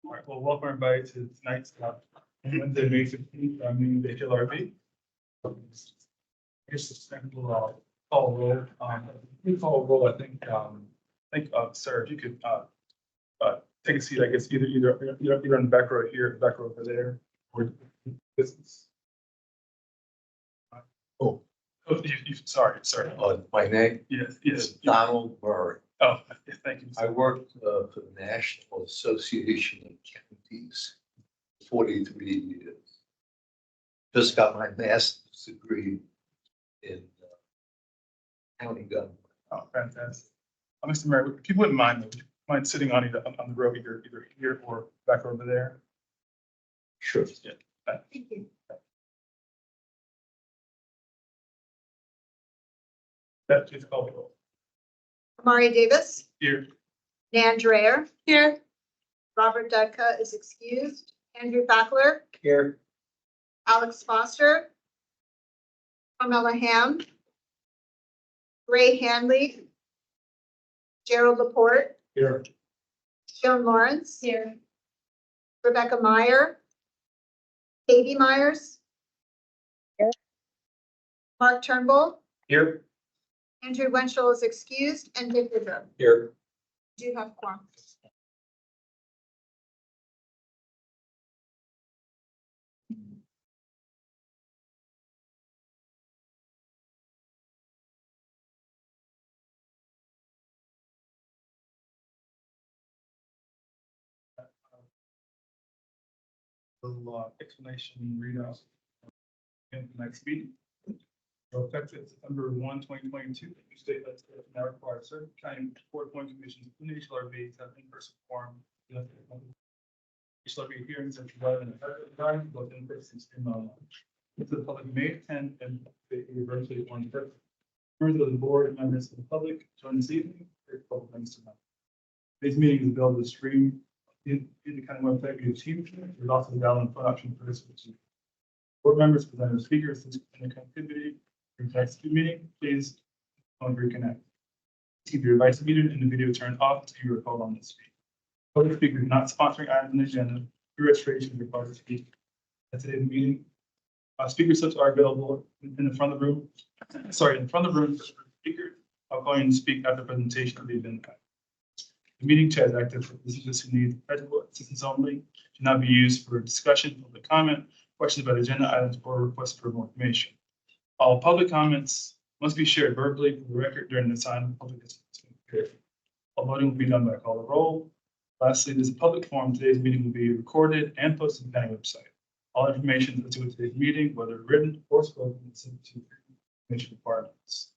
All right, well, welcome everybody to tonight's Wednesday, May 15th, meeting of the HALRB. I guess it's time to call roll. We call roll, I think, sir, if you could take a seat, I guess, either on the back row here, the back row over there, or business. Oh, Sorry. my name Yes. is Donald Murray. Oh, thank you. I worked for the National Association of Counties 43 years. Just got my master's degree in county government. Oh, fantastic. Mr. Mayor, if you wouldn't mind, would you mind sitting on the row either here or back over there? Sure. Yeah. Thank you. That please call the roll. Amari Davis, Here. Nan Dreyer. Here. Robert Dudka is excused. Andrew Fackler, Here. Alex Foster, Carmela Ham, Ray Hanley, Gerald Laporte, Here. Joan Lawrence. Here. Rebecca Meyer, Katie Myers. Here. Mark Turnbull, Here. Andrew Winchell is excused, and Dick Woodruff. Here. Do you have quorum? Little explanation readout in the next meeting. So effective September 1, 2022, the state legislature now requires certain county board appointed commissions, including HLRB, to have in-person forum. HLRB hearings are provided in a federal time, both in person and online. If the public may attend and they virtually on person. Members of the board and members of the public join this evening. Public members tonight. Today's meeting is available to stream in the county website via Teams. There's also a download phone option for this. Board members, presenters, speakers, and the connectivity. Your next meeting, please don't reconnect. Keep your device muted and the video turned off until you are called on to speak. Public speakers not sponsoring items on the agenda. Your registration is required to speak at today's meeting. Speaker slips are available in the front of the room. Sorry, in front of the room for speakers. I'll call you to speak after the presentation of the event. The meeting chat is active for participants who need technical assistance only. Should not be used for discussion, public comment, questions about agenda items, or requests for more information. All public comments must be shared verbally for the record during the time of public participation. All voting will be done by call of roll. Lastly, this is a public forum. Today's meeting will be recorded and posted on the county website. All information to today's meeting, whether written or spoken, is subject to information requirements.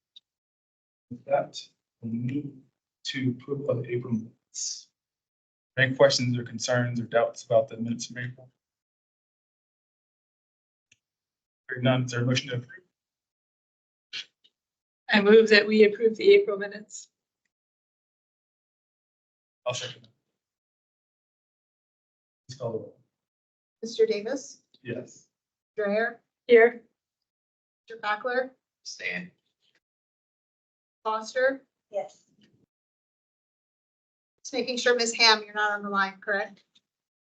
With that, we'll move to approval of the April minutes. Any questions or concerns or doubts about the minutes from April? Hearing none, is there a motion to approve? I move that we approve the April minutes. I'll second that. Please call the roll. Mr. Davis, Yes. Dreyer, Here. Mr. Fackler, Stand. Foster. Yes. Just making sure, Ms. Ham, you're not on the line, correct?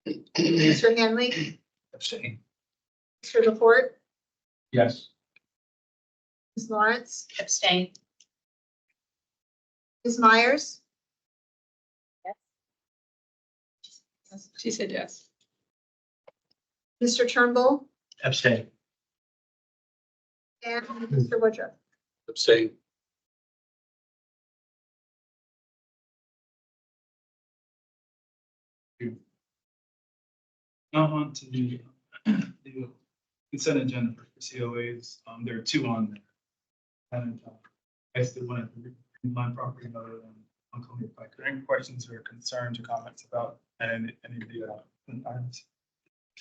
Mr. Hanley, Abstain. Mr. Laporte, Yes. Ms. Lawrence, Abstain. Ms. Myers. Yes. She said yes. Mr. Turnbull Abstain. and Mr. Woodruff. Abstain. Now on to the consent agenda for COAs. There are two on there. And I still want to line property other than on Columbia Pike. Are there any questions or concerns or comments about any of the items?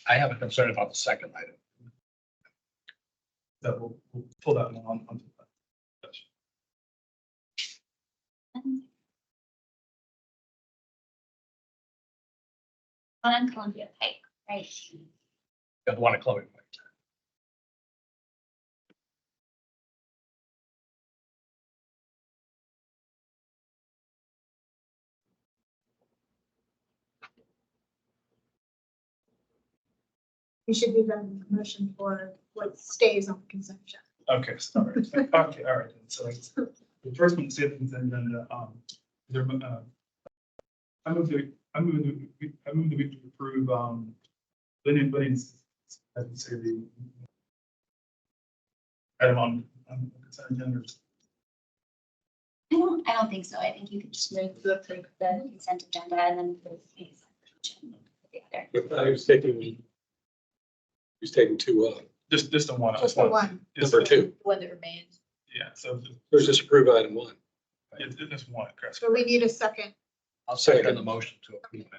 I have a concern about the second item. That we'll pull that one on onto that. On Columbia Pike, right? The one at Chloe. You should be done the motion for what stays on the consent agenda. Okay, sorry. Okay, all right. So the first one, say the consent agenda, there, I move that we approve, Lynn's, I would say the item on the consent agenda. I don't think so. I think you could just move to approve the consent agenda and then move the section for the other. I was taking two up. Just the one. Just the one. Just Number two, One that remains. Yeah, so there's just approve item one. it's just one, Chris. So we need a second. I'll second the motion to approve it.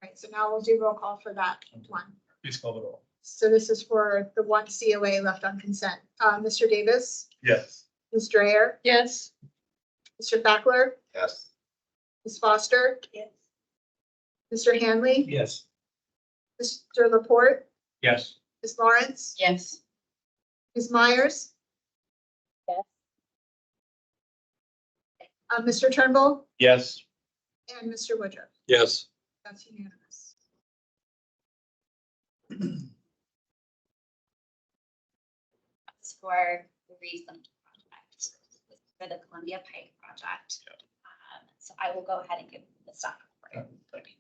Right, so now we'll do roll call for that one. Please call the roll. So this is for the one COA left on consent. Mr. Davis, Yes. Ms. Dreyer, Yes. Mr. Thackler, Yes. Ms. Foster. Yes. Mr. Hanley, Yes. Mr. Laporte, Yes. Ms. Lawrence, Yes. Ms. Myers. Yes. Mr. Turnbull Yes. and Mr. Woodruff. Yes. That's unanimous. It's for the recent project, for the Columbia Pike project. So I will go ahead and give the stuff. Okay.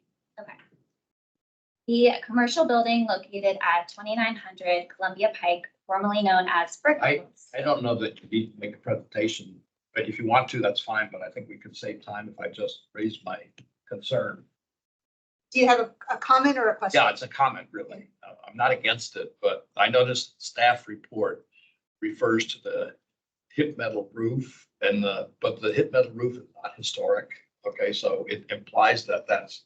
The commercial building located at 2900 Columbia Pike, formerly known as Brickhouse. I don't know that you need to make a presentation, but if you want to, that's fine, but I think we could save time if I just raise my concern. Do you have a comment or a question? Yeah, it's a comment, really. I'm not against it, but I noticed the staff report refers to the hip metal roof and but the hip metal roof is not historic. Okay, so it implies that that's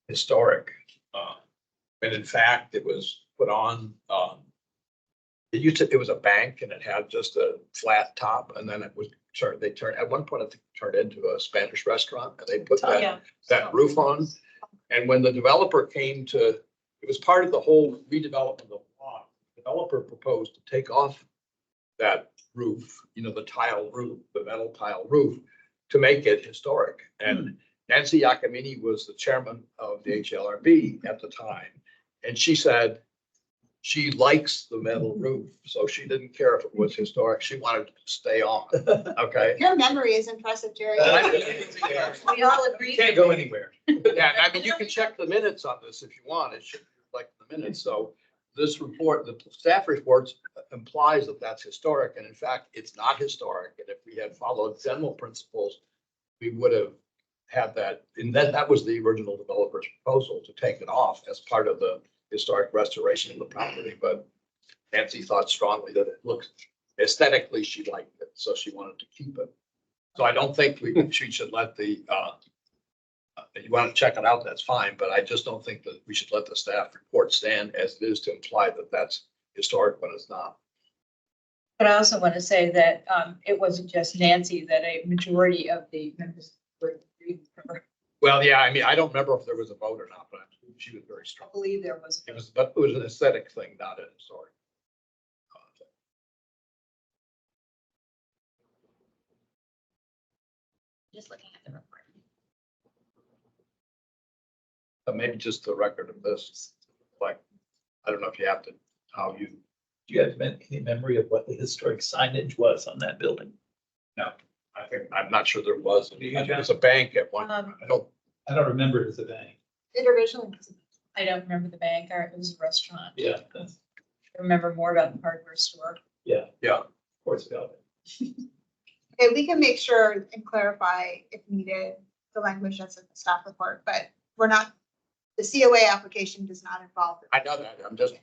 historic. And in fact, it was put on, it was a bank and it had just a flat top and then it was at one point it turned into a Spanish restaurant and they put that roof on. And when the developer came to, it was part of the whole redevelopment of the lot. The developer proposed to take off that roof, the tile roof, the metal tile roof, to make it historic. And Nancy Iacomini was the chairman of the HLRB at the time. And she said she likes the metal roof, so she didn't care if it was historic. She wanted to stay on. Okay. Your memory is impressive, Jerry. We all agree. Can't go anywhere. Yeah, I mean, you can check the minutes on this if you want. It should reflect the minutes. So this report, the staff reports implies that that's historic. And in fact, it's not historic. And if we had followed general principles, we would have had that. And that was the original developer's proposal to take it off as part of the historic restoration of the property. But Nancy thought strongly that it looks aesthetically, she liked it. So she wanted to keep it. So I don't think she should let the, if you want to check it out, that's fine, but I just don't think that we should let the staff report stand as it is to imply that that's historic when it's not. But I also want to say that it wasn't just Nancy, that a majority of the members were agreeing with her. Well, yeah, I mean, I don't remember if there was a vote or not, but she was very I strong. believe there was. But it was an aesthetic thing, not an historic. Just looking at the report. But maybe just the record of this, like, I don't know if you have to, how you, Do you have any memory of what the historic signage was on that building? I think, I'm not sure there was. Do you, There was a bank at one, I don't, I don't remember it as a bank. It originally was. I don't remember the bank, or it was a restaurant. Yeah, I remember more about the hardware store. yeah, yeah. of course, about it. Okay, we can make sure and clarify if needed, the language that's in the staff report, but we're not, the COA application does not involve. I know that, I'm just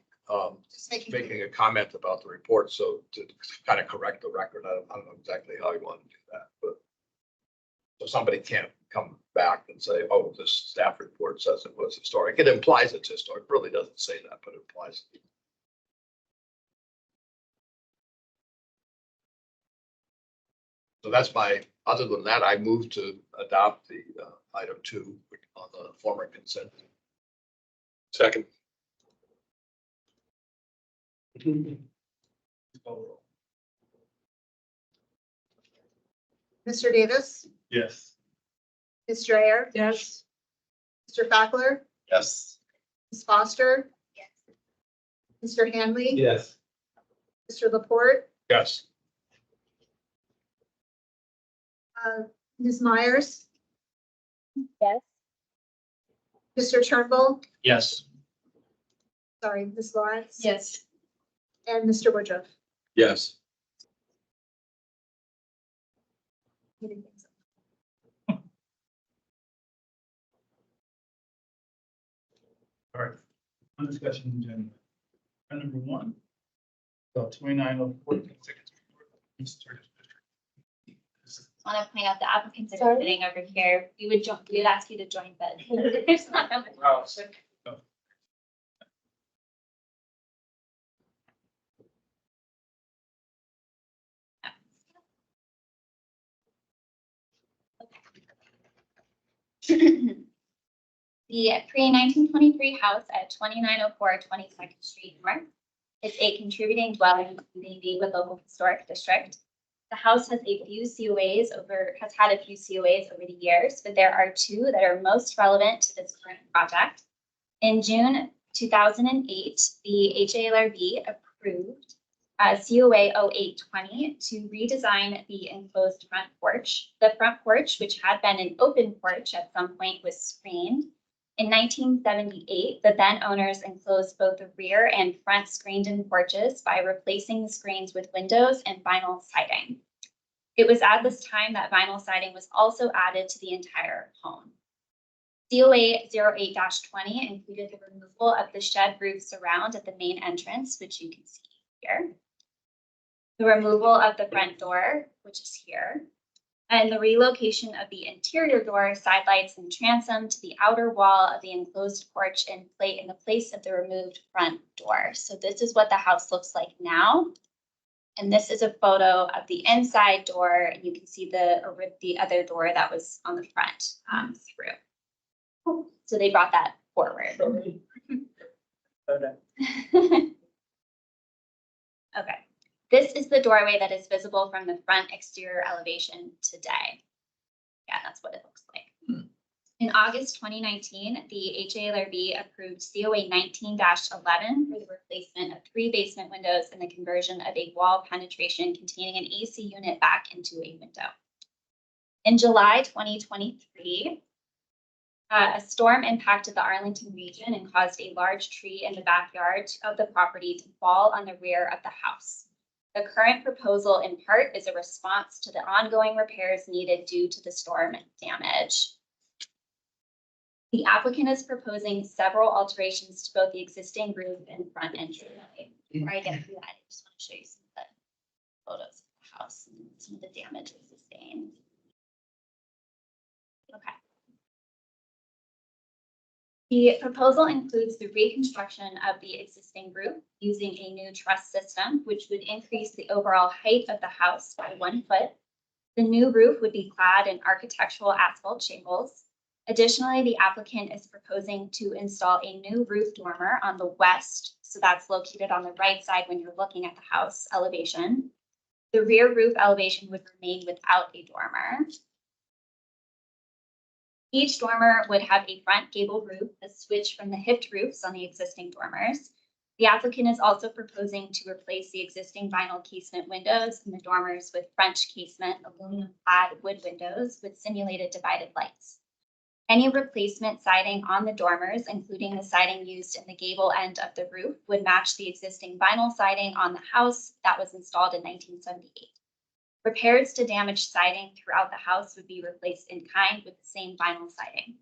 making a comment about the report, so to kind of correct the record, I don't know exactly how you want to do that, but so somebody can't come back and say, oh, this staff report says it was historic. It implies it's historic, it really doesn't say that, but it implies. So that's other than that, I move to adopt the item 2 on the former consent. Second. Mr. Davis, Yes. Ms. Strayer, Yes. Mr. Fackler, Yes. Ms. Foster, Yes. Mr. Hanley, Yes. Mr. Laporte, Yes. Ms. Myers, Yes. Mr. Turnbull, Yes. sorry, Ms. Lawrence. Yes. And Mr. Woodruff. Yes. All right, on discussion agenda. Item number one. 2904. Want to point out the applicants that are sitting over here. We would ask you to join the. There's not that much. Wow. The pre-1923 house at 2904 22nd Street North is a contributing dwelling in the Neighborhood Local Historic District. The house has had a few COAs over the years, but there are two that are most relevant to this current project. In June 2008, the HALRB approved COA 0820 to redesign the enclosed front porch. The front porch, which had been an open porch at some point, was screened. In 1978, the then owners enclosed both the rear and front screened-in porches by replacing the screens with windows and vinyl siding. It was at this time that vinyl siding was also added to the entire home. COA 08-20 included the removal of the shed roof surround at the main entrance, which you can see here. The removal of the front door, which is here, and the relocation of the interior door, side lights, and transom to the outer wall of the enclosed porch in the place of the removed front door. So this is what the house looks like now. And this is a photo of the inside door, and you can see the other door that was on the front through. So they brought that forward. Okay. This is the doorway that is visible from the front exterior elevation today. Yeah, that's what it looks like. In August 2019, the HALRB approved COA 19-11 for the replacement of 3 basement windows and the conversion of a wall penetration containing an AC unit back into a window. In July 2023, a storm impacted the Arlington region and caused a large tree in the backyard of the property to fall on the rear of the house. The current proposal in part is a response to the ongoing repairs needed due to the storm damage. The applicant is proposing several alterations to both the existing roof and front entryway. Before I get through that, I just want to show you some of the photos of the house and some of the damage it sustained. Okay. The proposal includes the reconstruction of the existing roof using a new truss system, which would increase the overall height of the house by 1 foot. The new roof would be clad in architectural asphalt shingles. Additionally, the applicant is proposing to install a new roof dormer on the west, so that's located on the right side when you're looking at the house elevation. The rear roof elevation would remain without a dormer. Each dormer would have a front gable roof, a switch from the hipped roofs on the existing dormers. The applicant is also proposing to replace the existing vinyl casement windows and the dormers with French casement aluminum clad wood windows with simulated divided lights. Any replacement siding on the dormers, including the siding used in the gable end of the roof, would match the existing vinyl siding on the house that was installed in 1978. Repairs to damaged siding throughout the house would be replaced in kind with the same vinyl siding.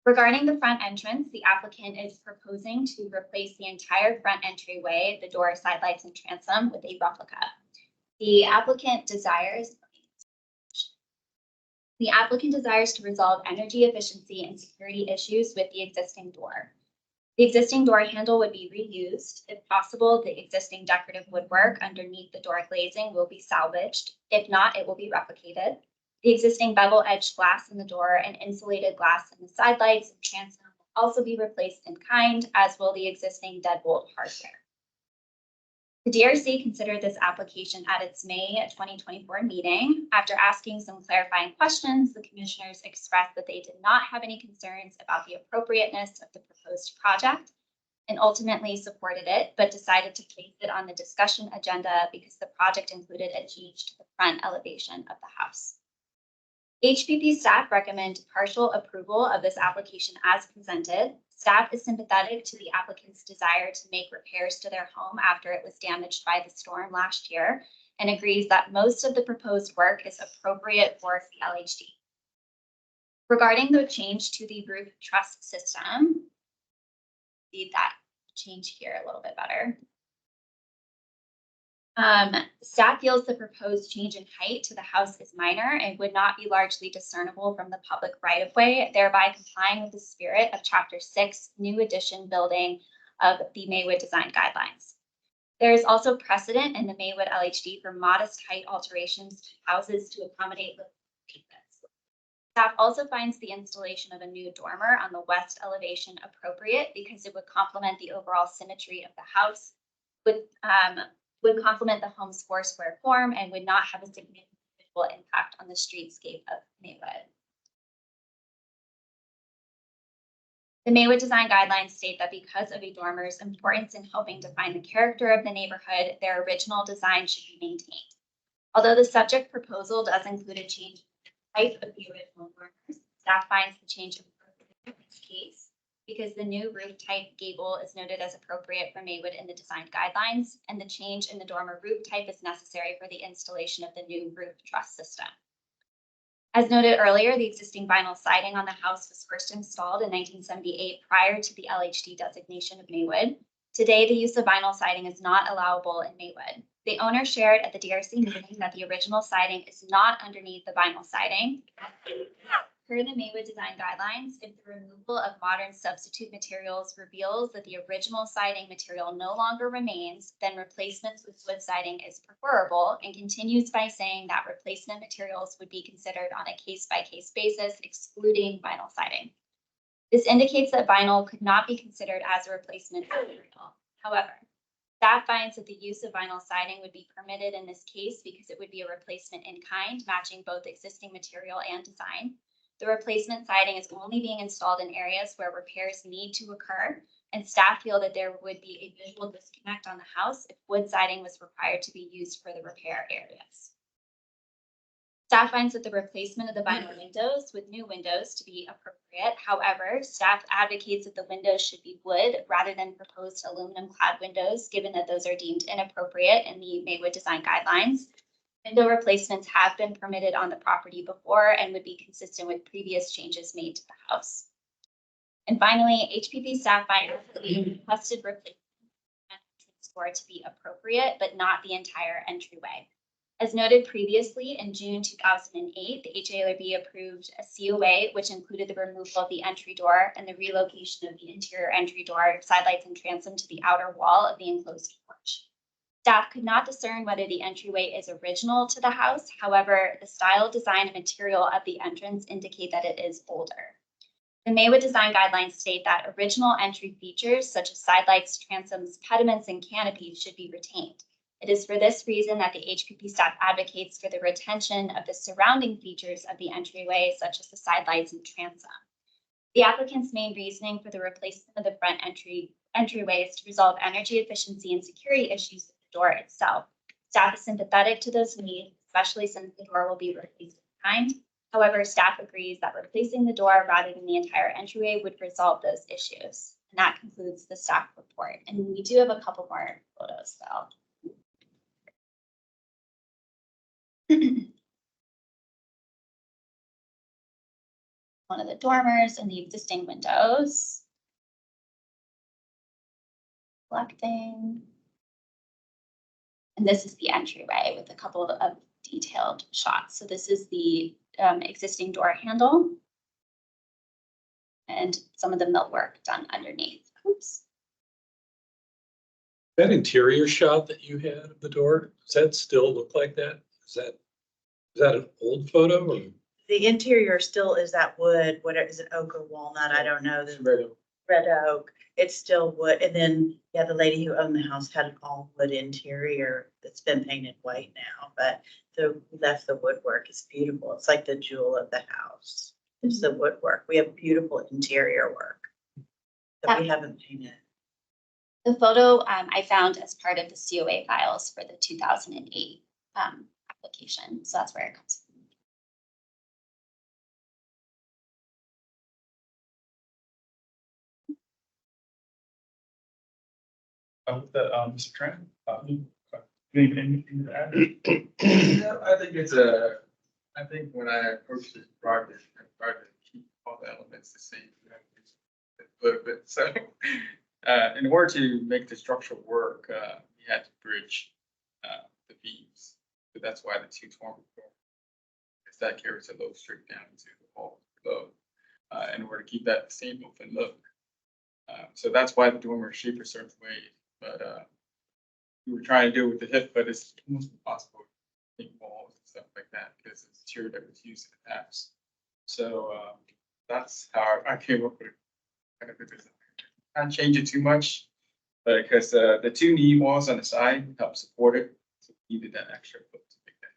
Regarding the front entrance, the applicant is proposing to replace the entire front entryway, the door, side lights, and transom with a replica. The applicant desires to resolve energy efficiency and security issues with the existing door. The existing door handle would be reused. If possible, the existing decorative woodwork underneath the door glazing will be salvaged. If not, it will be replicated. The existing bevel edged glass in the door and insulated glass in the side lights and transom will also be replaced in kind, as will the existing deadbolt hardware. The DRC considered this application at its May 2024 meeting. After asking some clarifying questions, the commissioners expressed that they did not have any concerns about the appropriateness of the proposed project and ultimately supported it, but decided to place it on the discussion agenda because the project included a change to the front elevation of the house. HPP staff recommend partial approval of this application as presented. Staff is sympathetic to the applicant's desire to make repairs to their home after it was damaged by the storm last year and agrees that most of the proposed work is appropriate for the LHD. Regarding the change to the roof truss system, see that change here a little bit better. Staff feels the proposed change in height to the house is minor and would not be largely discernible from the public right-of-way, thereby complying with the spirit of Chapter 6, New Addition Building of the Maywood Design Guidelines. There is also precedent in the Maywood LHD for modest height alterations to houses to accommodate the maintenance. Staff also finds the installation of a new dormer on the west elevation appropriate because it would complement the overall symmetry of the house, would complement the home's 4-square form and would not have a significant visual impact on the streetscape of Maywood. The Maywood Design Guidelines state that because of a dormer's importance in helping define the character of the neighborhood, their original design should be maintained. Although the subject proposal does include a change in the type of the original dormers, staff finds the change appropriate in this case because the new roof type gable is noted as appropriate for Maywood in the design guidelines, and the change in the dormer roof type is necessary for the installation of the new roof truss system. As noted earlier, the existing vinyl siding on the house was first installed in 1978 prior to the LHD designation of Maywood. Today, the use of vinyl siding is not allowable in Maywood. The owner shared at the DRC meeting that the original siding is not underneath the vinyl siding. Per the Maywood Design Guidelines, if the removal of modern substitute materials reveals that the original siding material no longer remains, then replacements with wood siding is preferable, and continues by saying that replacement materials would be considered on a case-by-case basis, excluding vinyl siding. This indicates that vinyl could not be considered as a replacement material. However, staff finds that the use of vinyl siding would be permitted in this case because it would be a replacement in kind, matching both existing material and design. The replacement siding is only being installed in areas where repairs need to occur, and staff feel that there would be a visual disconnect on the house if wood siding was required to be used for the repair areas. Staff finds that the replacement of the vinyl windows with new windows to be appropriate. However, staff advocates that the windows should be wood rather than proposed aluminum clad windows, given that those are deemed inappropriate in the Maywood Design Guidelines. Window replacements have been permitted on the property before and would be consistent with previous changes made to the house. And finally, HPP staff finds the requested replacement door to be appropriate, but not the entire entryway. As noted previously, in June 2008, the HALRB approved a COA, which included the removal of the entry door and the relocation of the interior entry door, sidelights, and transom to the outer wall of the enclosed porch. Staff could not discern whether the entryway is original to the house. However, the style, design, and material of the entrance indicate that it is older. The Maywood Design Guidelines state that original entry features such as sidelights, transoms, pediments, and canopies should be retained. It is for this reason that the HPP staff advocates for the retention of the surrounding features of the entryway, such as the sidelights and transom. The applicant's main reasoning for the replacement of the front entryway is to resolve energy efficiency and security issues with the door itself. Staff is sympathetic to those needs, especially since the door will be replaced in kind. However, staff agrees that replacing the door rather than the entire entryway would resolve those issues. And that concludes the staff report. And we do have a couple more photos though. One of the dormers and the existing windows. Selecting. And this is the entryway with a couple of detailed shots. So this is the existing door handle and some of the millwork done underneath. Oops. That interior shot that you had of the door, does that still look like that? Is that an old photo or? The interior still is that wood, what is it, oak or walnut? I don't know. Right. red oak. It's still wood. And then, yeah, the lady who owned the house had an all wood interior that's been painted white now, but we left the woodwork. It's beautiful. It's like the jewel of the house. It's the woodwork. We have beautiful interior work that we haven't painted. The photo I found as part of the COA files for the 2008 application, so that's where it comes from. With that, Mr. Tran, anything to add? Yeah, I think I think when I approached this project, I tried to keep all the elements the same. A little bit, so, in order to make the structure work, we had to bridge, the beams. So that's why the two torn, because that carries a load straight down to the wall below, in order to keep that same open look. So that's why the dormer is shaped a certain way, but, we were trying to do it with the hip, but it's almost impossible to make walls and stuff like that because it's material that was used in the past. So that's how I came up with kind of a design. Can't change it too much, but because the two knee walls on the side help support it, so we needed that extra foot to make that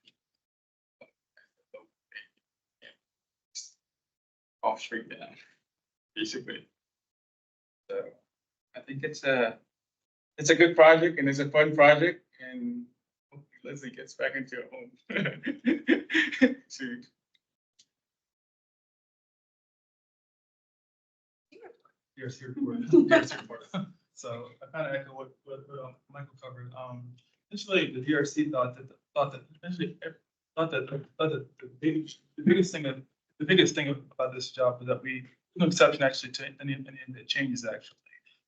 off straight down, basically. So I think it's a good project and it's a fun project, and hopefully Leslie gets back into a home soon. Here's your report. So I kind of echo what Michael covered. Initially, the DRC thought that the biggest thing about this job was that we no exception actually to any of the changes actually.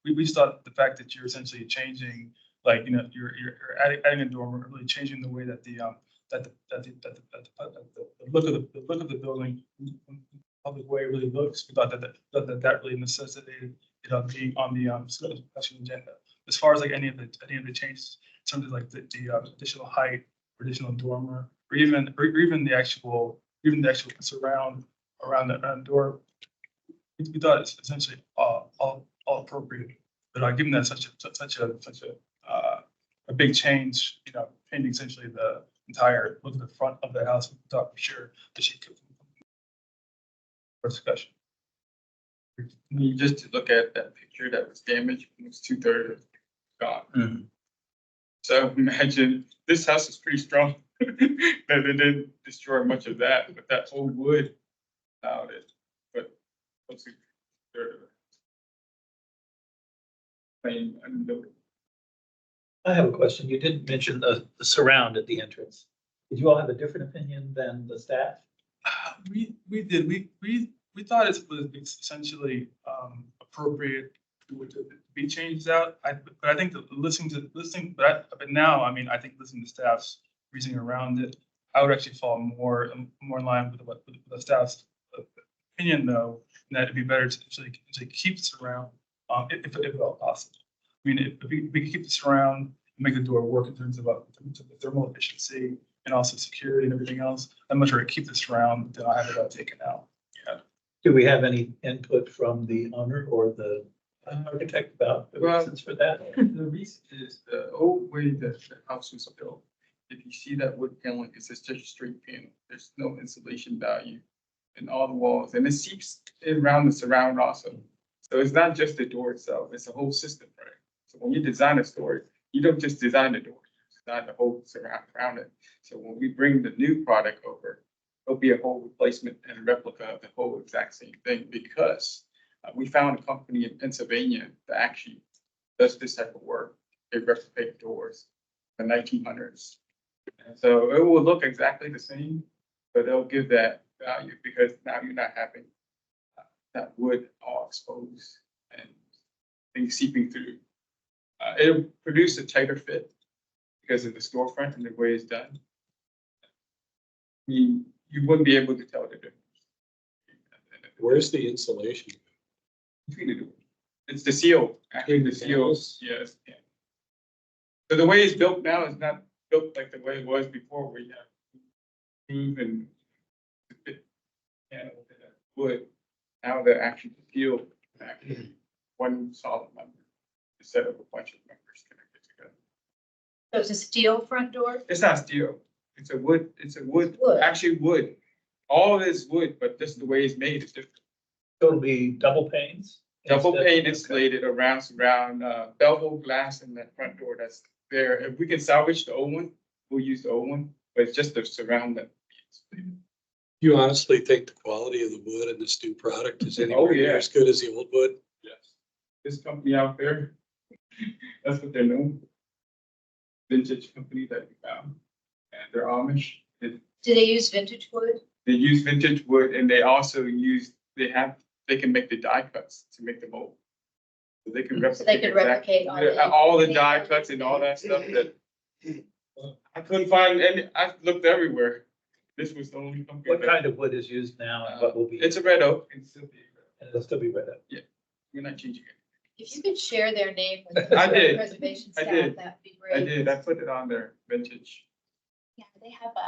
We just thought the fact that you're essentially changing, like, you know, you're adding a dormer, really changing the way that the look of the building, public way really looks. We thought that really necessitated it being on the discussion agenda. As far as like any of the changes in terms of like the additional height, or additional dormer, or even the actual surround around the door, we thought it's essentially all appropriate. But given that such a big change, you know, changing essentially the entire look at the front of the house, we thought for sure that she could for discussion. Just to look at that picture that was damaged, it was 2/3 gone. Mm-hmm. So imagine, this house is pretty strong, that it didn't destroy much of that, but that whole wood allowed it, but close to 1/3 of it. I have a question. You didn't mention the surround at the entrance. Did you all have a different opinion than the staff? We did. We thought it was essentially appropriate to be changed out. But I think that but now, I mean, I think listening to staff's reasoning around it, I would actually fall more in line with the staff's opinion, though, that it'd be better to actually keep the surround, if at all possible. I mean, if we could keep the surround and make the door work in terms of the thermal efficiency and also security and everything else, I'm much rather keep the surround than I have it taken out. Yeah. Do we have any input from the owner or the architect about the reasons for that? The reason is the old way that the house was built. If you see that wood paneling, it's just a straight panel. There's no insulation value in all the walls, and it seeps around the surround also. So it's not just the door itself, it's a whole system, right? So when you design a store, you don't just design the door, you design the whole surround around it. So when we bring the new product over, it'll be a whole replacement and replica of the whole exact same thing, because we found a company in Pennsylvania that actually does this type of work. They replicate doors in the 1900s. And so it will look exactly the same, but they'll give that value because now you're not having that wood all exposed and things seeping through. It'll produce a tighter fit because of the storefront and the way it's done. You wouldn't be able to tell the difference. Where's the insulation? Between the doors. It's the seal, actually the seals, yes. Yeah. So the way it's built now is not built like the way it was before, where you have groove and wood. Now they're actually sealed, actually one solid member instead of a bunch of members connected together. So it's a steel front door? It's not steel. It's a wood, Wood. actually wood. All of it is wood, but just the way it's made is different. So it'll be double panes? Double instead- pane insulated around, bevel glass in that front door that's there. If we can salvage the old one, we'll use the old one, but it's just the surround that. You honestly think the quality of the wood in this new product is Oh, anywhere yeah. near as good as the old wood? Yes. This company out there, that's what they're known. Vintage company that we found, and they're Amish. Do they use vintage wood? They use vintage wood and they also use, they can make the die cuts to make the mold. So they can So they replicate. could replicate all the die cuts and all that stuff that. I couldn't find any, I looked everywhere. This was the only company. What that- kind of wood is used now and what will be? It's a red oak. And it'll still be red oak. We're not changing it. If you could share their name with the I did. preservation I staff, did. that'd be I great. did, I put it on there, vintage. Yeah, they have a.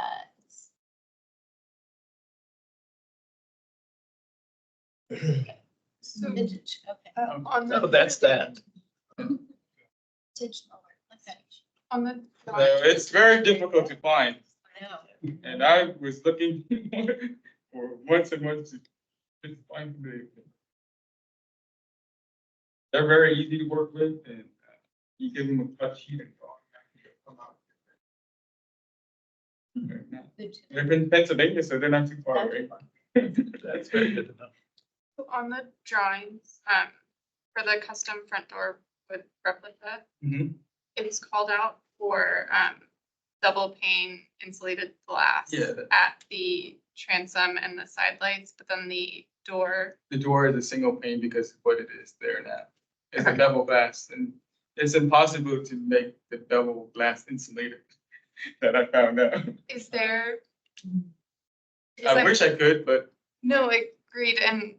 So, Vintage, okay. on Oh, the, that's that. Vintage mower. Okay. on the. So it's very difficult to find, I know. and I was looking for months and months to just find the. They're very easy to work with, and you give them a cut sheet and draw. Come out. Good to know. They're in Pennsylvania, so they're not too far away. That's very good to know. So on the drawings, for the custom front door with replica, Mhm. it was called out for, double pane insulated glass Yeah. at the transom and the side lights, but then the door, The door is a single pane because of what it is there now. It's a bevel glass, and it's impossible to make the bevel glass insulated that I found out. is there? is I that- wish I could, but No, agreed, and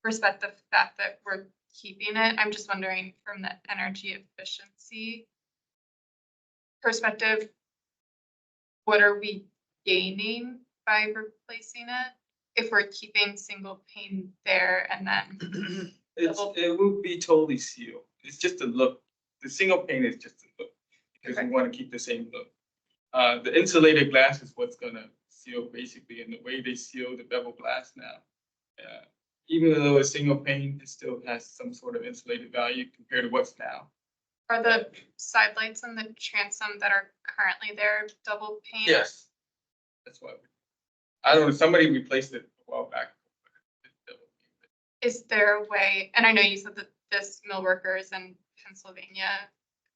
respect the fact that we're keeping it. I'm just wondering from the energy efficiency perspective, what are we gaining by replacing it? If we're keeping single pane there and then, it would be totally sealed. It's just a look. The single pane is just a look, because we want to keep the same look. The insulated glass is what's gonna seal basically, and the way they seal the bevel glass now. Even though a single pane, it still has some sort of insulated value compared to what's now. are the side lights and the transom that are currently there double pane? Yes. That's why. I don't know, somebody replaced it a while back. Is there a way, and I know you said that this mill worker is in Pennsylvania,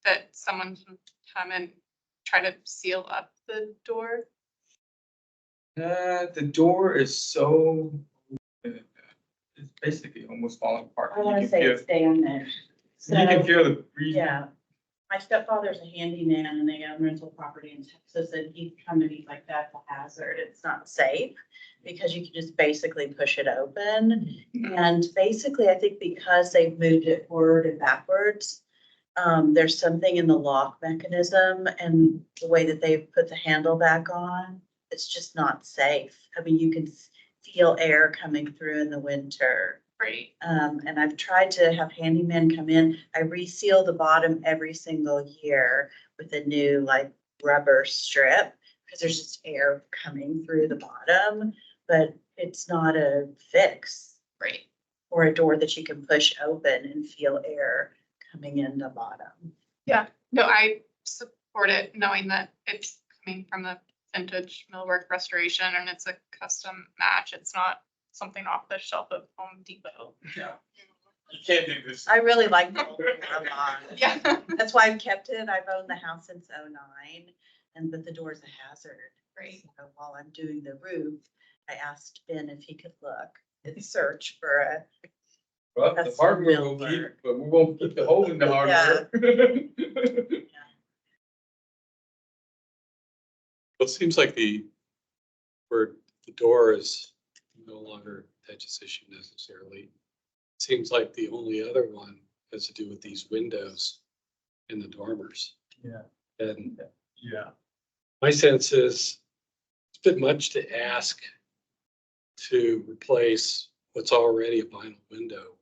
that someone can come and try to seal up the door? The door is so, it's basically almost falling apart. I You wanna can say feel- it's damaged. You can So, feel the breeze. yeah, my stepfather's a handyman and they own rental property in Texas and he's come and he's like, that's a hazard. It's not safe. Because you can just basically push it open. And basically, I think because they've moved it forward and backwards, there's something in the lock mechanism and the way that they put the handle back on, it's just not safe. I mean, you can feel air coming through in the winter. Right, And I've tried to have handymen come in. I reseal the bottom every single year with a new like rubber strip because there's just air coming through the bottom, but it's not a fix right. or a door that you can push open and feel air coming in the bottom. No, I support it, knowing that it's coming from the vintage millwork restoration and it's a custom match. It's not something off the shelf of Home Depot. Yeah. You can't do this. I really like the old one a lot. Yeah. That's why I've kept it. I've owned the house since '09, but the door's a hazard. Right. So while I'm doing the roof, I asked Ben if he could look and search for a, Well, the That's hardware will real keep, work. but we won't keep the hole in the hardware. It seems like where the door is no longer a Tetris issue necessarily. It seems like the only other one has to do with these windows in the dormers. Yeah. And Yeah. my sense is it's a bit much to ask to replace what's already a vinyl window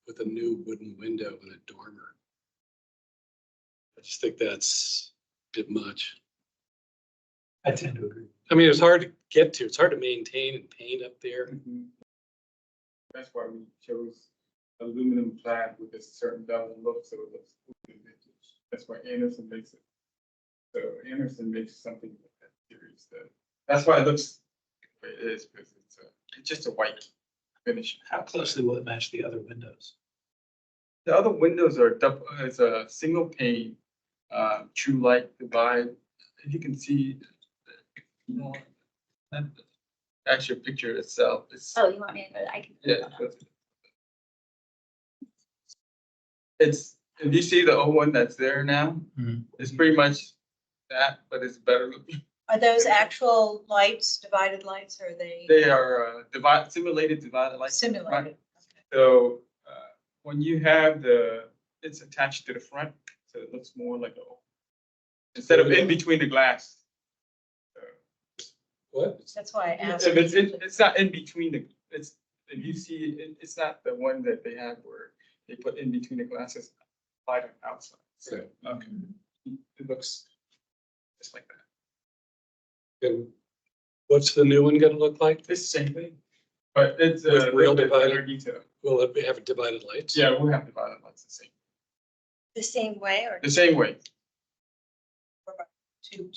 with a new wooden window in a dormer. I just think that's a bit much. I tend to agree. I mean, it's hard to get to, it's hard to maintain and paint up there. That's why we chose aluminum clad with a certain level look, so it looks vintage. That's why Anderson makes it. So Anderson makes something with that series. That's why it looks the way it is, because it's just a white finish. How closely will it match the other windows? The other windows are double, it's a single pane, true light divide. If you can see, actual picture itself, it's. Oh, you want me to go? I can. Yeah. It's, if you see the old one that's there now, Mhm. it's pretty much that, but it's better looking. Are those actual lights, divided lights, or are they They are simulated divided light. simulated? So when you have it's attached to the front, so it looks more like instead of in between the glass. What? That's why I asked. If it's not in between if you see, it's not the one that they have where they put in between the glasses, light on outside. So, okay, it looks just like that. And what's the new one gonna look like? It's the same thing, but it's With a real little bit better divided? detail. Will it have divided lights? Yeah, we'll have divided lights The same way or? the same way. Two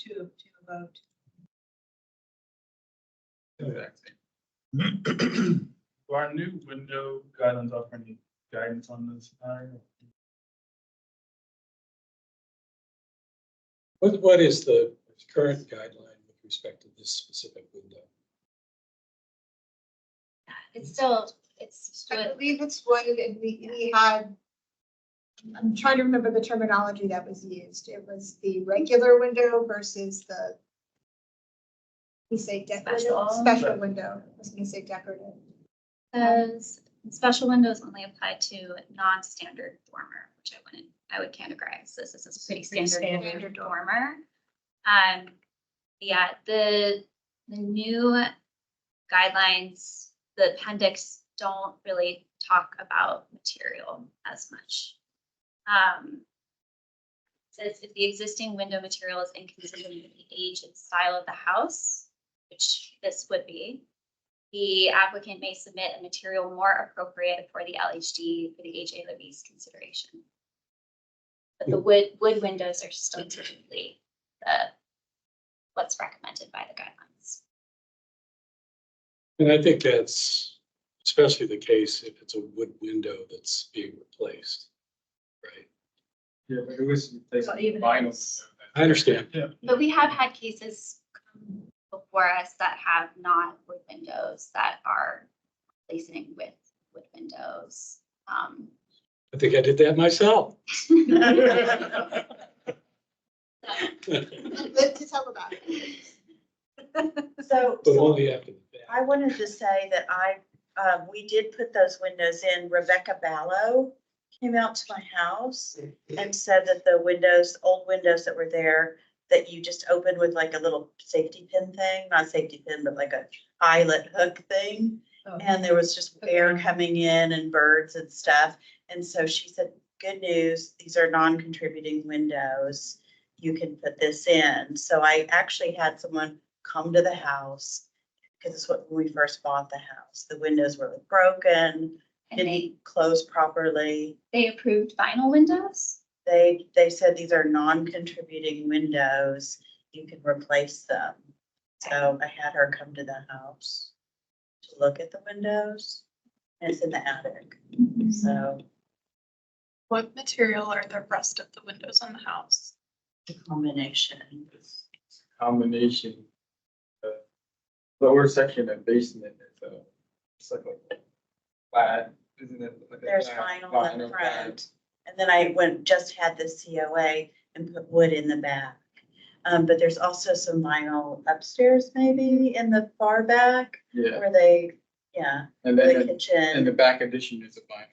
above. Exact same. Do our new window guidelines offer any guidance on this matter? What is the current guideline with respect to this specific window? It's still, it's, I believe it's wood and we had, I'm trying to remember the terminology that was used. It was the regular window versus the, we say decorative, special window. I was gonna say decorative. says special windows only apply to non-standard dormer, which I would categorize this as a pretty standard dormer. Yeah, the new guidelines, the appendix don't really talk about material as much. Says if the existing window material is inconsistent with the age and style of the house, which this would be, the applicant may submit a material more appropriate for the LHD for the HALRB's consideration. But the wood windows are still typically what's recommended by the guidelines. And I think that's especially the case if it's a wood window that's being replaced, right? Yeah, but it was replaced Well, with even vinyl. if I understand. Yeah. But we have had cases come before us that have not wood windows that are replacing with wood windows. I think I did that myself. Live to tell about it. So, But only after the fact. I wanted to say that we did put those windows in. Rebecca Ballo came out to my house and said that the windows, old windows that were there, that you just opened with like a little safety pin thing, not safety pin, but like a eyelet hook thing. Oh. And there was just air coming in and birds and stuff. And so she said, good news, these are non-contributing windows. You can put this in. So I actually had someone come to the house because it's what when we first bought the house. The windows were broken, And didn't close properly. they approved vinyl windows. They said these are non-contributing windows. You can replace them. So I had her come to the house to look at the windows. And it's in the attic. So What material are the rest of the windows on the house? the combination. It's a combination. Lower section and basement is it's like a flat, isn't it? Like a There's flat vinyl in the vinyl front. And then I just had the COA and put wood in the back. But there's also some vinyl upstairs, maybe in the far back Yeah, where they, yeah, and the then in kitchen. the back addition is a vinyl.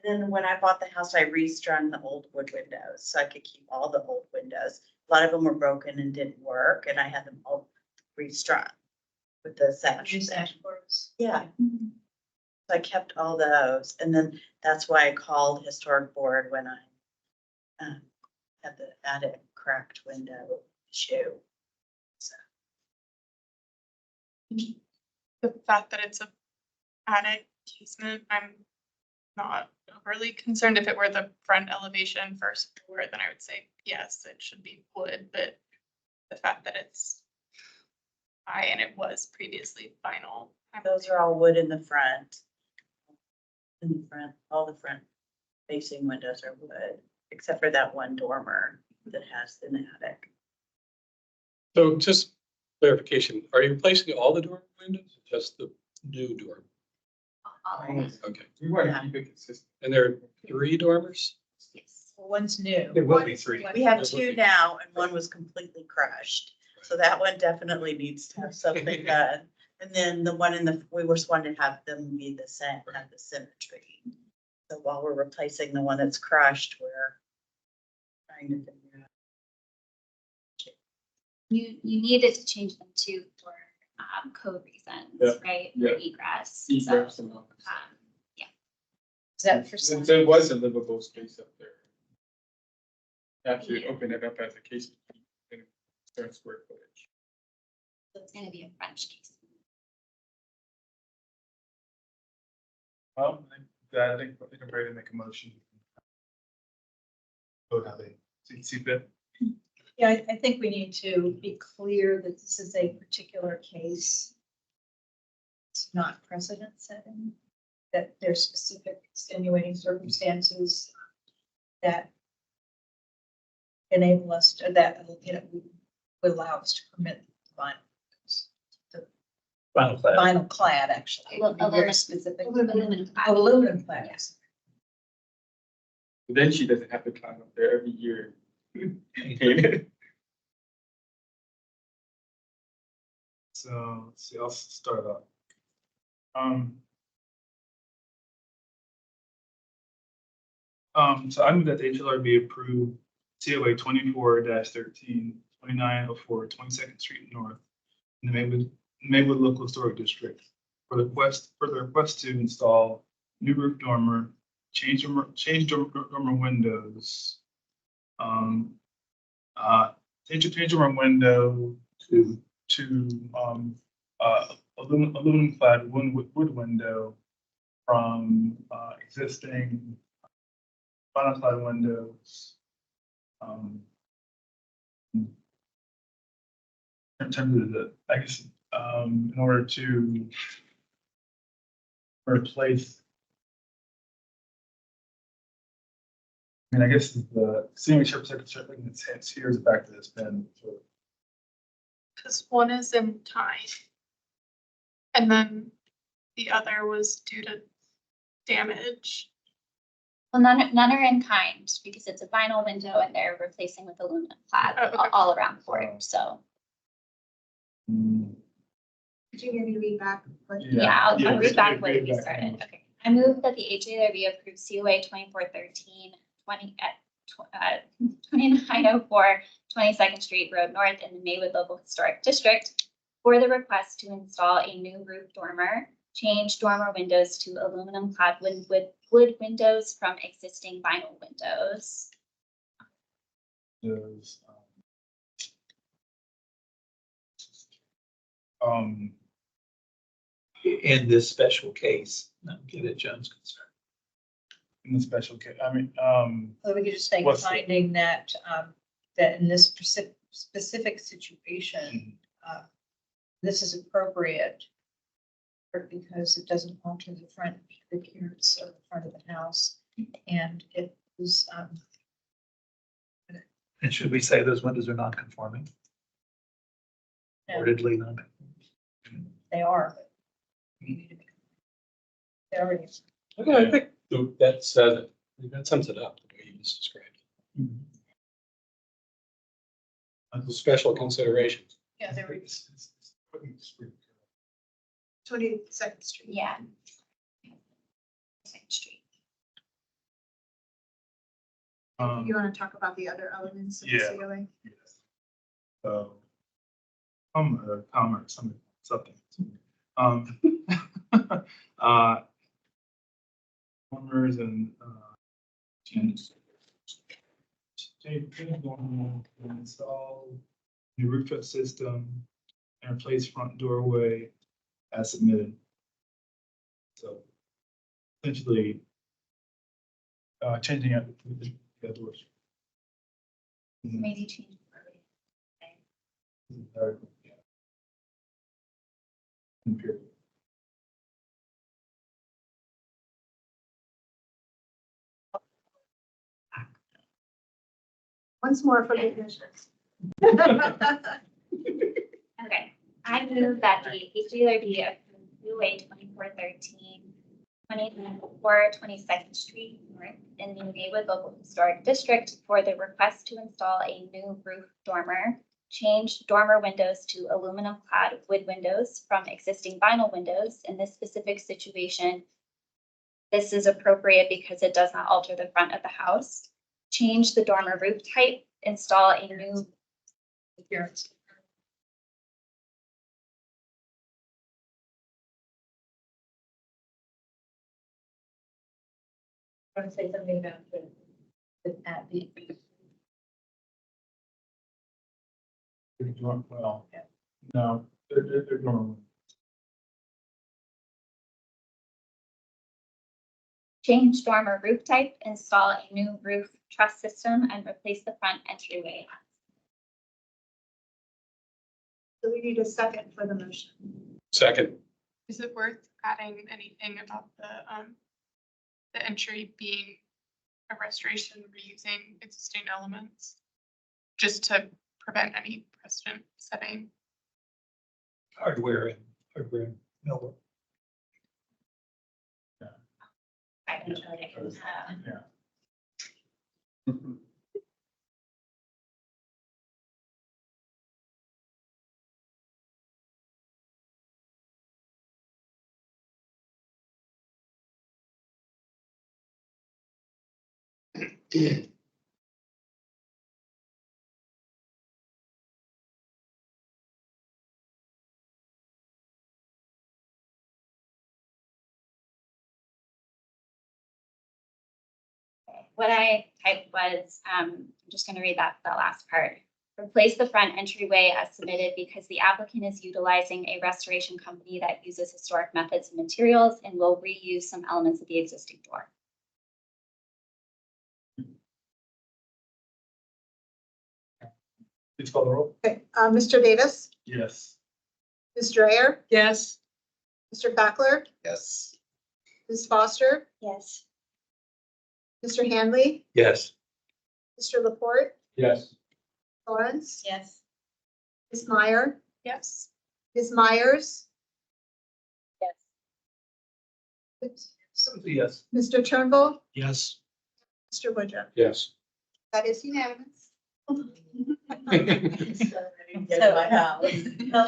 And then when I bought the house, I restrung the old wood windows so I could keep all the old windows. A lot of them were broken and didn't work, and I had them all restrung with the sash. New sash boards. Yeah, So I kept all those, and then that's why I called historic board when I had the attic cracked window issue. So, The fact that it's a attic casement, I'm not overly concerned. If it were the front elevation first floor, then I would say, yes, it should be wood, but the fact that it's high and it was previously vinyl. those are all wood in the front. In the front, all the front facing windows are wood, except for that one dormer that has an attic. So just clarification, are you replacing all the dormer windows, or just the new dormer? All of it. Okay, We want to keep it consistent. and there are 3 dormers? Yes. One's new. It will be 3. We have 2 now and one was completely crushed. So that one definitely needs to have something done. And then the one we were wanting to have them be the same, have the symmetry. So while we're replacing the one that's crushed, we're trying to figure out. You needed to change them too for code reasons, Yeah. right? Yeah. For egress. Egress So, and all. yeah. Is that for some? There was a livable space up there. Actually open it up as a case. In certain square footage. So it's gonna be a French case. Well, I think I'm ready to make a motion. Vote how they see fit. Yeah, I think we need to be clear that this is a particular case. It's not precedent setting, that there's specific extenuating circumstances that enable us to, that, would allow us to permit vinyl. Final class. Vinyl clad, actually. To be very Aluminum. specific. Aluminum clad. Oh, aluminum clad. Yes. Then she doesn't have to climb up there every year. So let's see, I'll start off. So I move that the HLRB approve COA 24-13, 2904 22nd Street North in the Maywood Local Historic District for the request to install new roof dormer, change dormer windows. Change dormer window to aluminum clad wood window from existing vinyl clad windows. In terms of the, I guess, in order to replace. I mean, I guess the senior secretary, it's here is back to this bin. So Because one is in time. And then the other was due to damage. Well, none are in kind because it's a vinyl window and they're replacing with aluminum clad Oh, okay. all around for it. So, Could you maybe read back? what- yeah, I'll Yeah, read back read what we back. started. Okay. I move that the HALRB approve COA 2413 2904 22nd Street Road North in the Maywood Local Historic District for the request to install a new roof dormer, change dormer windows to aluminum clad wood windows from existing vinyl windows. there's, In this special case, not get at John's concern. in the special case, I mean, So we could just make a What's the- finding that, that in this specific situation, this is appropriate because it doesn't alter the front appearance of the front of the house. And it is, And should we say those windows are non-conforming? no, Orderly non-conforming? they are. But we need to make- They already. I think that says it. That sums it up, the way you just described it. The special considerations. Yeah, they were. 22nd Street. Yeah. Second Street. You want to talk about the other elements of the Yeah. COA? yes. So, comment, something. dormers and, change install new roof truss system and replace front doorway as submitted. So essentially, changing out the doors. Maybe change. Period. Once more for the commissioners. Okay, I move that the HALRB approve New Way 2413, 24 22nd Street North in the Maywood Local Historic District for the request to install a new roof dormer, change dormer windows to aluminum clad wood windows from existing vinyl windows. In this specific situation, this is appropriate because it does not alter the front of the house. Change the dormer roof type, install a new appearance. I want to say something about at the. Well, no, they're normal. Change dormer roof type, install a new roof truss system, and replace the front entryway. So we need a second for the motion. Second. Is it worth adding anything about the entry being a restoration reusing existing elements? Just to prevent any precedent setting. Hardware and millwork. I can Yeah. What I typed was, I'm just going to read that last part. Replace the front entryway as submitted because the applicant is utilizing a restoration company that uses historic methods and materials and will reuse some elements of the existing door. Please call the roll. Okay, Mr. Davis, Yes. Ms. Dreyer, Yes. Mr. Backler, Yes. Ms. Foster, Yes. Mr. Hanley, Yes. Mr. Laporte, Yes. Lawrence, Yes. Ms. Meyer, Yes. Ms. Myers, Yes. Mr. Turnbull, Yes. Mr. Woodruff. Yes. That is unanimous. Get my house. How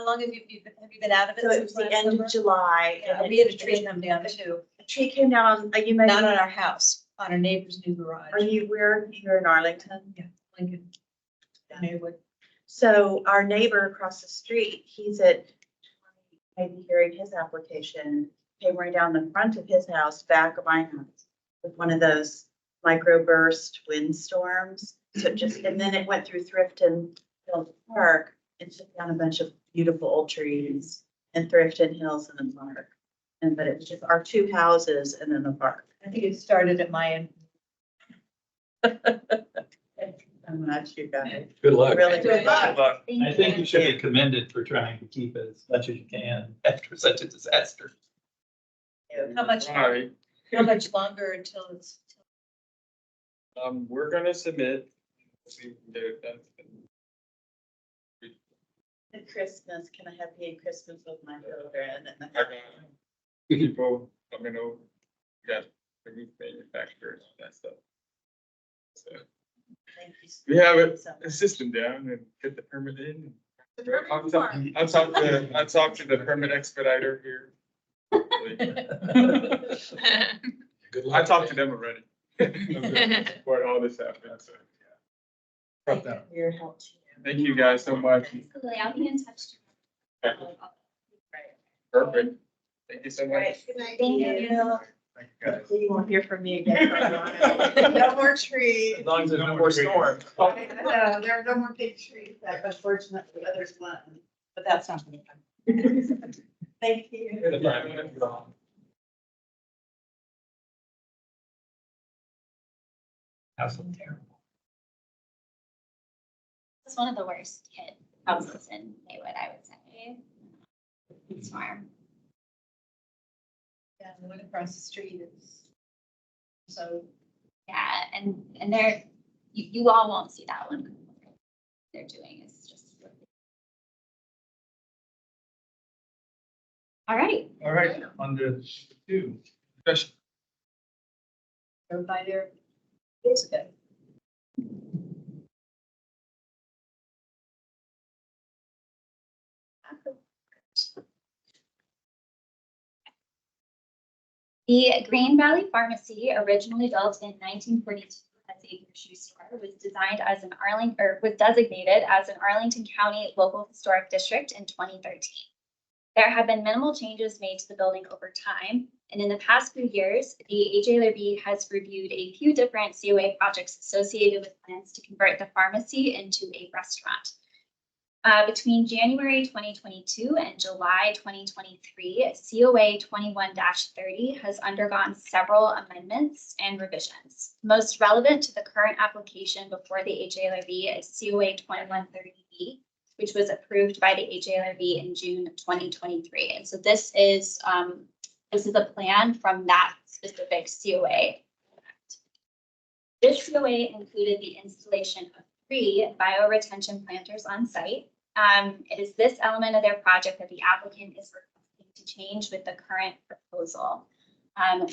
long have you been out of it? So it since was the last end summer? of July. Yeah, and we had a it- tree come down too, A tree came down on, you might, not on our house, on our neighbor's new garage. are you, where, you're in Arlington? Lincoln. Maywood. So our neighbor across the street, he's at maybe hearing his application, came right down the front of his house, back of my house, with one of those microburst windstorms. So just, and then it went through Thrifton Hills Park and took down a bunch of beautiful old trees in Thrifton Hills and the park. And, but it was just our two houses and then the park. I think it started at my end. I'm not you guys. Good luck. Really Good luck. I think you should be commended for trying to keep it as much as you can after such a disaster. How much, All right, how much longer until it's? we're gonna submit. See if we can get it done. At Christmas, can I have a Christmas with my children? And I got people coming over, got the roof manufacturer and all that stuff. So thank you. we have so a much. system down and get the permit in. The permit I'll form. talk to the permit expediter here. Good I luck. talked to them already. Before all this happened, so. Drop down. Your help too. Thank you guys so much. Absolutely, I'll be in touch. Perfect. Thank you so much. Good night. Thank you. Thank you, guys. You won't hear from me again. for a while. No more trees. As long as there's no more storm. No, there are no more big trees. Unfortunately, others won, but that's not gonna happen. Thank you. That's so terrible. It's one of the worst hit houses in Maywood, I would say. It's farm. Yeah, the one across the street is. So, Yeah, and they're, you all won't see that one. They're doing is just. All right. All right, on to 2, discussion. go by there. It's good. The Green Valley Pharmacy, originally built in 1942 as a grocery store, was designed as an was designated as an Arlington County Local Historic District in 2013. There have been minimal changes made to the building over time, and in the past few years, the HALRB has reviewed a few different COA projects associated with plans to convert the pharmacy into a restaurant. Between January 2022 and July 2023, COA 21-30 has undergone several amendments and revisions. Most relevant to the current application before the HALRB is COA 21-30B, which was approved by the HALRB in June 2023. And so this is a plan from that specific COA. This COA included the installation of 3 bioretention planters on site. It is this element of their project that the applicant is requesting to change with the current proposal.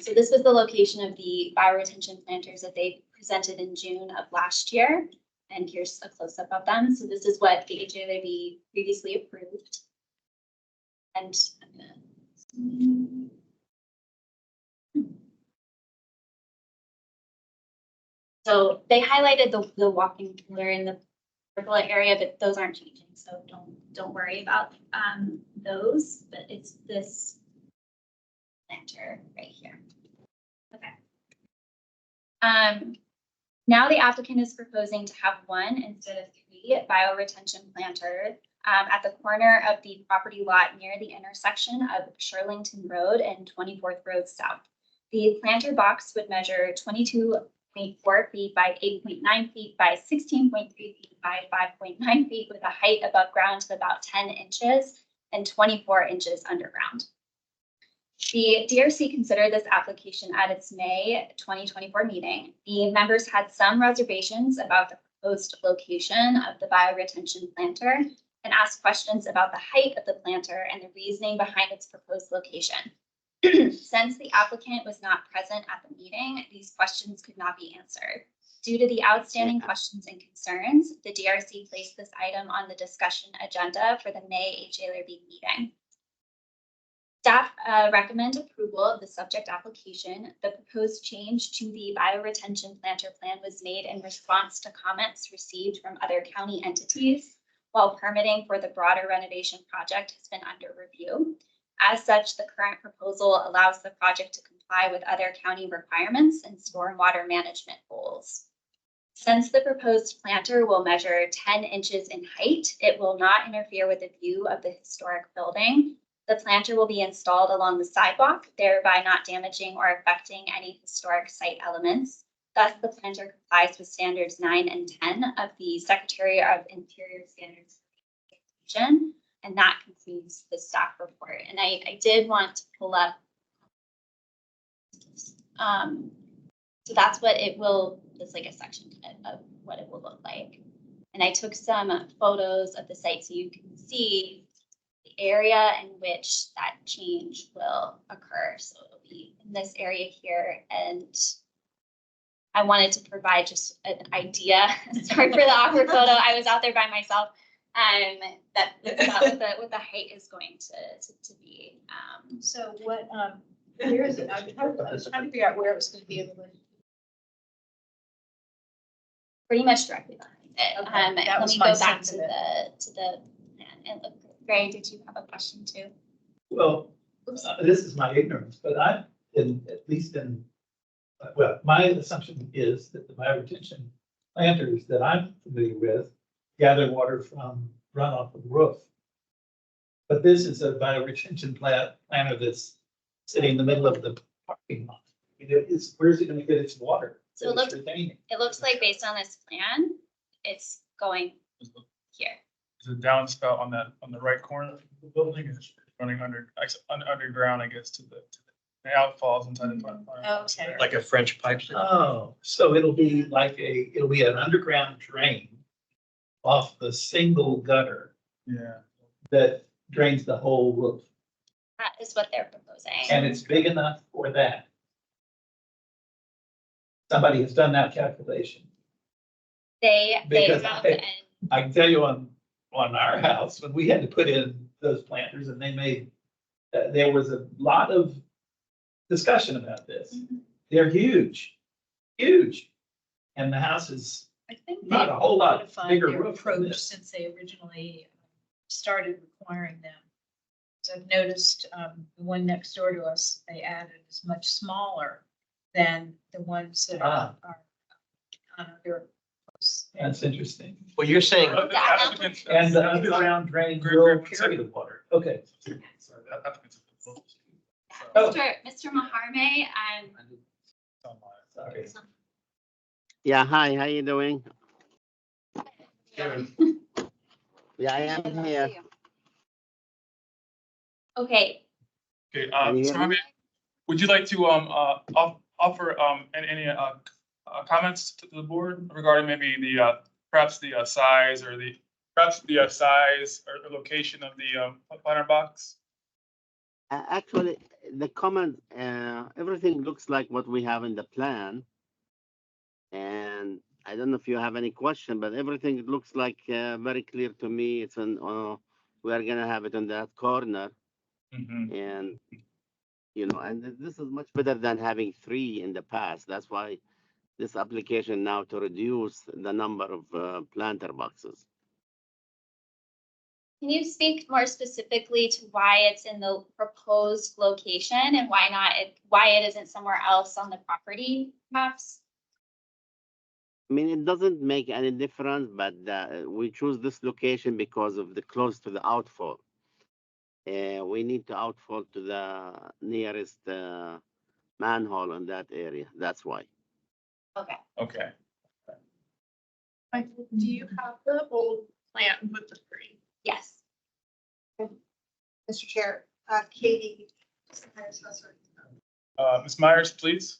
So this was the location of the bioretention planters that they presented in June of last year. And here's a close-up of them. So this is what the HALRB previously approved. And I'm gonna... So they highlighted the walking cooler in the purple area, but those aren't changing. So don't worry about those, but it's this planter right here. Okay. Now the applicant is proposing to have 1 instead of 3 bioretention planters at the corner of the property lot near the intersection of Shirlington Road and 24th Road South. The planter box would measure 22.4 feet by 8.9 feet by 16.3 feet by 5.9 feet with a height above ground of about 10 inches and 24 inches underground. The DRC considered this application at its May 2024 meeting. The members had some reservations about the proposed location of the bioretention planter and asked questions about the height of the planter and the reasoning behind its proposed location. Since the applicant was not present at the meeting, these questions could not be answered. Due to the outstanding questions and concerns, the DRC placed this item on the discussion agenda for the May HALRB meeting. Staff recommend approval of the subject application. The proposed change to the bioretention planter plan was made in response to comments received from other county entities, while permitting for the broader renovation project has been under review. As such, the current proposal allows the project to comply with other county requirements and stormwater management goals. Since the proposed planter will measure 10 inches in height, it will not interfere with the view of the historic building. The planter will be installed along the sidewalk, thereby not damaging or affecting any historic site elements. Thus, the planter complies with standards 9 and 10 of the Secretary of Interior Standards. And that concludes the staff report. And I did want to pull up. So that's what it will, it's like a section of what it will look like. And I took some photos of the site so you can see the area in which that change will occur. So it'll be in this area here. And I wanted to provide just an idea. Sorry for the awkward photo. I was out there by myself. That's what the height is going to be. So what, where is it? I was trying to figure out where it was going to be able to. Pretty much directly behind it. Okay, that Let was me my go back sense to of it. the plan. And look, Ray, did you have a question too? Well, Oops. this is my ignorance, but at least in, well, my assumption is that the bioretention planters that I'm familiar with gather water from runoff of the roof. But this is a bioretention planter that's sitting in the middle of the parking lot. Where's it gonna get its water? So it that it's looks- retaining? It looks like based on this plan, it's going here. There's a downspout on the right corner of the building, it's running underground, I guess, to the outfalls inside the front. Okay. Like a French pipe. Oh, so it'll be an underground drain off the single gutter Yeah. that drains the whole roof. That is what they're proposing. And it's big enough for that. Somebody has done that calculation. They Because have, I- and I can tell you on our house, when we had to put in those planters and they made, there was a lot of discussion about this. They're huge, huge. And the house is I think they've not a whole lot modified bigger their roof than approach this. since they originally started requiring them. So I've noticed, the one next door to us, they added is much smaller than the ones that are on other. That's interesting. Well, you're saying, The applicants- And the underground drain will carry the water. Okay. Sorry, the applicants- Oh. Mr. Maharme, Sorry. Yeah, hi, how you doing? Sure. Yeah, I am here. okay, Okay, Can you Mr. hear me? Harvey, would you like to offer any comments to the board regarding maybe the perhaps the size or the size or the location of the planter box? Actually, the comment, everything looks like what we have in the plan. And I don't know if you have any question, but everything looks like very clear to me. It's on, we are gonna have it on that corner. And, and this is much better than having 3 in the past. That's why this application now to reduce the number of planter boxes. can you speak more specifically to why it's in the proposed location and why it isn't somewhere else on the property, perhaps? I mean, it doesn't make any difference, but we choose this location because of the close to the outfall. We need to outfall to the nearest manhole in that area. That's why. Okay. Okay. Michael, do you have the old plan with the tree? Yes. Mr. Chair, Katie. Ms. Myers, please.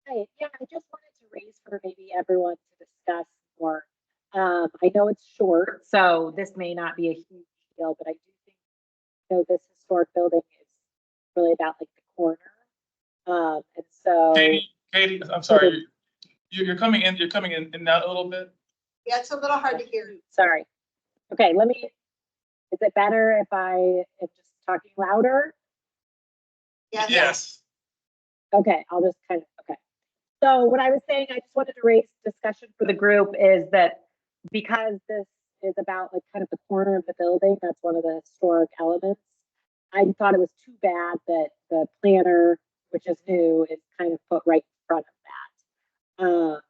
Hi, yeah, I just wanted to raise for maybe everyone to discuss more. I know it's short, so this may not be a huge deal, but I do think, this historic building is really about like the corner. And so. Katie, I'm sorry. You're coming in and out a little bit. Yeah, it's a little hard to hear. Sorry. Okay, is it better if I am just talking louder? Yes. Okay, I'll just okay. So what I was saying, I just wanted to raise discussion for the group is that because this is about like kind of the corner of the building, that's one of the historic elements. I thought it was too bad that the planter, which is new, is kind of put right in front of that.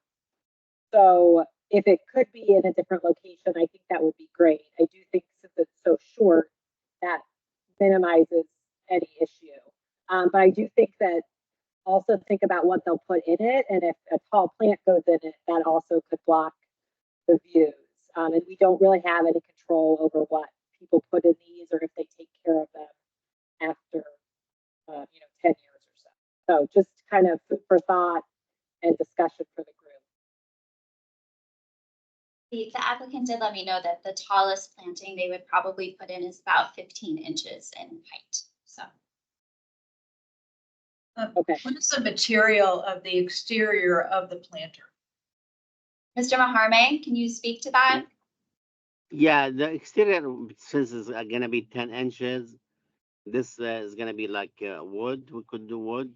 So if it could be in a different location, I think that would be great. I do think since it's so short, that minimizes any issue. But I do think that also think about what they'll put in it. And if a tall plant goes in it, that also could block the views. And we don't really have any control over what people put in these or if they take care of them after, 10 years or so. So just kind of food for thought and discussion for the group. The applicant did let me know that the tallest planting they would probably put in is about 15 inches in height, so. Okay. What is the material of the exterior of the planter? Mr. Maharme, can you speak to that? Yeah, the exterior, since it's gonna be 10 inches, this is gonna be like wood. We could do wood,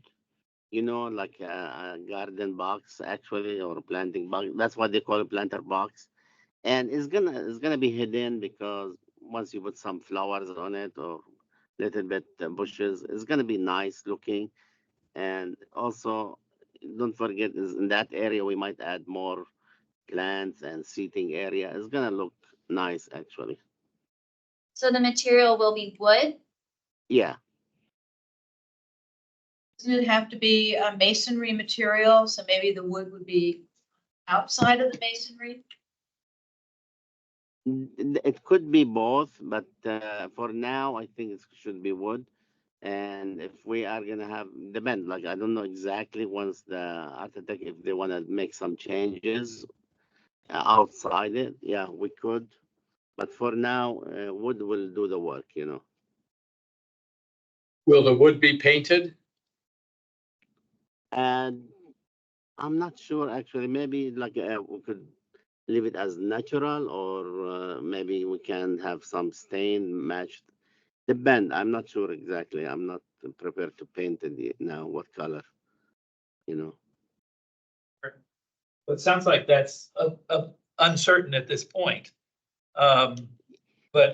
like a garden box actually, or a planting box. That's what they call a planter box. And it's gonna be hidden because once you put some flowers on it or little bit bushes. It's gonna be nice looking. And also, don't forget, is in that area, we might add more plants and seating area. It's gonna look nice, actually. So the material will be wood. Yeah, Doesn't it have to be a masonry material? So maybe the wood would be outside of the masonry? it could be both, but for now, I think it should be wood. And if we are gonna have, depend, like, I don't know exactly once the architect, if they wanna make some changes outside it, yeah, we could. But for now, wood will do the work, you know. Will the wood be painted? And I'm not sure, actually, maybe like we could leave it as natural, or maybe we can have some stain matched. Depend, I'm not sure exactly. I'm not prepared to paint it now, what color, you know. But it sounds like that's uncertain at this point. But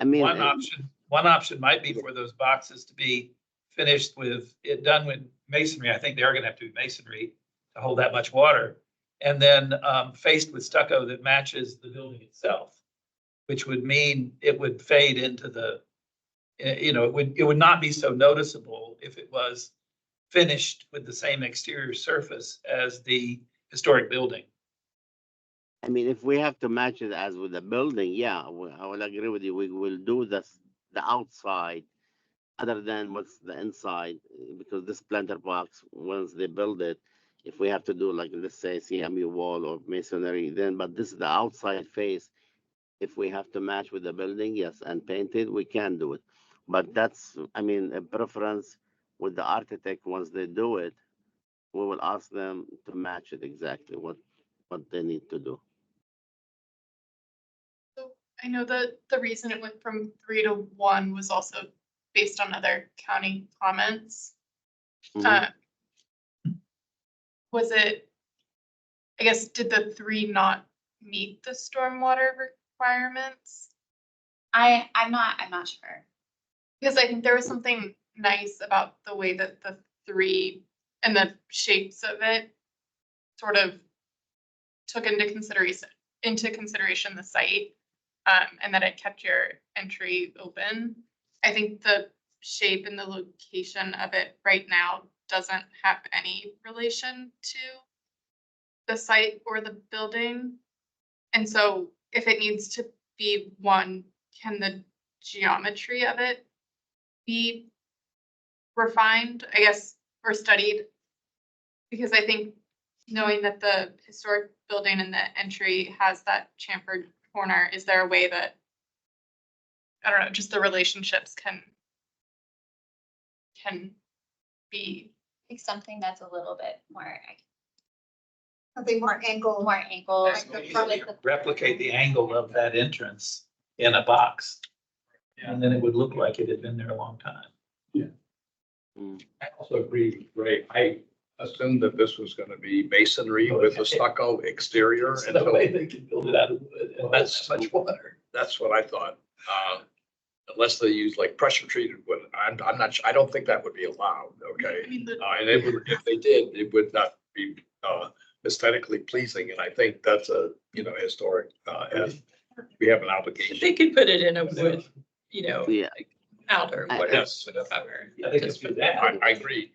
I mean, one option might be for those boxes to be finished with, it done with masonry. I think they are gonna have to be masonry to hold that much water. And then faced with stucco that matches the building itself, which would mean it would fade into the, you know, it would not be so noticeable if it was finished with the same exterior surface as the historic building. I mean, if we have to match it as with the building, yeah, I will agree with you. We will do the outside other than what's the inside, because this planter box, once they build it, if we have to do like, let's say CMU wall or masonry, then, but this is the outside face. If we have to match with the building, yes, and paint it, we can do it. But that's, I mean, a preference with the architect. Once they do it, we will ask them to match it exactly what they need to do. So I know that the reason it went from 3 to 1 was also based on other county comments. Mhm. Was it, I guess, did the 3 not meet the stormwater requirements? I'm not sure. Because I think there was something nice about the way that the 3 and the shapes of it sort of took into consideration the site, and that it kept your entry open. I think the shape and the location of it right now doesn't have any relation to the site or the building. And so if it needs to be 1, can the geometry of it be refined, I guess, or studied? Because I think knowing that the historic building and the entry has that chamfered corner, is there a way that, I don't know, just the relationships can be, Like something that's a little bit more, Something more angled. more angled. Replicate the angle of that entrance in a box. And then it would look like it had been there a long time. I also agree with Ray. I assumed that this was gonna be masonry with a stucco exterior. It's the way they can build it out of wood and That's so much water. That's what I thought. Unless they use like pressure treated wood, I'm not, I don't think that would be allowed, okay? I mean, And if they did, it would not be aesthetically pleasing, and I think that's a, you know, historic, and we have an obligation. They could put it in a wood, you know, Yeah. like outer, I- whatever. Yes. whatever. I think it's Just put that. I agree,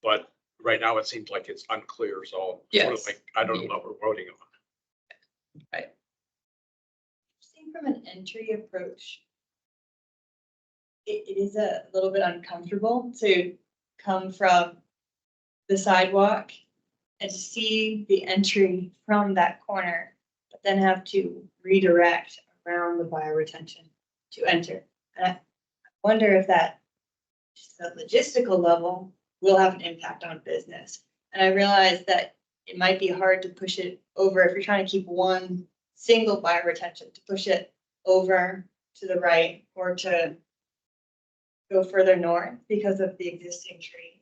but right now it seems like it's unclear, so sort of Yes. like, I don't know what we're voting on. Seeing from an entry approach, it is a little bit uncomfortable to come from the sidewalk and to see the entry from that corner, but then have to redirect around the bioretention to enter. And I wonder if that, just at a logistical level, will have an impact on business. And I realize that it might be hard to push it over if you're trying to keep one single bioretention, to push it over to the right or to go further north because of the existing trees.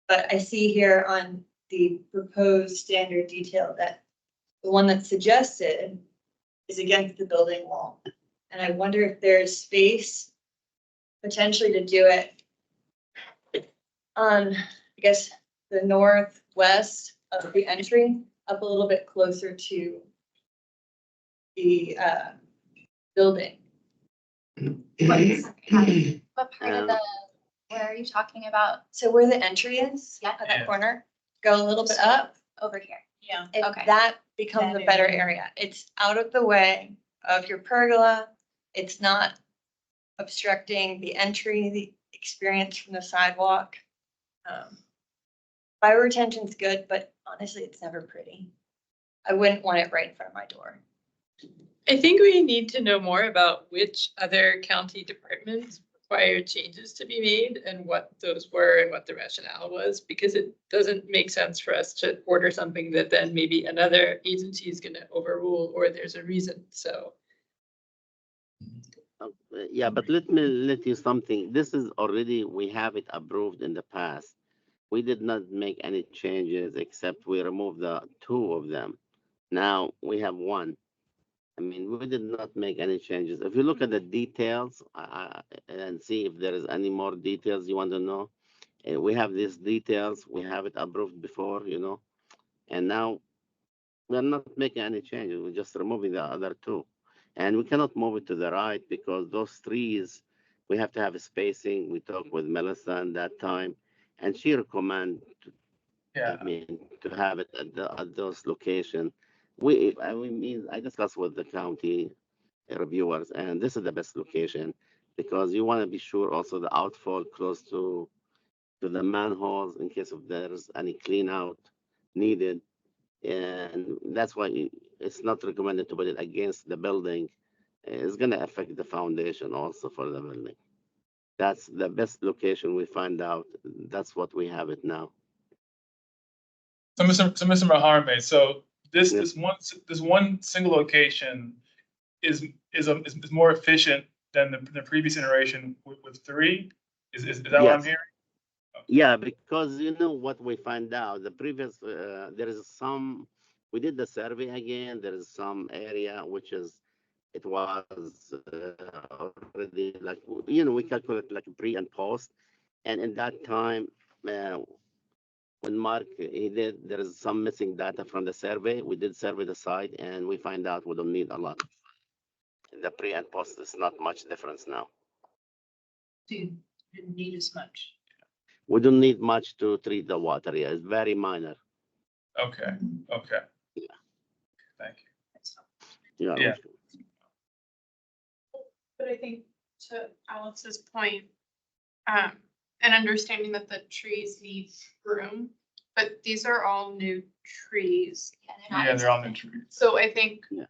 But I see here on the proposed standard detail that the one that's suggested is against the building wall. And I wonder if there's space potentially to do it on, I guess, the northwest of the entry, up a little bit closer to the building. What part of the, where are you talking about? So where the entry is, Yeah. at that corner, go a little bit up. Over here. Yeah. If Okay. that becomes That a better area. area, it's out of the way of your pergola. It's not obstructing the entry, the experience from the sidewalk. Fire retention's good, but honestly, it's never pretty. I wouldn't want it right in front of my door. I think we need to know more about which other county departments required changes to be made and what those were and what the rationale was, because it doesn't make sense for us to order something that then maybe another agency is gonna overrule or there's a reason, so. Yeah, but let you something. This is already, we have it approved in the past. We did not make any changes except we removed the two of them. Now we have one. I mean, we did not make any changes. If you look at the details and see if there is any more details you want to know, we have these details. We have it approved before, you know, and now we're not making any changes. We're just removing the other two. And we cannot move it to the right because those trees, we have to have a spacing. We talked with Melissa at that time, and she recommended, Yeah. I mean, to have it at those locations. I discussed with the county reviewers, and this is the best location because you want to be sure also the outfall close to the manholes in case if there's any clean out needed. And that's why it's not recommended to put it against the building. It's going to affect the foundation also for the building. That's the best location we find out. That's what we have it now. So Mr. Maharme, so Yeah. this one single location is more efficient than the previous iteration with three? Is that what I'm Yes. hearing? Yeah, because you know what we find out, the previous, there is some, we did the survey again, there is some area which is, it was already like, you know, we calculate like pre and post. And in that time, when Mark, he did, there is some missing data from the survey. We did survey the site and we find out we don't need a lot. The pre and post is not much difference now. Didn't need as much. We don't need much to treat the water. Yeah, it's very minor. Okay, okay. Yeah. Thank you. Yeah. Yeah. But I think to Alex's point, and understanding that the trees need room, but these are all new trees. Yeah, they're on the trees. So I think, Yeah.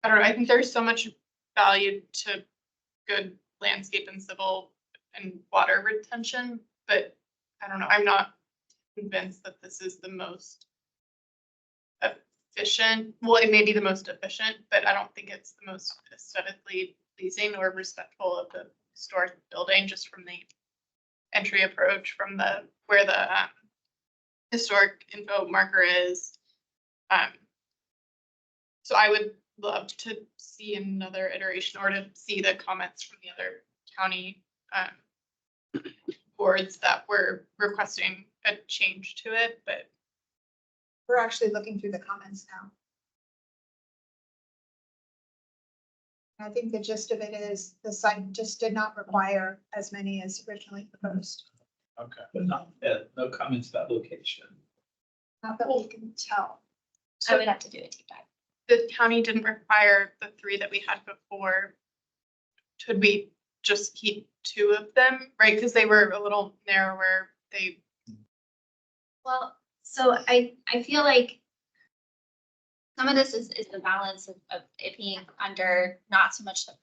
I don't know, I think there's so much value to good landscape and civil and water retention, but I don't know, I'm not convinced that this is the most efficient. Well, it may be the most efficient, but I don't think it's the most aesthetically pleasing or respectful of the historic building, just from the entry approach from where the historic info marker is. So I would love to see another iteration or to see the comments from the other county boards that were requesting a change to it, but We're actually looking through the comments now. I think the gist of it is the site just did not require as many as originally proposed. Okay. But not, no comments about location. Not that we can tell. I would have to do a deep dive. the county didn't require the 3 that we had before. Could we just keep 2 of them, right? Because they were a little narrower. Well, so I feel like some of this is the balance of it being under not so much the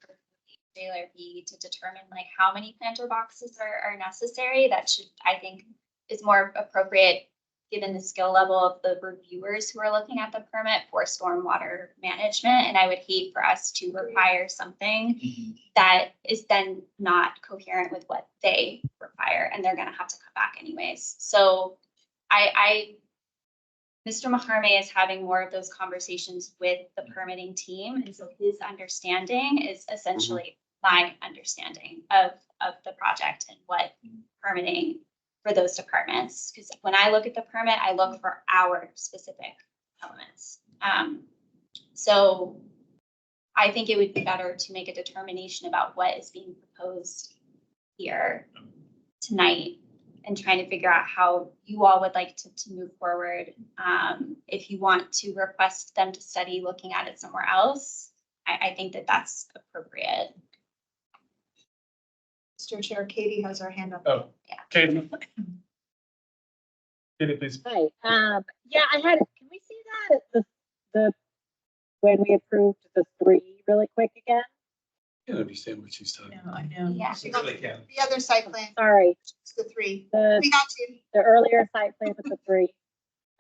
HALRB to determine like how many planter boxes are necessary. That should, I think, is more appropriate given the skill level of the reviewers who are looking at the permit for stormwater management. And I would hate for us to require something that is then not coherent with what they require, and they're gonna have to come back anyways. So Mr. Maharme is having more of those conversations with the permitting team. And so his understanding is essentially my understanding of of the project and what permitting for those departments. Because when I look at the permit, I look for our specific elements. So I think it would be better to make a determination about what is being proposed here tonight and trying to figure out how you all would like to move forward. If you want to request them to study looking at it somewhere else, I think that that's appropriate. Mr. Chair, Katie has her hand up. Oh, Yeah. Katie. Katie, please. Hi, yeah, can we see that, when we approved the 3 really quick again? I don't understand what she's talking about. I know. Yeah. The other site plan, Sorry, it's the 3. the, We got you. the earlier site plan with the 3.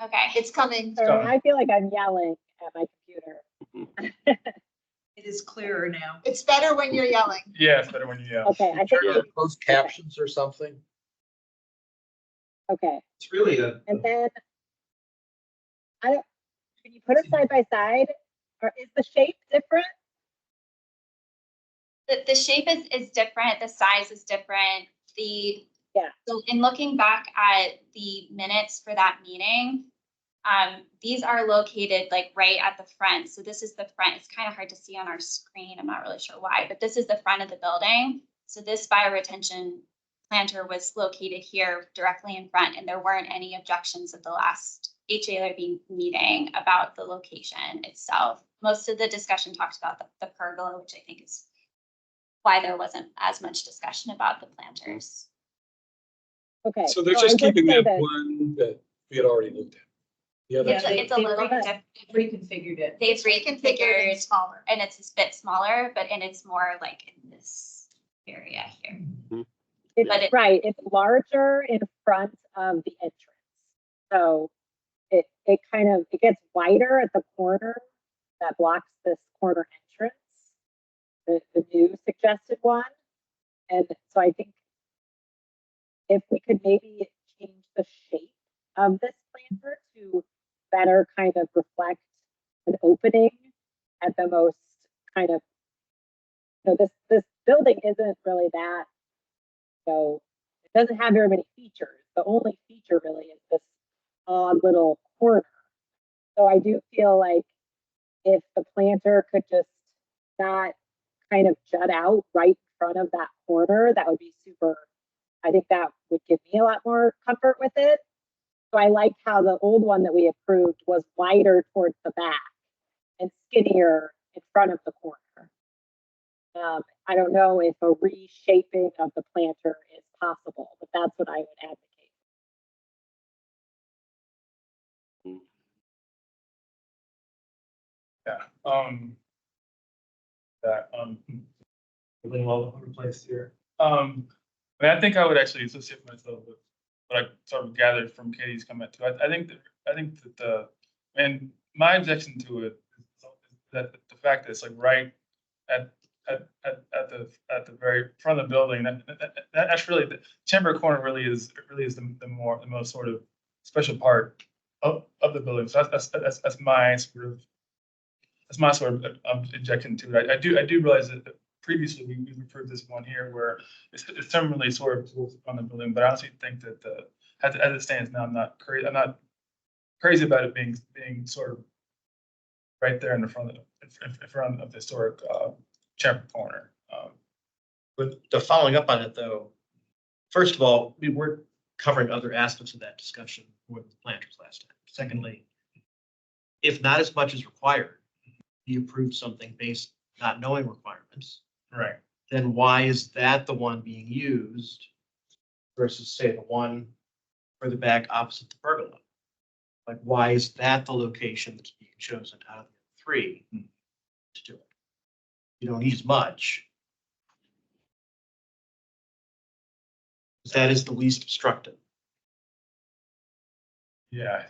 Okay. It's coming. So I feel like I'm yelling at my computer. It is clearer now. It's better when you're yelling. Yeah, it's better when you yell. Okay, I think, Turn on closed captions or something. okay, It's really a, and then, can you put it side by side, or is the shape different? The shape is different, the size is different, Yeah. So in looking back at the minutes for that meeting, these are located like right at the front. So this is the front. It's kind of hard to see on our screen. I'm not really sure why, but this is the front of the building. So this bioretention planter was located here directly in front, and there weren't any objections at the last HALRB meeting about the location itself. Most of the discussion talked about the pergola, which I think is why there wasn't as much discussion about the planters. Okay. So they're I just would keeping say that one that we had already looked at. The other, Yeah, It's a little bit different. Reconfigured it. They've Reconfigured and reconfigured smaller. and it's a bit smaller, and it's more like in this area here. But Right, it's larger in front of the entrance. So it gets wider at the corner that blocks this corner entrance, the new suggested one. And so I think if we could maybe change the shape of this planter to better kind of reflect an opening at the most kind of, this building isn't really that, it doesn't have very many features. The only feature really is this odd little corner. So I do feel like if the planter could just not kind of jut out right in front of that corner, that would be super. I think that would give me a lot more comfort with it. So I liked how the old one that we approved was wider towards the back and skinnier in front of the corner. I don't know if a reshaping of the planter is possible, but that's what I would advocate. Yeah, really all over the place here. I mean, I think I would actually associate myself with what I sort of gathered from Katie's comment too. I think that and my objection to it is that the fact that it's like right at the very front of the building, that's really the chamber corner really is the most sort of special part of the building. So that's my sort of objection to it. I do realize that previously we've approved this one here where it's similarly sort of on the building, but I honestly think that as it stands now, I'm not crazy about it being sort of right there in front of the historic chamber corner. With the following up on it though, first of all, we weren't covering other aspects of that discussion with the planters last time. Secondly, if not as much as required, you approved something based not knowing requirements. Right. Then why is that the one being used versus say the one further back opposite the pergola? Like, why is that the location that's being chosen out of the 3 to do it? You don't need as much. That is the least obstructive. Yeah,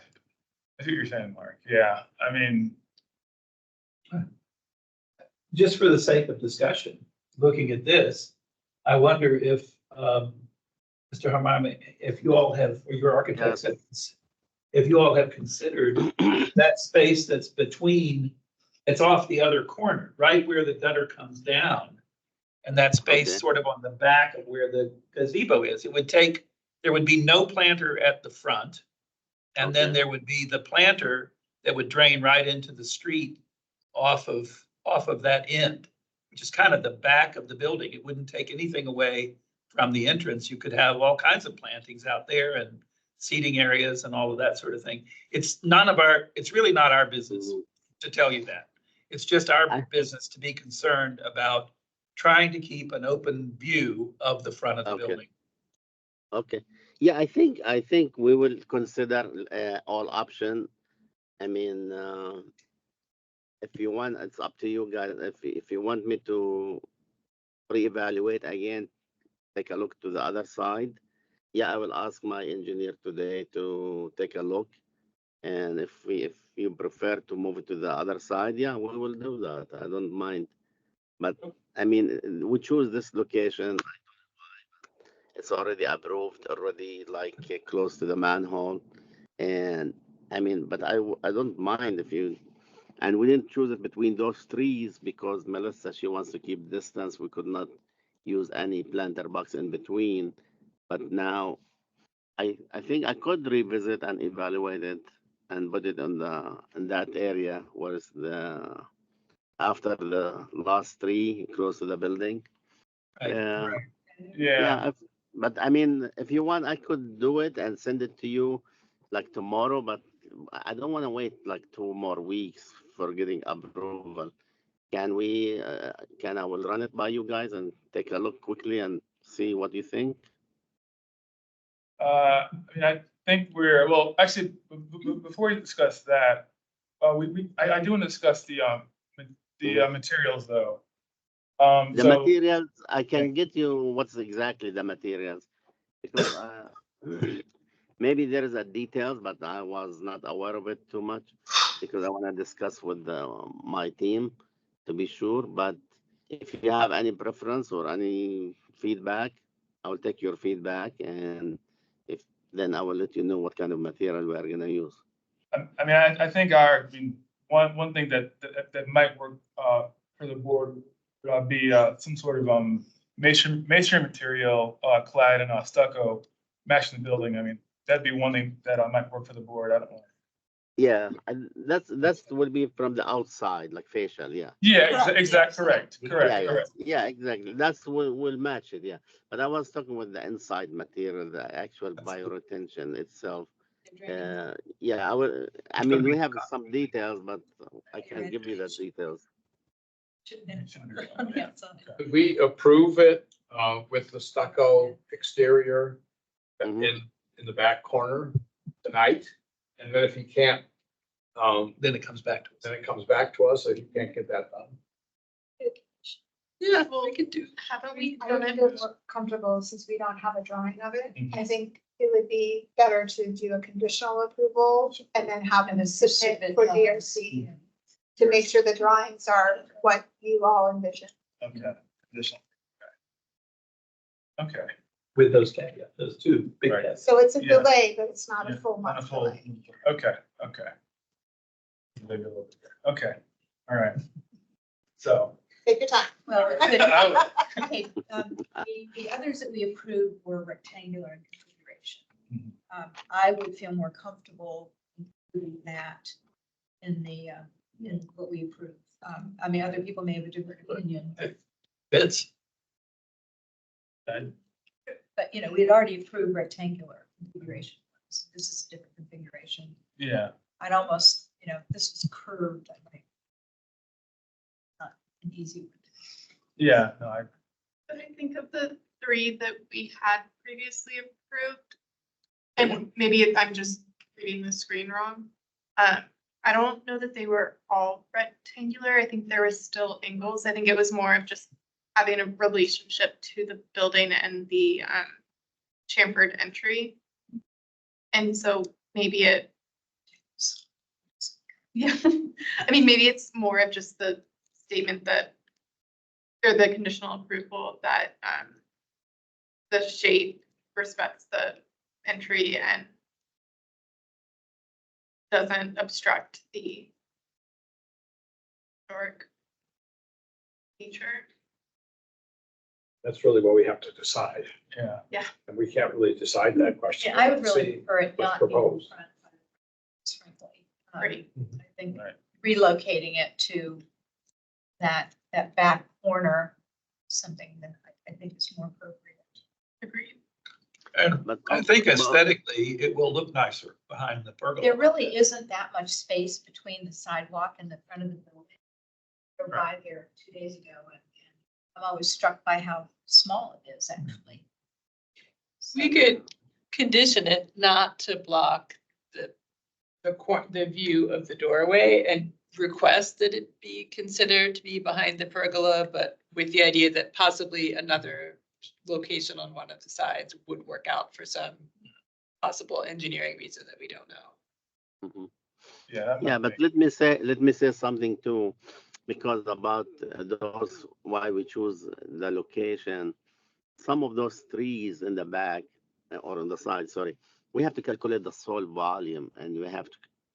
I see what you're saying, Mark. Yeah, I mean, just for the sake of discussion, looking at this, I wonder if, Mr. Harmon, if you all have, or your architects, if you all have considered that space that's between, it's off the other corner, right where the gutter comes down. And that space Okay. sort of on the back of where the gazebo is. There would be no planter at the front. And then Okay. there would be the planter that would drain right into the street off of that end, which is kind of the back of the building. It wouldn't take anything away from the entrance. You could have all kinds of plantings out there and seating areas and all of that sort of thing. It's really not our business Mhm. to tell you that. It's just our I- business to be concerned about trying to keep an open view of the front of the Okay. building. Okay. Yeah, I think we will consider all option. I mean, if you want, it's up to you guys. If you want me to reevaluate again, take a look to the other side. Yeah, I will ask my engineer today to take a look. And if you prefer to move it to the other side, yeah, we will do that. I don't mind. But I mean, we choose this location. It's already approved, already like close to the manhole. And I mean, but I don't mind if you, and we didn't choose it between those trees because Melissa, she wants to keep distance. We could not use any planter box in between. But now I think I could revisit and evaluate it and put it in that area where it's the after the last tree close to the building. Right. Uh, Yeah, yeah, but I mean, if you want, I could do it and send it to you like tomorrow. But I don't want to wait like 2 more weeks for getting approval. Can we? Can I will run it by you guys and take a look quickly and see what you think? I mean, I think well, actually, before you discuss that, I do want to discuss the materials though. The So, materials, I can get you what's exactly the materials because maybe there is a details, but I was not aware of it too much because I want to discuss with my team to be sure. But if you have any preference or any feedback, I will take your feedback, and if then I will let you know what kind of material we are gonna use. I mean, I think one thing that might work for the board would be some sort of masonry material clad in stucco matching the building. I mean, that'd be one thing that might work for the board. I don't know. Yeah, and that's will be from the outside, like facial. Yeah. Yeah, correct, Yeah, yeah, correct. yeah, exactly. That's will match it. Yeah, but I was talking with the inside material, the actual bioretention itself. Yeah, I will. I It's gonna mean, be we have some details, but I can give you the details. On the outside. Could we approve it with the stucco exterior Mhm. in the back corner tonight? And then if he can't, Then it comes back to us. then it comes back to us, if he can't get that done. Yeah, we could do, haven't we I done don't it? feel more comfortable since we don't have a drawing of it. Mhm. I think it would be better to do a conditional approval and then have them submit for DRC to make sure the drawings are what you all envision. Okay, additional. Okay. With those caveats, those two big Right. caveats. So it's a Yeah. delay, but it's not a Yeah, full not a month full. delay. Okay, okay. Maybe a little bit there. Okay, all right. So. Take your time. Well, I okay, the others that we approved were rectangular in configuration. Mhm. I would feel more comfortable including that in in what we approved. I mean, other people may have a different opinion, Fits. but you know, we had already approved rectangular configuration. So this is a different configuration. Yeah, I'd almost, you know, this was curved, I think. Not an easy one. yeah, no, But I think of the three that we had previously approved. And maybe I'm just reading the screen wrong. I don't know that they were all rectangular. I think there was still angles. I think it was more of just having a relationship to the building and the chamfered entry. And so maybe it, yeah, I mean, maybe it's more of just the statement that, or the conditional approval that the shape respects the entry and doesn't obstruct the historic feature. That's really what we have to decide. Yeah. And we can't really decide that question. Yeah, I would really See prefer it what's not being in proposed. front. Frankly. Great. I think Right. relocating it to that back corner, something that I think is more appropriate. Agreed. And But I think aesthetically, it will look nicer behind the pergola. There really isn't that much space between the sidewalk and the front of the building. I drove by there 2 days ago and I'm always struck by how small it is actually. We could condition it not to block the view of the doorway and request that it be considered to be behind the pergola, but with the idea that possibly another location on one of the sides would work out for some possible engineering reason that we don't know. Mhm. Yeah. that Yeah, might but make- let me say something too, because about those, why we choose the location. Some of those trees in the back or on the side, sorry, we have to calculate the soil volume and we have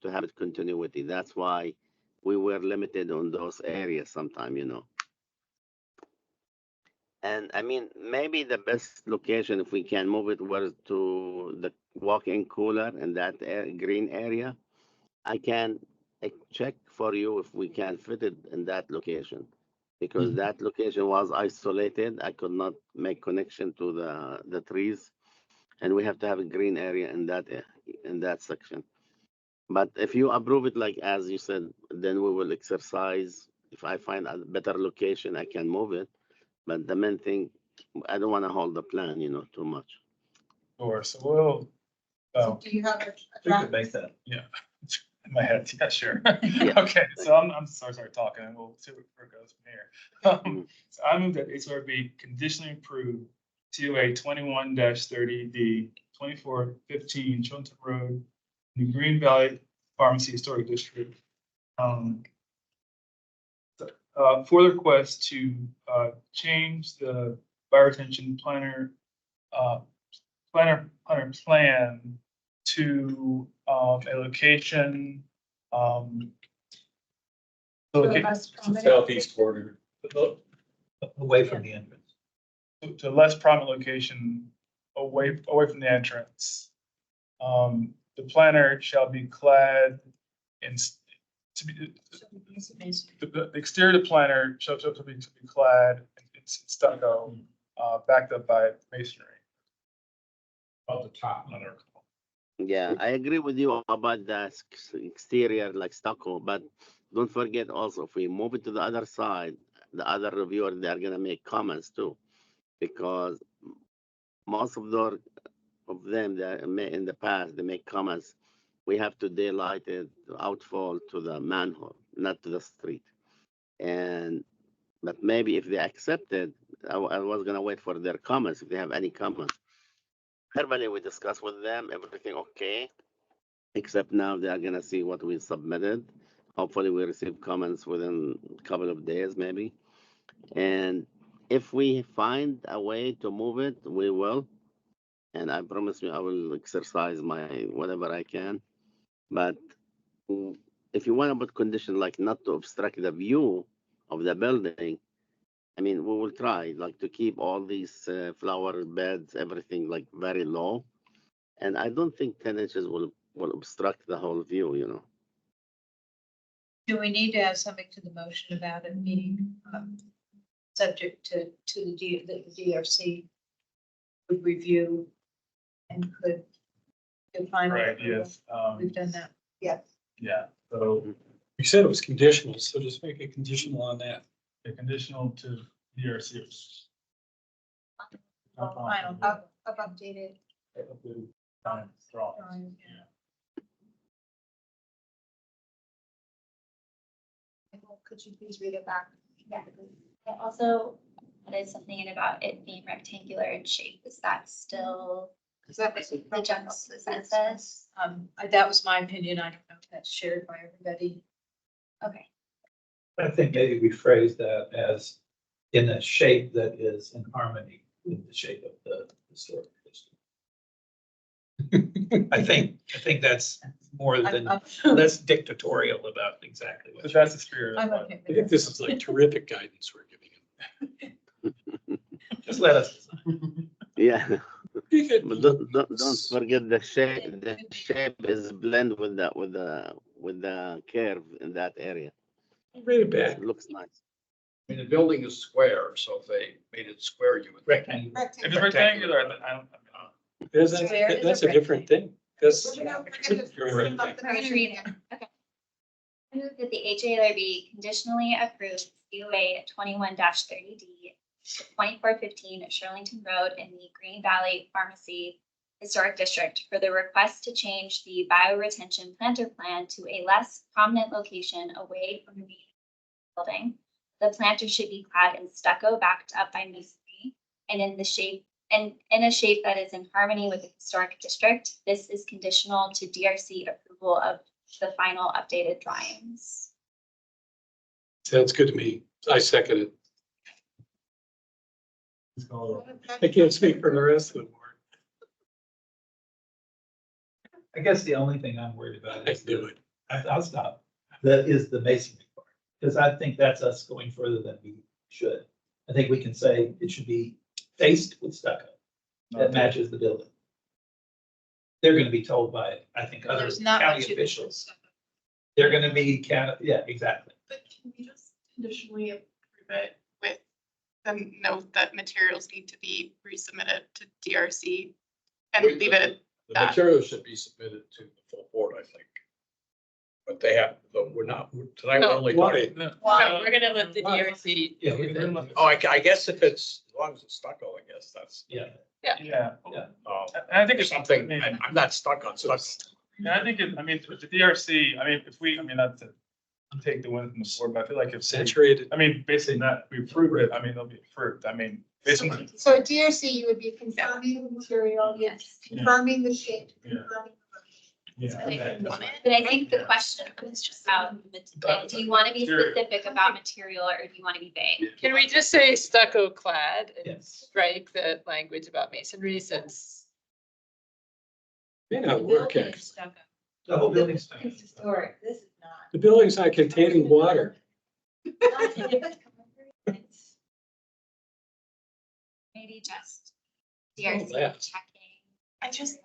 to have it continuity. That's why we were limited on those areas sometime, you know. And I mean, maybe the best location, if we can move it, was to the walk-in cooler in that green area. I can check for you if we can fit it in that location. Because that location was isolated. I could not make connection to the trees. And we have to have a green area in that section. But if you approve it, like as you said, then we will exercise. If I find a better location, I can move it. But the main thing, I don't want to hold the plan, you know, too much. Sure, so we'll, So do you have a we draft? could make that, yeah, in my head, yeah, sure. Yeah. Okay, so I'm sorry talking, and we'll see where it goes from here. So I move that HRB conditionally approve TOA 21-30D 2415 Chilton Road, New Green Valley Pharmacy Historic District. For the request to change the fire retention planner plan to a location. Southeast corner. Away from the entrance. To a less prominent location away from the entrance. The planner shall be clad in the exterior of the planner shall be clad in stucco, backed up by masonry. About the top. Yeah, I agree with you about the exterior, like stucco, but don't forget also, if we move it to the other side, the other reviewer, they're gonna make comments too. Because most of them that in the past, they make comments, we have to daylight it, outfall to the manhole, not to the street. But maybe if they accept it, I was gonna wait for their comments, if they have any comments. Verbally, we discussed with them, everything okay, except now they are gonna see what we submitted. Hopefully we receive comments within a couple of days, maybe. And if we find a way to move it, we will. And I promise you, I will exercise my whatever I can. But if you want to put condition like not to obstruct the view of the building, I mean, we will try like to keep all these flower beds, everything like very low. And I don't think 10 inches will obstruct the whole view, you know. Do we need to add something to the motion about it being subject to the DRC would review and could define? Right, yes. We've done that. Yes. Yeah, so You said it was conditional, so just make it conditional on that. they're conditional to DRC. Final. Of updated. Drawings. Could you please read it back? Yeah. I also added something in about it being rectangular in shape. Is that still Is that the general consensus? That was my opinion. I don't know if that's shared by everybody. Okay. I think maybe we phrase that as in a shape that is in harmony with the shape of the historic district. I think that's more than, less dictatorial about exactly what. But that's the spirit. I'm of okay I with think it. this is like terrific guidance we're giving him. Just let us. Yeah, You could- but don't forget the shape. The shape is blend with the curve in that area. Bring it back. It looks nice. I mean, the building is square, so if they made it square, you would. Rectangle. If it's rectangular, then I don't. That's a different thing. That's. We're gonna sum up the meeting again. I move that the HALRB conditionally approves COA 21-30D, 2415 Shirlington Road in the Green Valley Pharmacy Historic District for the request to change the bioretention planter plan to a less prominent location away from the main building. The planter should be clad in stucco backed up by masonry and in a shape that is in harmony with the historic district. This is conditional to DRC approval of the final updated drawings. Sounds good to me. I second it. I can't speak for the rest of the board. I guess the only thing I'm worried about I is knew it. I'll stop. That is the masonry part, because I think that's us going further than we should. I think we can say it should be faced with stucco that matches the building. They're gonna be told by, I think, other There's not county much. officials. They're gonna be yeah, exactly. But can we just conditionally approve it with the note that materials need to be resubmitted to DRC and leave it at The that? materials should be submitted to the full board, I think. But they have, we're not, tonight we're No, only why? talking. No, We're gonna let the DRC. Yeah, do the- Oh, I guess if it's, as long as it's stucco, I guess that's. Yeah. Yeah. Yeah. And I think it's Something, I mean, I'm not stuck on stucco. Yeah, I think I mean, with the DRC, I mean, if we, I mean, not to take the win from the board, but I feel like if, Saturated. I mean, basically not, we approve it, I mean, they'll be approved, I mean, basically. So at DRC, you would be confirming the material, Yes. confirming the shape, Yeah. confirming. Yeah. But I think the question is just about, do you want to be specific about material or do you want to be vague? Can we just say stucco clad and Yes. strike the language about masonry since? May not work, Building actually. is stucco. The whole building's stucco. It's historic, this is not. The building's not containing water. Maybe just DRC last. checking. I just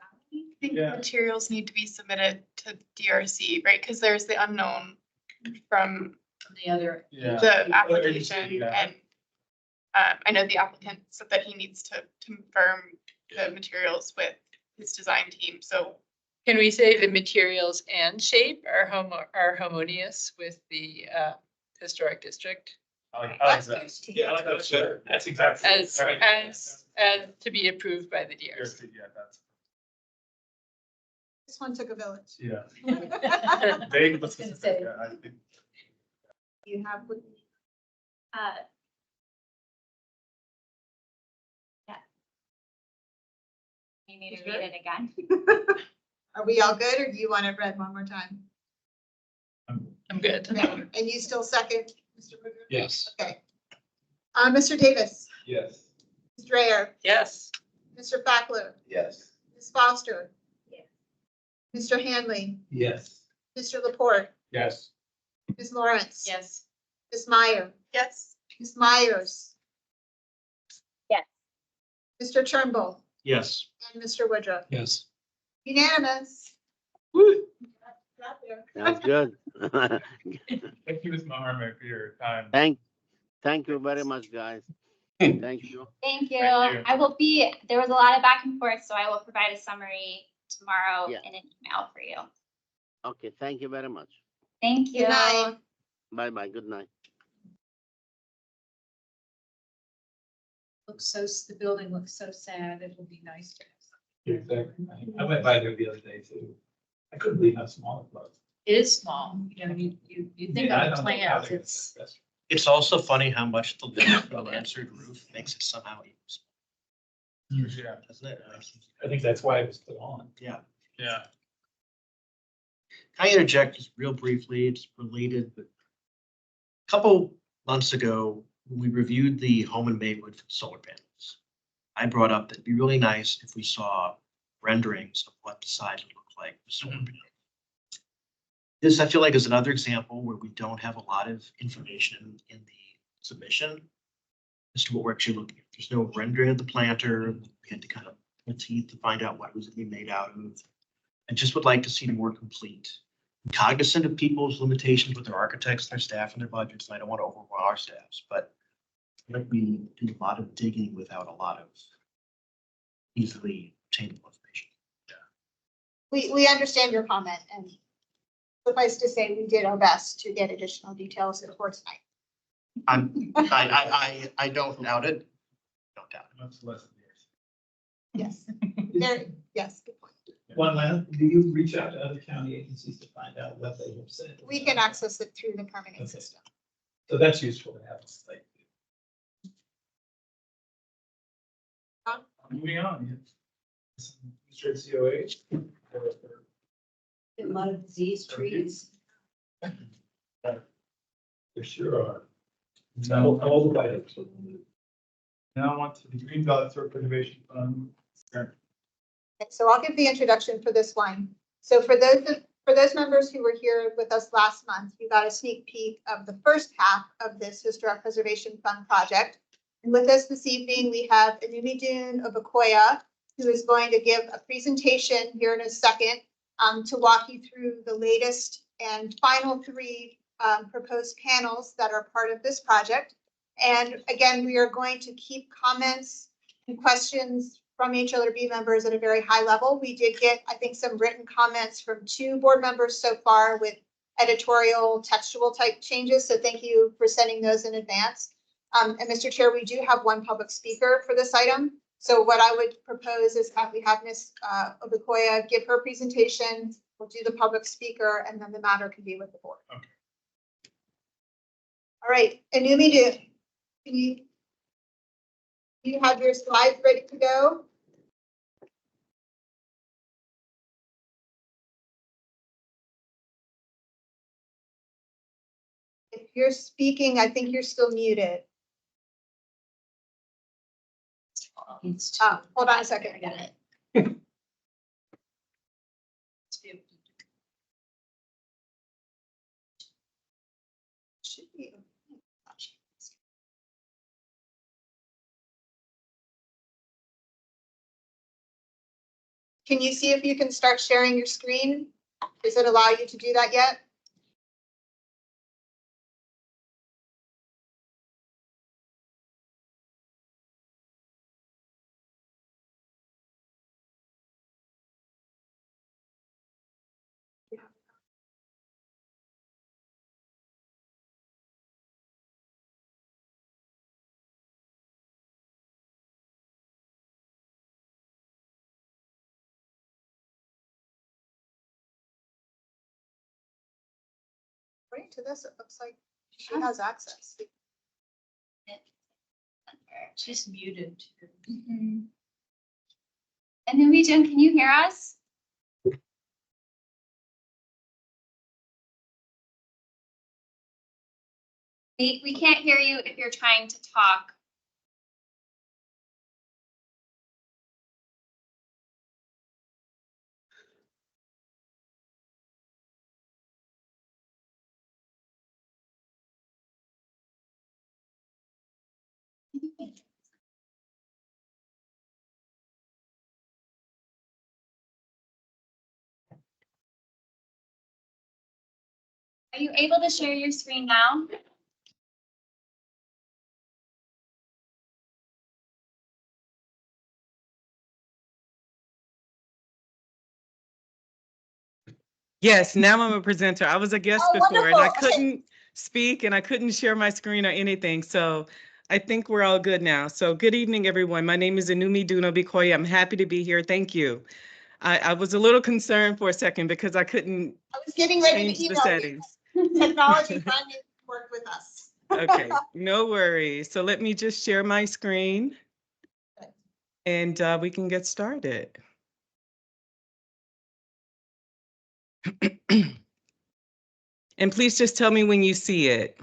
think Yeah. materials need to be submitted to DRC, right? Because there's the unknown from The other. Yeah. the application Yeah. and I know the applicant said that he needs to confirm the materials with his design team, so. Can we say the materials and shape are harmonious with the historic district? I like that. Yeah, I like that better. That's exactly. As, right. as to be approved by the DRC. DRC, yeah, that's, This one took a village. yeah. Vague, but gonna specific, say. yeah, I think. You have, Yeah. You need to read it again. are we all good, or do you want it read one more time? I'm good. Okay, and you still second, Mr. Woodruff? Yes. Okay. Mr. Davis, Yes. Mr. Dreyer, Yes. Mr. Fackler, Yes. Ms. Foster. Yeah. Mr. Hanley, Yes. Mr. Laporte, Yes. Ms. Lawrence. Yes. Ms. Meyer, Yes. Ms. Myers. Yes. Mr. Turnbull Yes. and Mr. Woodruff. Yes. Unanimous. Woo. Got there. Sounds good. Thank you, Ms. Maharmek, for your time. Thank you very much, guys. Thank you. Thank you. Thank you. I will be, there was a lot of back and forth, so I will provide a summary tomorrow Yeah. in an email for you. Okay, thank you very much. Thank you. Good night. Bye-bye. Good night. Looks so, the building looks so sad, it will be nice to have something. Exactly. I went by there the other day too. I couldn't believe how small it was. It is small, you know, you think Yeah, I of the don't know how plans, they- it's. that's- It's also funny how much the lancard roof makes it somehow even smaller, Yeah, doesn't it? I think that's why it was put on. Yeah. yeah. Can I interject just real briefly? It's related, but a couple months ago, when we reviewed the home in Maywood for solar panels, I brought up that it'd be really nice if we saw renderings of what the size would look like for solar panels. This, I feel like, is another example where we don't have a lot of information in the submission. as to what we're actually looking at. There's no rendering of the planter. We had to kind of pull teeth to find out what it was being made out of. I just would like to see more complete. I'm cognizant of people's limitations with their architects, their staff, and their budgets, and I don't want to overwhelm our staffs, but I think we do a lot of digging without a lot of easily obtainable information. We understand your comment, and suffice to say, we did our best to get additional details before tonight. I don't doubt it. Don't doubt it. Much less than Yes. There, yes, good point. One last, do you reach out to other county agencies to find out what they have said? We can access it through the permitting Okay. system. So that's useful to have. Like, Moving on. Mr. COA. A lot of diseased trees. there sure are. Now, All the items. now on to the Green Belt for Preservation Fund. Okay, so I'll give the introduction for this one. So for those members who were here with us last month, you got a sneak peek of the first half of this Historic Preservation Fund project. And with us this evening, we have Anumidun Obakoya, who is going to give a presentation here in a second to walk you through the latest and final three proposed panels that are part of this project. And again, we are going to keep comments and questions from HLRB members at a very high level. We did get, I think, some written comments from 2 board members so far with editorial textual type changes. So thank you for sending those in advance. And Mr. Chair, we do have 1 public speaker for this item. So what I would propose is that we have Ms. Obakoya give her presentation. We'll do the public speaker, and then the matter can be with the board. Okay. All right, Anumidun, can you have your slides ready to go? If you're speaking, I think you're still muted. Hold on a second. I got it. Should be. Can you see if you can start sharing your screen? Does it allow you to do that yet? According to this, it looks like she has access. She's muted. And then can you hear us? We can't hear you if you're trying to talk. Are you able to share your screen now? Yes, now I'm a presenter. I was a guest Oh, before and I wonderful. couldn't speak and I couldn't share my screen or anything. So I think we're all good now. So good evening, everyone. My name is Anumidun Obakoya. I'm happy to be here. Thank you. I was a little concerned for a second because I couldn't I was getting ready to change the email you. settings. Technology finally worked with us. Okay, no worries. So let me just share my screen and we can get started. And please just tell me when you see it.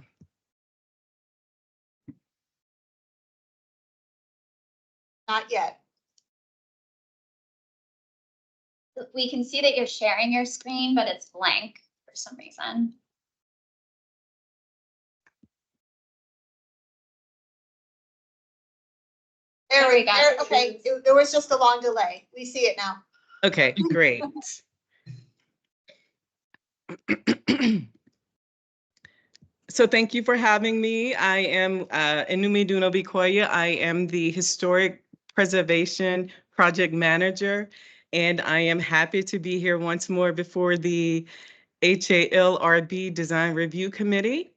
Not yet. We can see that you're sharing your screen, but it's blank for some reason. There There we we go. go. Okay, there was just a long delay. We see it now. Okay, great. So thank you for having me. I am Enumi Bikoya. I am the Historic Preservation Project Manager, and I am happy to be here once more before the HALRB Design Review Committee.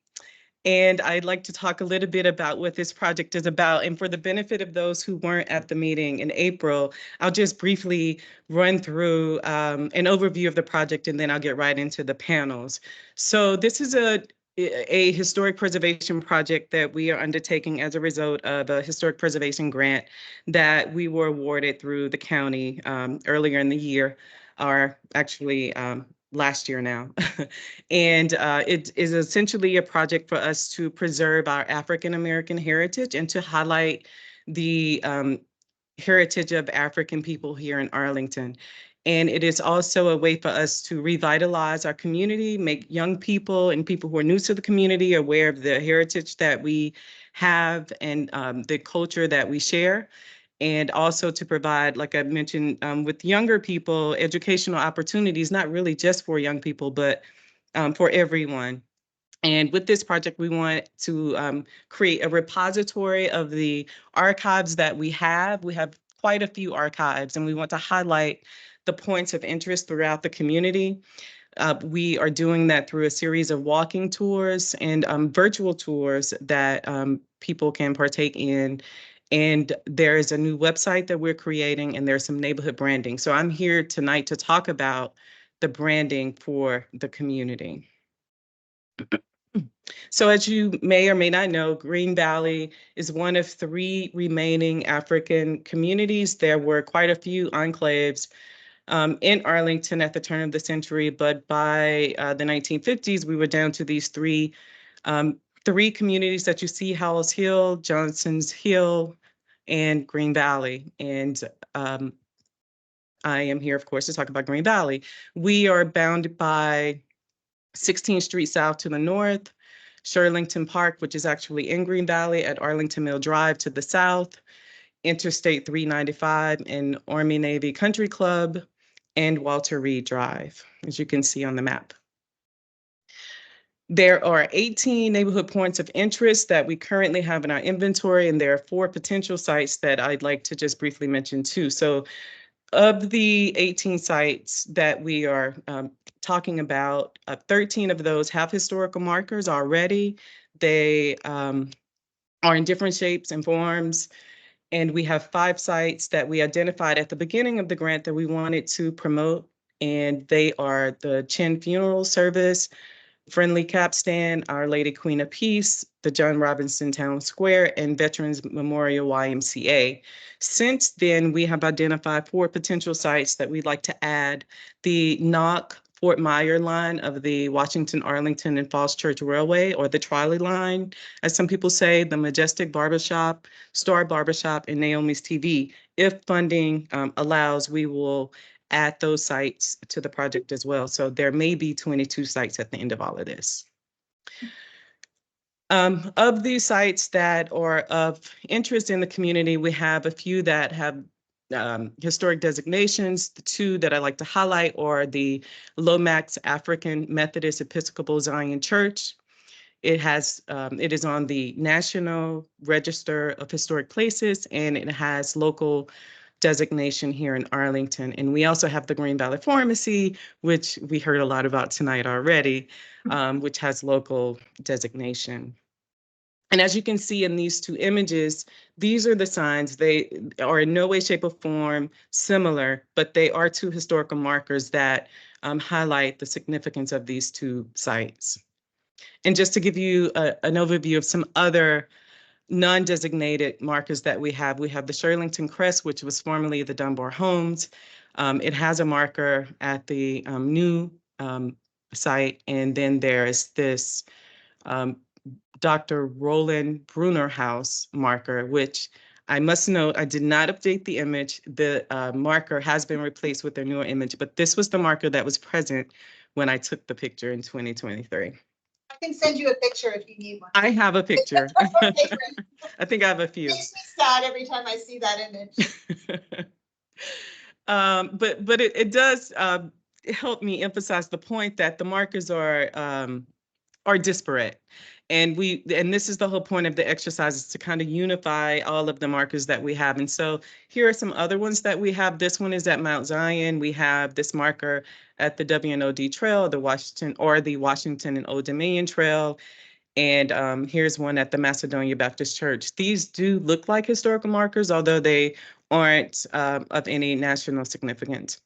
And I'd like to talk a little bit about what this project is about. And for the benefit of those who weren't at the meeting in April, I'll just briefly run through an overview of the project, and then I'll get right into the panels. So this is a historic preservation project that we are undertaking as a result of a historic preservation grant that we were awarded through the county earlier in the year, or actually last year now. And it is essentially a project for us to preserve our African American heritage and to highlight the heritage of African people here in Arlington. And it is also a way for us to revitalize our community, make young people and people who are new to the community aware of the heritage that we have and the culture that we share. And also to provide, like I mentioned, with younger people, educational opportunities, not really just for young people, but for everyone. And with this project, we want to create a repository of the archives that we have. We have quite a few archives, and we want to highlight the points of interest throughout the community. We are doing that through a series of walking tours and virtual tours that people can partake in. And there is a new website that we're creating, and there's some neighborhood branding. So I'm here tonight to talk about the branding for the community. So as you may or may not know, Green Valley is one of 3 remaining African communities. There were quite a few enclaves in Arlington at the turn of the century, but by the 1950s, we were down to these 3 communities that you see: Howells Hill, Johnson's Hill, and Green Valley. And I am here, of course, to talk about Green Valley. We are bounded by 16th Street South to the north, Shirlington Park, which is actually in Green Valley, at Arlington Mill Drive to the south, Interstate 395 and Army Navy Country Club, and Walter Reed Drive, as you can see on the map. There are 18 neighborhood points of interest that we currently have in our inventory, and there are 4 potential sites that I'd like to just briefly mention too. So of the 18 sites that we are talking about, 13 of those have historical markers already. They are in different shapes and forms. And we have 5 sites that we identified at the beginning of the grant that we wanted to promote. And they are the Chin Funeral Service, Friendly Capstan, Our Lady Queen of Peace, the John Robinson Town Square, and Veterans Memorial YMCA. Since then, we have identified 4 potential sites that we'd like to add: the Knock Fort Myer line of the Washington, Arlington, and Falls Church Railway, or the trolley line, as some people say, the Majestic Barbershop, Star Barbershop, and Naomi's TV. If funding allows, we will add those sites to the project as well. So there may be 22 sites at the end of all of this. Of these sites that are of interest in the community, we have a few that have historic designations. The 2 that I like to highlight are the Lomax African Methodist Episcopal Zion Church. It is on the National Register of Historic Places, and it has local designation here in Arlington. And we also have the Green Valley Pharmacy, which we heard a lot about tonight already, which has local designation. And as you can see in these 2 images, these are the signs. They are in no way, shape, or form similar, but they are 2 historical markers that highlight the significance of these 2 sites. And just to give you an overview of some other non-designated markers that we have the Shirlington Crest, which was formerly the Dunbar Homes. It has a marker at the new site. And then there's this Dr. Roland Bruner House marker, which I must note, I did not update the image. The marker has been replaced with a newer image, but this was the marker that was present when I took the picture in 2023. I can send you a picture if you need one. I have a picture. Okay, great. I think I have a few. Makes me sad every time I see that image. But it does help me emphasize the point that the markers are disparate. And this is the whole point of the exercise, is to kind of unify all of the markers that we have. And so here are some other ones that we have. This one is at Mount Zion. We have this marker at the WNOD Trail, the Washington and Old Dominion Trail. And here's one at the Macedonia Baptist Church. These do look like historical markers, although they aren't of any national significance.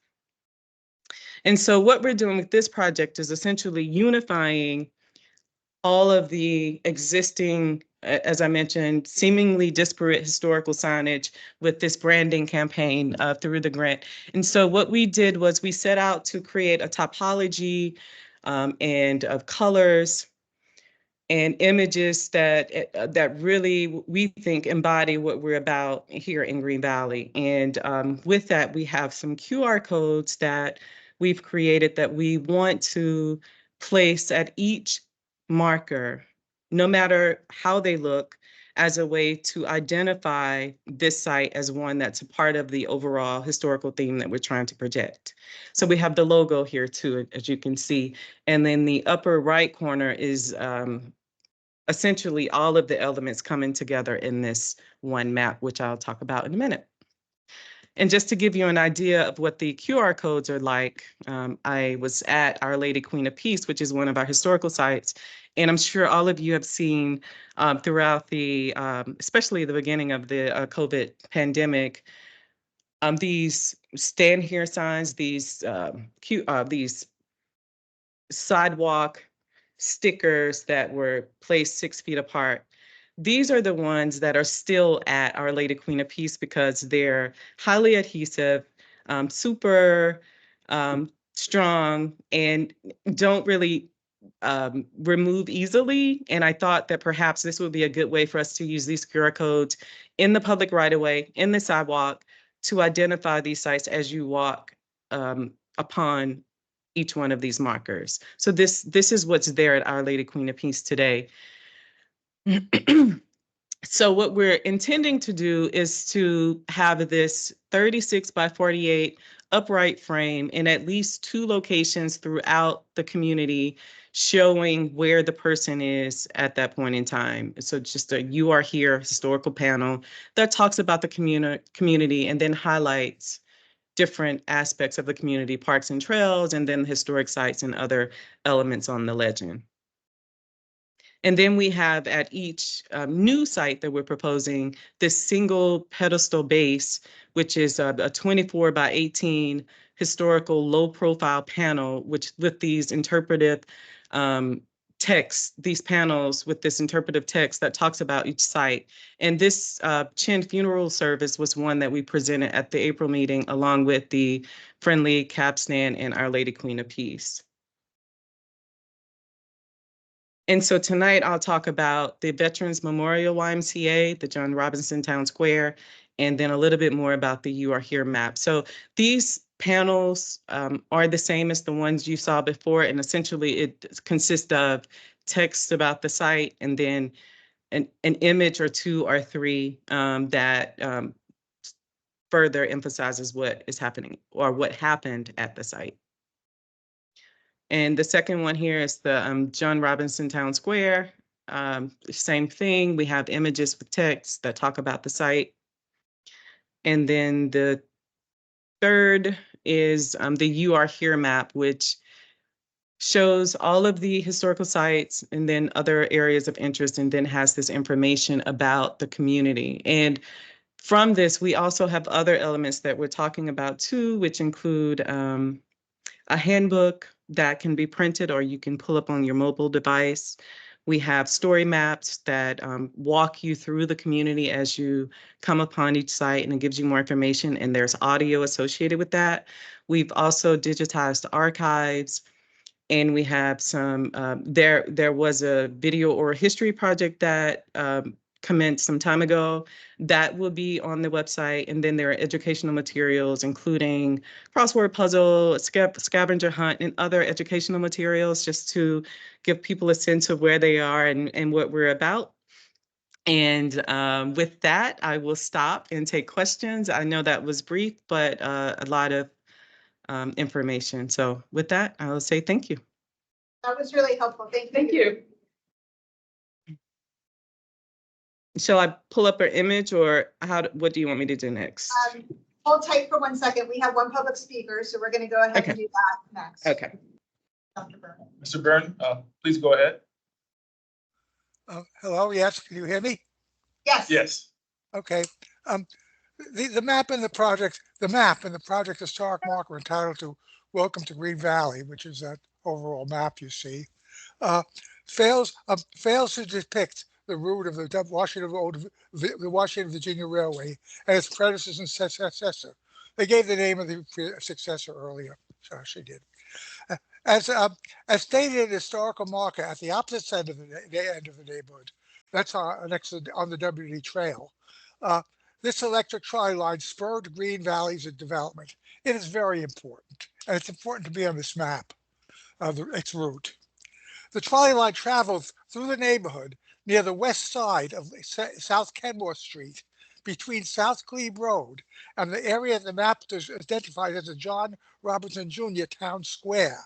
And so what we're doing with this project is essentially unifying all of the existing, as I mentioned, seemingly disparate historical signage with this branding campaign through the grant. And so what we did was we set out to create a topology and of colors and images that really, we think, embody what we're about here in Green Valley. And with that, we have some QR codes that we've created that we want to place at each marker, no matter how they look, as a way to identify this site as one that's a part of the overall historical theme that we're trying to project. So we have the logo here too, as you can see. And then the upper right corner is essentially all of the elements coming together in this one map, which I'll talk about in a minute. And just to give you an idea of what the QR codes are like, I was at Our Lady Queen of Peace, which is one of our historical sites. And I'm sure all of you have seen throughout the, especially the beginning of the COVID pandemic, these stand here signs, these sidewalk stickers that were placed 6 feet apart. These are the ones that are still at Our Lady Queen of Peace because they're highly adhesive, super strong, and don't really remove easily. And I thought that perhaps this would be a good way for us to use these QR codes in the public right of way, in the sidewalk, to identify these sites as you walk upon each one of these markers. So this is what's there at Our Lady Queen of Peace today. So what we're intending to do is to have this 36 by 48 upright frame in at least 2 locations throughout the community, showing where the person is at that point in time. So just a "You Are Here" historical panel that talks about the community and then highlights different aspects of the community, parks and trails, and then historic sites and other elements on the legend. And then we have at each new site that we're proposing this single pedestal base, which is a 24 by 18 historical low profile panel, which with these interpretive text, these panels with this interpretive text that talks about each site. And this Chin funeral service was one that we presented at the April meeting, along with the Friendly Capstan and Our Lady Queen of Peace. And so tonight I'll talk about the Veterans Memorial YMCA, the John Robinson Town Square, and then a little bit more about the You Are Here map. So these panels are the same as the ones you saw before, and essentially it consists of text about the site and then an image or 2 or 3 that further emphasizes what is happening or what happened at the site. And the second one here is the John Robinson Town Square. Same thing, we have images with text that talk about the site. And then the third is the You Are Here map, which shows all of the historical sites and then other areas of interest, and then has this information about the community. And from this, we also have other elements that we're talking about too, which include a handbook that can be printed or you can pull up on your mobile device. We have story maps that walk you through the community as you come upon each site, and it gives you more information, and there's audio associated with that. We've also digitized archives, and we have some, there was a video or history project that commenced some time ago. That will be on the website. And then there are educational materials, including crossword puzzle, scavenger hunt, and other educational materials, just to give people a sense of where they are and what we're about. And with that, I will stop and take questions. I know that was brief, but a lot of information. So with that, I will say thank you. That was really helpful. Thank you. Thank you. Shall I pull up her image, or what do you want me to do next? Hold tight for 1 second. We have one public speaker, so we're going to go ahead and do that next. Okay. Dr. Byrne. Mr. Byrne, please go ahead. Hello, yes, can you hear me? Yes. Yes. Okay. The map in the project historic marker entitled to Welcome to Green Valley, which is that overall map you see, fails to depict the route of the Washington Virginia Railway and its predecessor and successor. They gave the name of the successor earlier, so she did. As stated in the historical marker at the opposite end of the neighborhood, that's next on the WD Trail. This electric trolley line spurred Green Valley's development. It is very important, and it's important to be on this map, its route. The trolley line travels through the neighborhood near the west side of South Kenmore Street, between South Glebe Road and the area the map is identified as the John Robinson Jr. Town Square.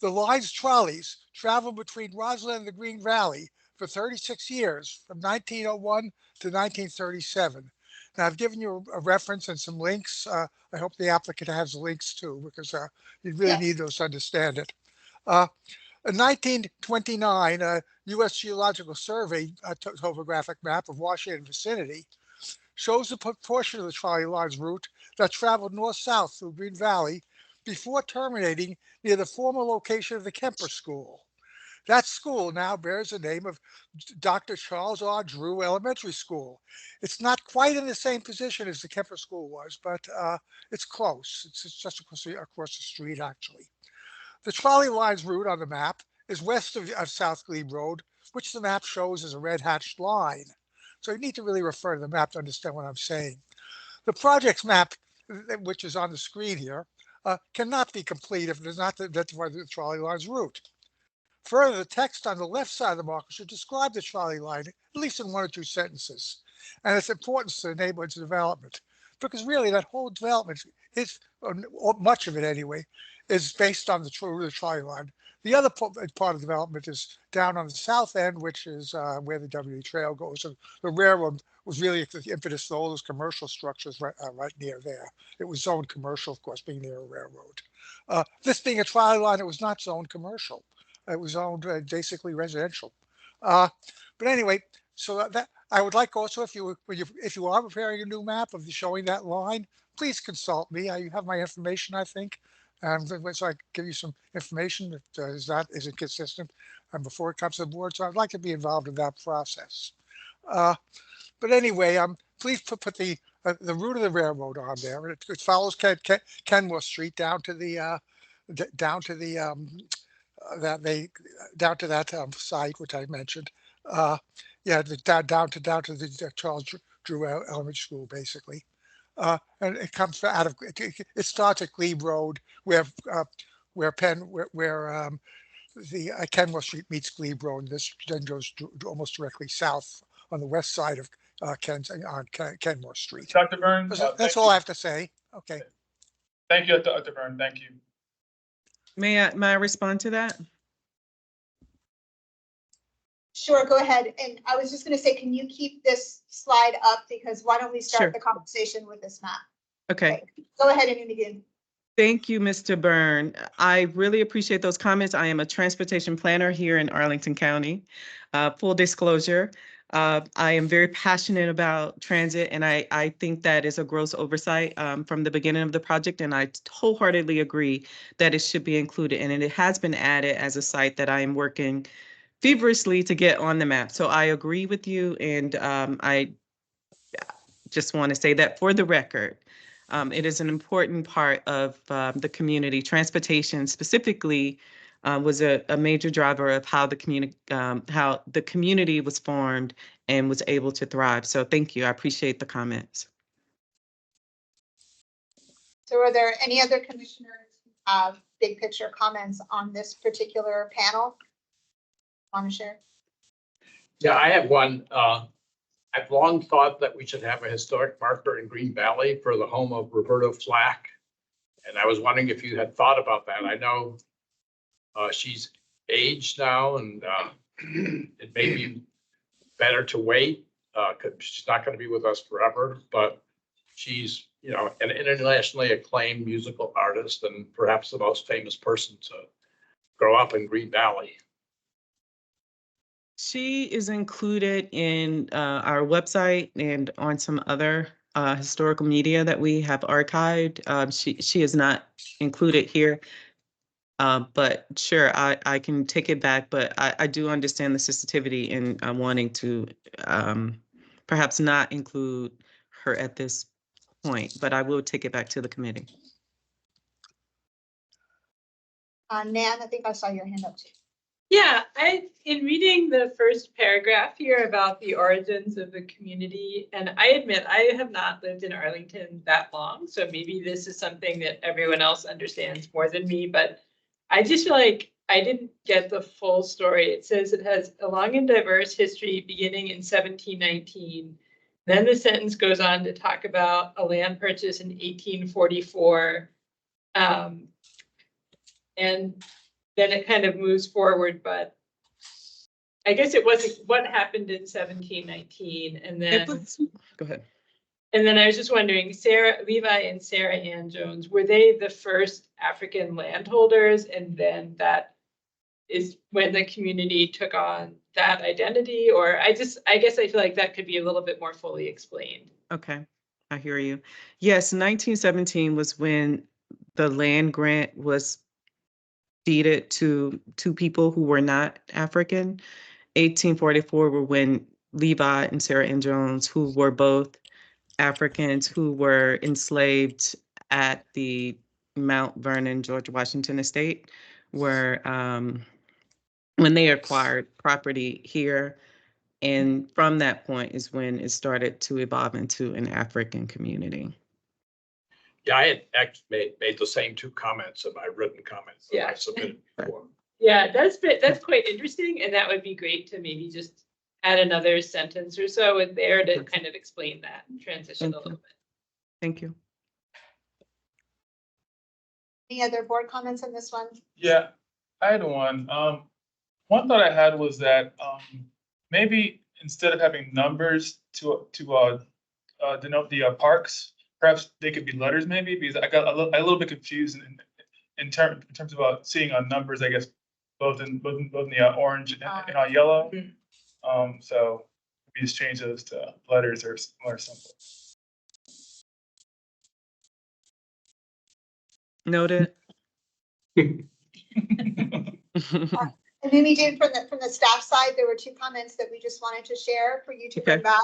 The line's trolleys traveled between Roslyn and the Green Valley for 36 years, from 1901 to 1937. Now, I've given you a reference and some links. I hope the applicant has links too, because you really need those to understand it. In 1929, a U.S. Geological Survey topographic map of Washington vicinity shows a portion of the trolley line's route that traveled north-south through Green Valley before terminating near the former location of the Kemper School. That school now bears the name of Dr. Charles R. Drew Elementary School. It's not quite in the same position as the Kemper School was, but it's close. It's just across the street, actually. The trolley line's route on the map is west of South Glebe Road, which the map shows as a red hatched line. So you need to really refer to the map to understand what I'm saying. The project's map, which is on the screen here, cannot be complete if it does not identify the trolley line's route. Further, the text on the left side of the marker should describe the trolley line, at least in 1 or 2 sentences, and its importance to the neighborhood's development. Because really, that whole development is, or much of it anyway, is based on the trolley line. The other part of development is down on the south end, which is where the WD Trail goes. So the railroad was really the impetus for all those commercial structures right near there. It was zoned commercial, of course, being near a railroad. This being a trolley line, it was not zoned commercial. It was owned basically residential. But anyway, so that I would like also, if you are preparing a new map of showing that line, please consult me. You have my information, I think. So I can give you some information that isn't consistent before it comes to the board. So I'd like to be involved in that process. But anyway, please put the route of the railroad on there. It follows Kenmore Street down to the site which I mentioned. Down to the Charles Drew Elementary School, basically. And it comes out of it starts at Glebe Road, where the Kenmore Street meets Glebe Road. And this then goes almost directly south on the west side of Kenmore Street. Dr. Byrne, that's all I have to say. Okay. Thank you, Dr. Byrne. Thank you. May I respond to that? Sure, go ahead. And I was just going to say, can you keep this slide up? Because why don't we start the conversation with this map? Okay. Go ahead and begin. Thank you, Mr. Byrne. I really appreciate those comments. I am a transportation planner here in Arlington County. Full disclosure, I am very passionate about transit, and I think that is a gross oversight from the beginning of the project, and I wholeheartedly agree that it should be included, and it has been added as a site that I am working feverishly to get on the map. So I agree with you, and I just want to say that for the record. It is an important part of the community. Transportation, specifically was a major driver of how the community was formed and was able to thrive. So thank you. I appreciate the comments. So are there any other commissioners who have big picture comments on this particular panel? Want to share? Yeah, I have one. I've long thought that we should have a historic marker in Green Valley for the home of Roberta Flack. And I was wondering if you had thought about that. I know she's aged now and it may be better to wait because she's not going to be with us forever, but she's, you know, an internationally acclaimed musical artist and perhaps the most famous person to grow up in Green Valley. She is included in our website and on some other historical media that we have archived. She is not included here, but sure, I can take it back. But I do understand the sensitivity in wanting to perhaps not include her at this point, but I will take it back to the committee. Nan, I think I saw your hand up too. Yeah, in reading the first paragraph here about the origins of the community, and I admit I have not lived in Arlington that long, so maybe this is something that everyone else understands more than me, but I just feel like I didn't get the full story. It says it has a long and diverse history beginning in 1719. Then the sentence goes on to talk about a land purchase in 1844. And then it kind of moves forward, but I guess it wasn't what happened in 1719. And then go ahead. And then I was just wondering, Levi and Sarah Ann Jones, were they the first African landholders? And then that is when the community took on that identity? Or I guess I feel like that could be a little bit more fully explained. Okay, I hear you. Yes, 1917 was when the land grant was deeded to two people who were not African. 1844 were when Levi and Sarah Ann Jones, who were both Africans who were enslaved at the Mount Vernon, George Washington estate, were when they acquired property here. And from that point is when it started to evolve into an African community. Yeah, I had actually made the same two comments in my written comments that I submitted before. Yeah, that's quite interesting. And that would be great to maybe just add another sentence or so in there to kind of explain that transition a little bit. Thank you. Any other board comments on this one? Yeah, I had one. One thought I had was that maybe instead of having numbers to denote the parks, perhaps they could be letters maybe, because I got a little bit confused in terms of seeing on numbers, I guess, both in the orange and yellow. So we just change those to letters or more simple. Noted. And then we did from the staff side, there were two comments that we just wanted to share for you to bring back.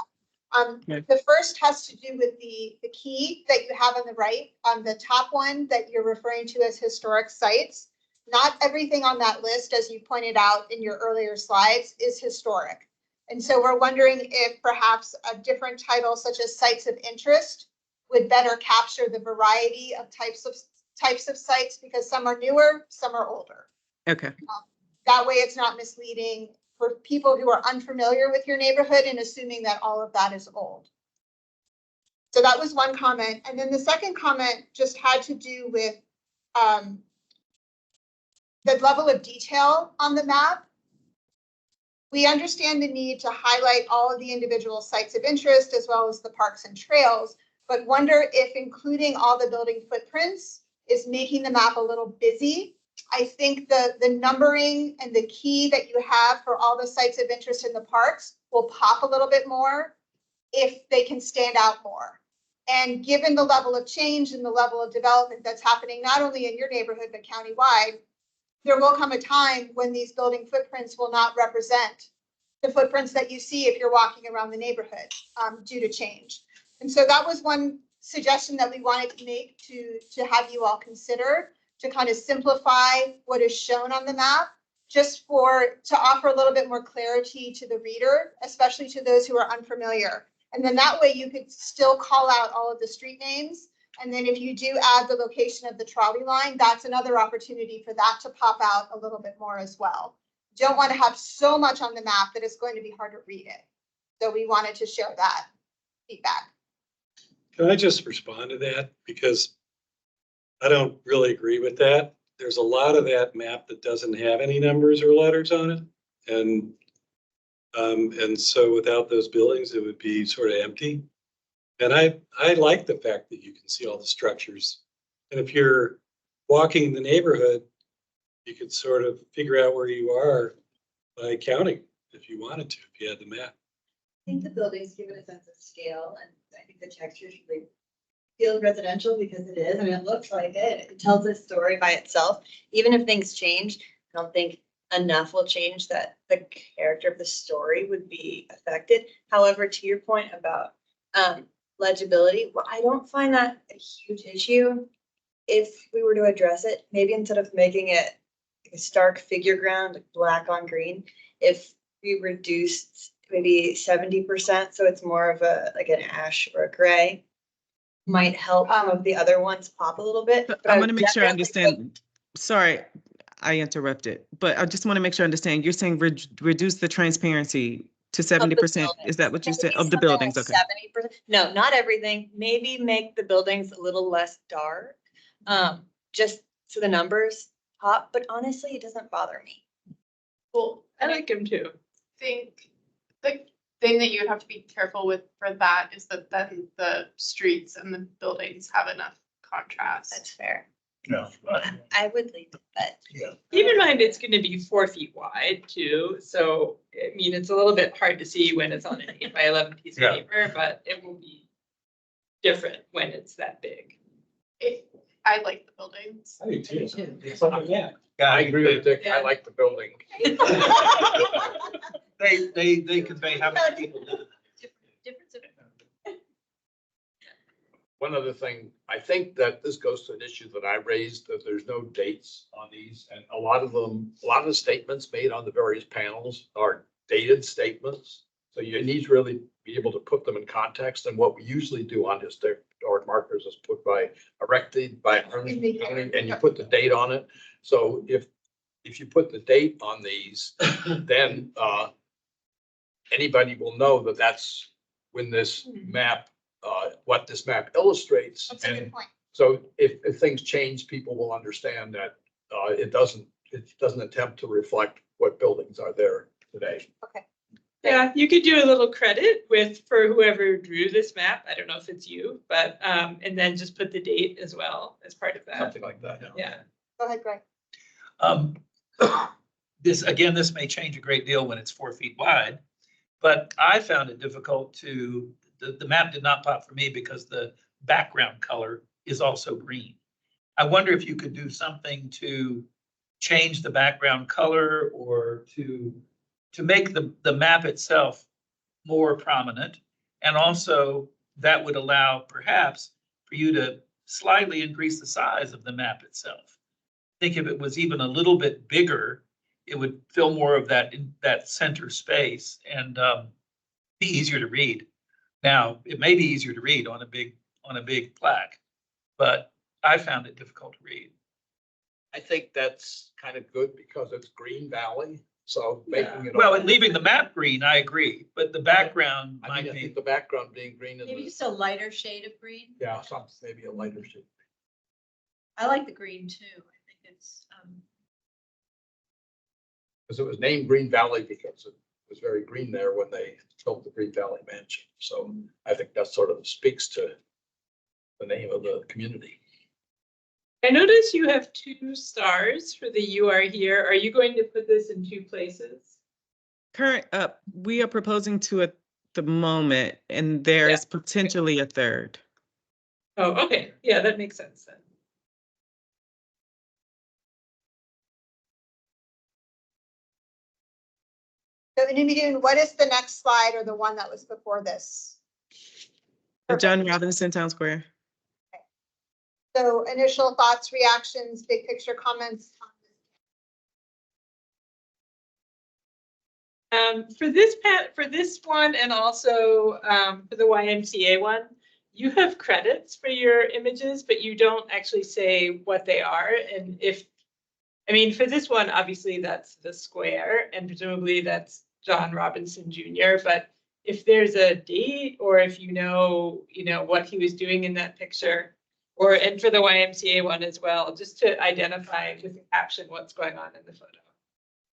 The first has to do with the key that you have on the right, on the top one that you're referring to as historic sites. Not everything on that list, as you pointed out in your earlier slides, is historic. And so we're wondering if perhaps a different title such as sites of interest would better capture the variety of types of sites, because some are newer, some are older. Okay. That way it's not misleading for people who are unfamiliar with your neighborhood and assuming that all of that is old. So that was one comment. And then the second comment just had to do with the level of detail on the map. We understand the need to highlight all of the individual sites of interest as well as the parks and trails, but wonder if including all the building footprints is making the map a little busy. I think the numbering and the key that you have for all the sites of interest in the parks will pop a little bit more if they can stand out more. And given the level of change and the level of development that's happening, not only in your neighborhood, but countywide, there will come a time when these building footprints will not represent the footprints that you see if you're walking around the neighborhood due to change. And so that was one suggestion that we wanted to make to have you all consider. to kind of simplify what is shown on the map, just to offer a little bit more clarity to the reader, especially to those who are unfamiliar. And then that way you could still call out all of the street names. And then if you do add the location of the trolley line, that's another opportunity for that to pop out a little bit more as well. Don't want to have so much on the map that it's going to be hard to read it. So we wanted to share that feedback. Can I just respond to that? Because I don't really agree with that. There's a lot of that map that doesn't have any numbers or letters on it. And so without those buildings, it would be sort of empty. And I like the fact that you can see all the structures. And if you're walking the neighborhood, you could sort of figure out where you are by counting if you wanted to, if you had the map. I think the buildings give it a sense of scale, and I think the textures really feel residential because it is. I mean, it looks like it. It tells a story by itself. Even if things change, I don't think enough will change that the character of the story would be affected. However, to your point about legibility, well, I don't find that a huge issue. If we were to address it, maybe instead of making it like a stark figure ground, like black on green, if we reduced maybe 70%, so it's more of a like an ash or a gray, might help some of the other ones pop a little bit. But I want to make sure I understand. Sorry, I interrupted, but I just want to make sure I understand. You're saying reduce the transparency to 70%. Is that what you said? Of the buildings? Okay. 70%. No, not everything. Maybe make the buildings a little less dark, just so the numbers pop. But honestly, it doesn't bother me. Well, I like him too. think the thing that you would have to be careful with for that is that then the streets and the buildings have enough contrast. That's fair. No. I would leave it, but Keep in mind, it's gonna be 4 feet wide too, so, I mean, it's a little bit hard to see when it's on an 8 by 11 piece of Yeah. paper, but it will be different when it's that big. I like the buildings. I do too. Yeah. I agree with Dick. I like the building. They convey how many people live in it. Difference of One other thing, I think that this goes to an issue that I raised, that there's no dates on these, and a lot of the statements made on the various panels are dated statements. So you need to really be able to put them in context, and what we usually do on historic markers is put by erected by Arlington County, and you put the date on it. So if you put the date on these, then anybody will know that that's when this map, what this map illustrates. That's a good And point. so if things change, people will understand that it doesn't attempt to reflect what buildings are there today. Okay. Yeah, you could do a little credit for whoever drew this map. I don't know if it's you, but, and then just put the date as well as part of that. Something like that. Yeah. Go ahead, Greg. This may change a great deal when it's 4 feet wide, but I found it difficult the map did not pop for me because the background color is also green. I wonder if you could do something to change the background color or to make the map itself more prominent. And also that would allow perhaps for you to slightly increase the size of the map itself. I think if it was even a little bit bigger, it would fill more of that center space and be easier to read. Now, it may be easier to read on a big plaque, but I found it difficult to read. I think that's kind of good because it's Green Valley, so making it. Well, and leaving the map green, I agree, but the background I might mean, I be. think the background being green and maybe just a lighter shade of green. yeah, maybe a lighter shade. I like the green too. I think it's, Because it was named Green Valley because it was very green there when they built the Green Valley Mansion. So I think that sort of speaks to the name of the community. I notice you have 2 stars for the "you are here." Are you going to put this in 2 places? We are proposing to at the moment, and there is potentially a third. Oh, okay. Yeah, that makes sense then. So Inumidun, what is the next slide or the one that was before this? The John Robinson Town Square. So initial thoughts, reactions, big picture comments. For this one and also for the YMCA one, you have credits for your images, but you don't actually say what they are. And I mean, for this one, obviously that's the square and presumably that's John Robinson Jr. But if there's a date or if you know what he was doing in that picture, and for the YMCA one as well, just to identify with the caption what's going on in the photo.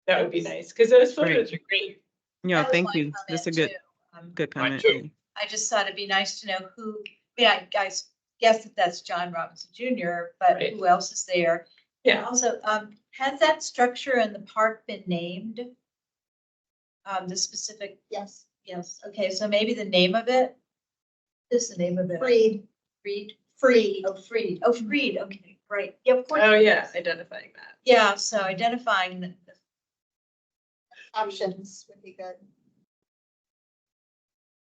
That would be nice, because those photos are great. Yeah, That was thank my you. That's a comment, good, too. good Mine comment. too. I just thought it'd be nice to know who, I guys guess that that's John Robinson Jr., but Right. who else is there? Yeah. Also, has that structure in the park been named? The specific, Yes. yes, okay, so maybe the name of it? Is the name of it? Freed. Freed, oh, Freed, okay, right, yeah, of course. Oh, yeah, identifying that. Yeah, so identifying the Options would be good.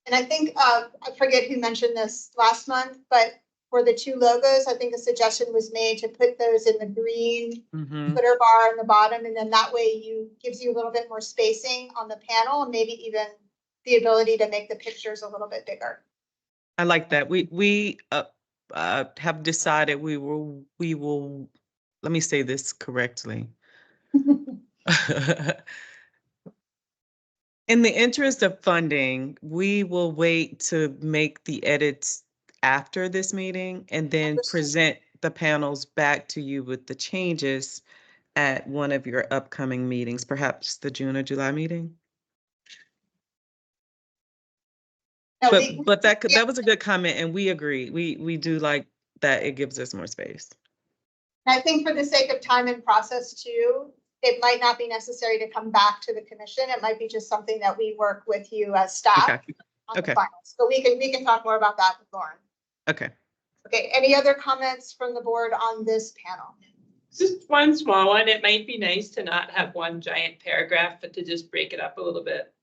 And I think, I forget who mentioned this last month, but for the two logos, I think a suggestion was made to put those in the green Mhm. footer bar in the bottom, and then that way gives you a little bit more spacing on the panel and maybe even the ability to make the pictures a little bit bigger. I like that. We have decided we will, let me say this correctly. In the interest of funding, we will wait to make the edits after this meeting and then Understood. present the panels back to you with the changes at one of your upcoming meetings, perhaps the June or July meeting. No, But that was a good comment, and we agree. We do like that it gives us more space. I think for the sake of time and process too, it might not be necessary to come back to the commission. It might be just something that we work with you as staff Okay. on Okay. the finals. So we can talk more about that with Lauren. Okay. Okay, any other comments from the board on this panel? Just one small one. It might be nice to not have one giant paragraph, but to just break it up a little bit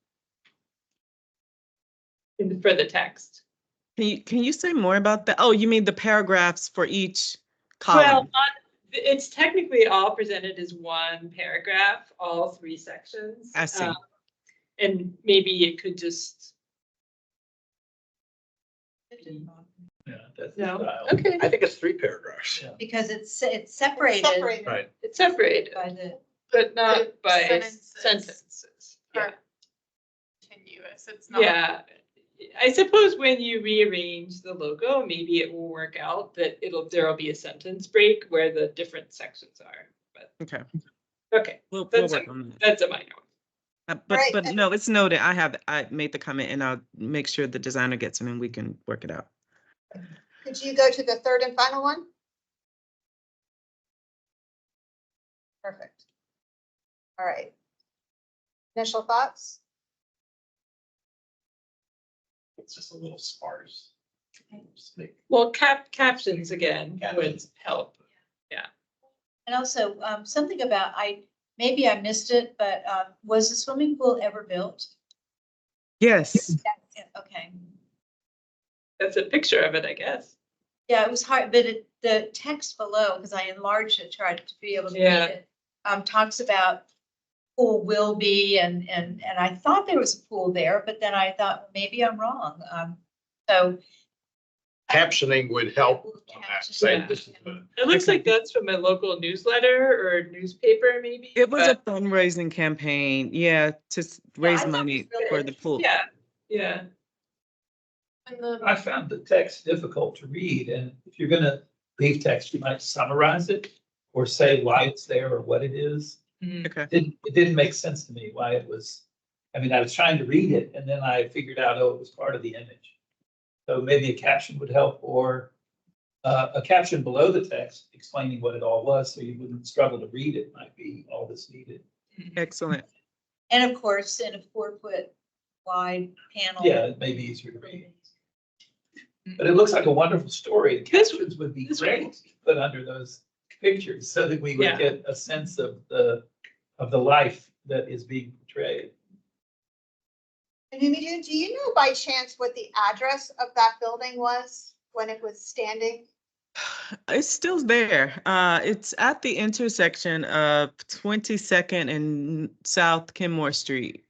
for the text. Can you say more about that? Oh, you mean the paragraphs for each Well, column? it's technically all presented as one paragraph, all three sections. I see. And maybe it could just. Yeah, that's the No, style. okay, I think it's 3 paragraphs. Yeah. because it's separated Separated. Right. it's separated, by the, but not by Sentences. sentences. Yeah. Are Continuous, it's not. Yeah, I suppose when you rearrange the logo, maybe it will work out that there'll be a sentence break where the different sections are, but, Okay. okay, We'll that's work on that. that's a minor one. Right. But no, it's noted. I made the comment and I'll make sure the designer gets it and we can work it out. Could you go to the third and final one? Perfect. All right. Initial thoughts? It's just a little sparse. Just make- Well, captions again would help. and also, something about, maybe I missed it, but, was the swimming pool ever built? Yes. Yeah, okay. That's a picture of it, I guess. Yeah, it was hard, but the text below, because I enlarged it, tried to be able to read Yeah. it, talks about pool will be, and I thought there was a pool there, but then I thought, maybe I'm wrong. So. Captioning would help on that, say Yeah. this is the. It looks Okay. like that's from a local newsletter or newspaper, maybe. It was a but- fundraising campaign, yeah, to raise thought it money was really for the pool. Yeah, yeah. And the, I found the text difficult to read, and if you're gonna leave text, you might summarize it or say why it's there or what it is. Okay. It didn't make sense to me why it was, I mean, I was trying to read it and then I figured out, oh, it was part of the image. So maybe a caption would help, or a caption below the text explaining what it all was, so you wouldn't struggle to read it, might be all that's needed. Excellent. And of course, in a 4-foot wide panel. Yeah, it may be easier to read. But it looks like a wonderful story. The captions would be great to put under those pictures so that we would Yeah. get a sense of the life that is being portrayed. And Mimi, do you know by chance what the address of that building was when it was standing? It's still there. It's at the intersection of 22nd and South Kenmore Street.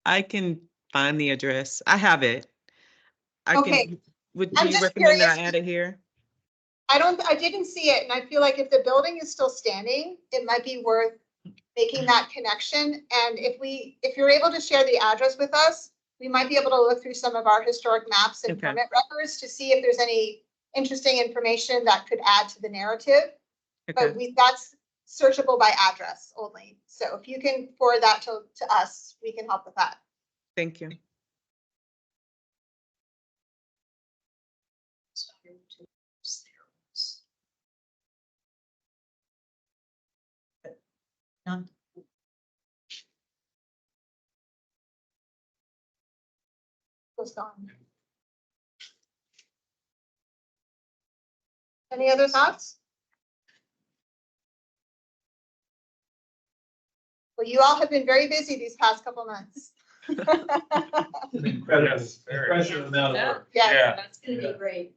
I can find the address. I have it. I Okay. can, do I'm you just recommend that I curious. add it here? I didn't see it, and I feel like if the building is still standing, it might be worth making that connection. And if you're able to share the address with us, we might be able to look through some of our historic maps and Okay. permit records to see if there's any interesting information that could add to the narrative. Okay, But that's searchable by address only. So if you can forward that to us, we can help with that. thank you. None. Goes on. Any other thoughts? Well, you all have been very busy these past couple months. Incredible, Yes, very. impressive amount of work. Yes. Yeah. That's gonna be great.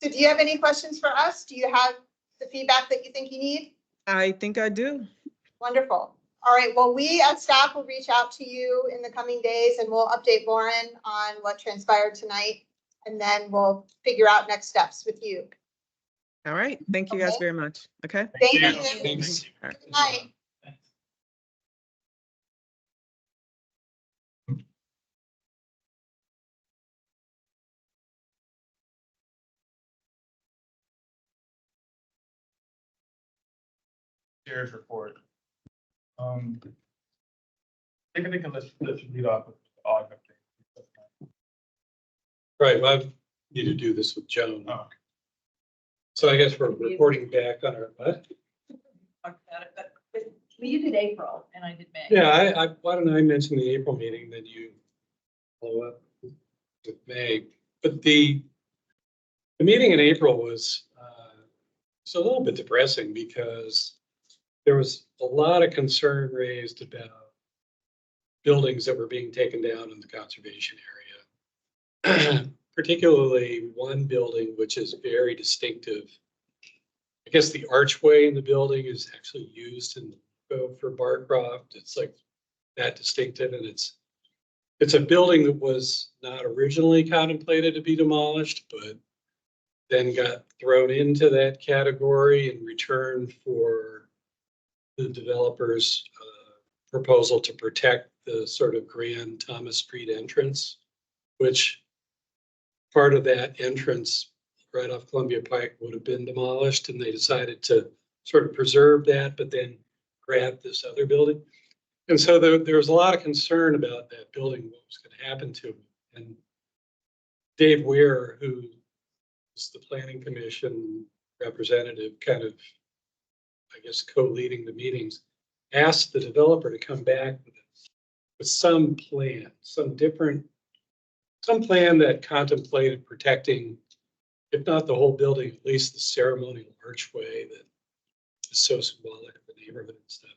So do you have any questions for us? Do you have the feedback that you think you need? I think I do. Wonderful. All right, well, we as staff will reach out to you in the coming days and we'll update Lauren on what transpired tonight. And then we'll figure out next steps with you. All right, thank you guys Okay. very much. Okay. Thank you. Thanks. All right. Good night. Chair's report. Take a look, let's lead off with aug update. Right, well, I need to do this with Joan. Oh. So I guess we're reporting back on our, what? Talked about it, but you did April and I did May. Yeah, why don't I mention the April meeting, then you follow up with May. But the meeting in April was a little bit depressing because there was a lot of concern raised about buildings that were being taken down in the conservation area. Particularly one building which is very distinctive. I guess the archway in the building is actually used in for Barcroft. It's like that distinctive, and it's a building that was not originally contemplated to be demolished, but then got thrown into that category in return for the developer's proposal to protect the sort of Grand Thomas Street entrance, which part of that entrance right off Columbia Pike would have been demolished, and they decided to sort of preserve that, but then grab this other building. And so there was a lot of concern about that building, what was going to happen to it. And Dave Weir, who was the planning commission representative, kind of, I guess, co-leading the meetings, asked the developer to come back with some plan, some plan that contemplated protecting, if not the whole building, at least the ceremonial archway that is so symbolic of the neighborhood and stuff.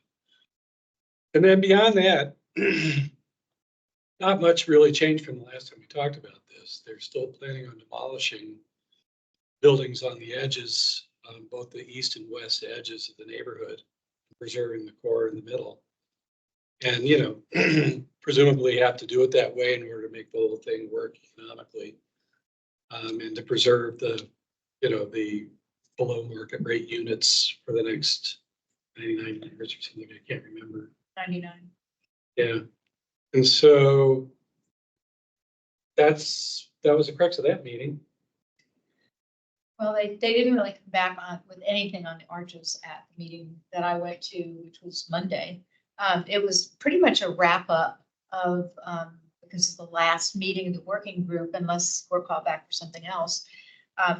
And then beyond that, not much really changed from the last time we talked about this. They're still planning on demolishing buildings on the edges, both the east and west edges of the neighborhood, preserving the core in the middle. And, you know, presumably have to do it that way in order to make the whole thing work economically. And to preserve the, you know, the below market rate units for the next 99 years or something, I can't remember. 99. Yeah. And so that was the crux of that meeting. Well, they didn't really come back on with anything on the arches at the meeting that I went to, which was Monday. It was pretty much a wrap up of, because it's the last meeting of the working group, unless we're called back for something else.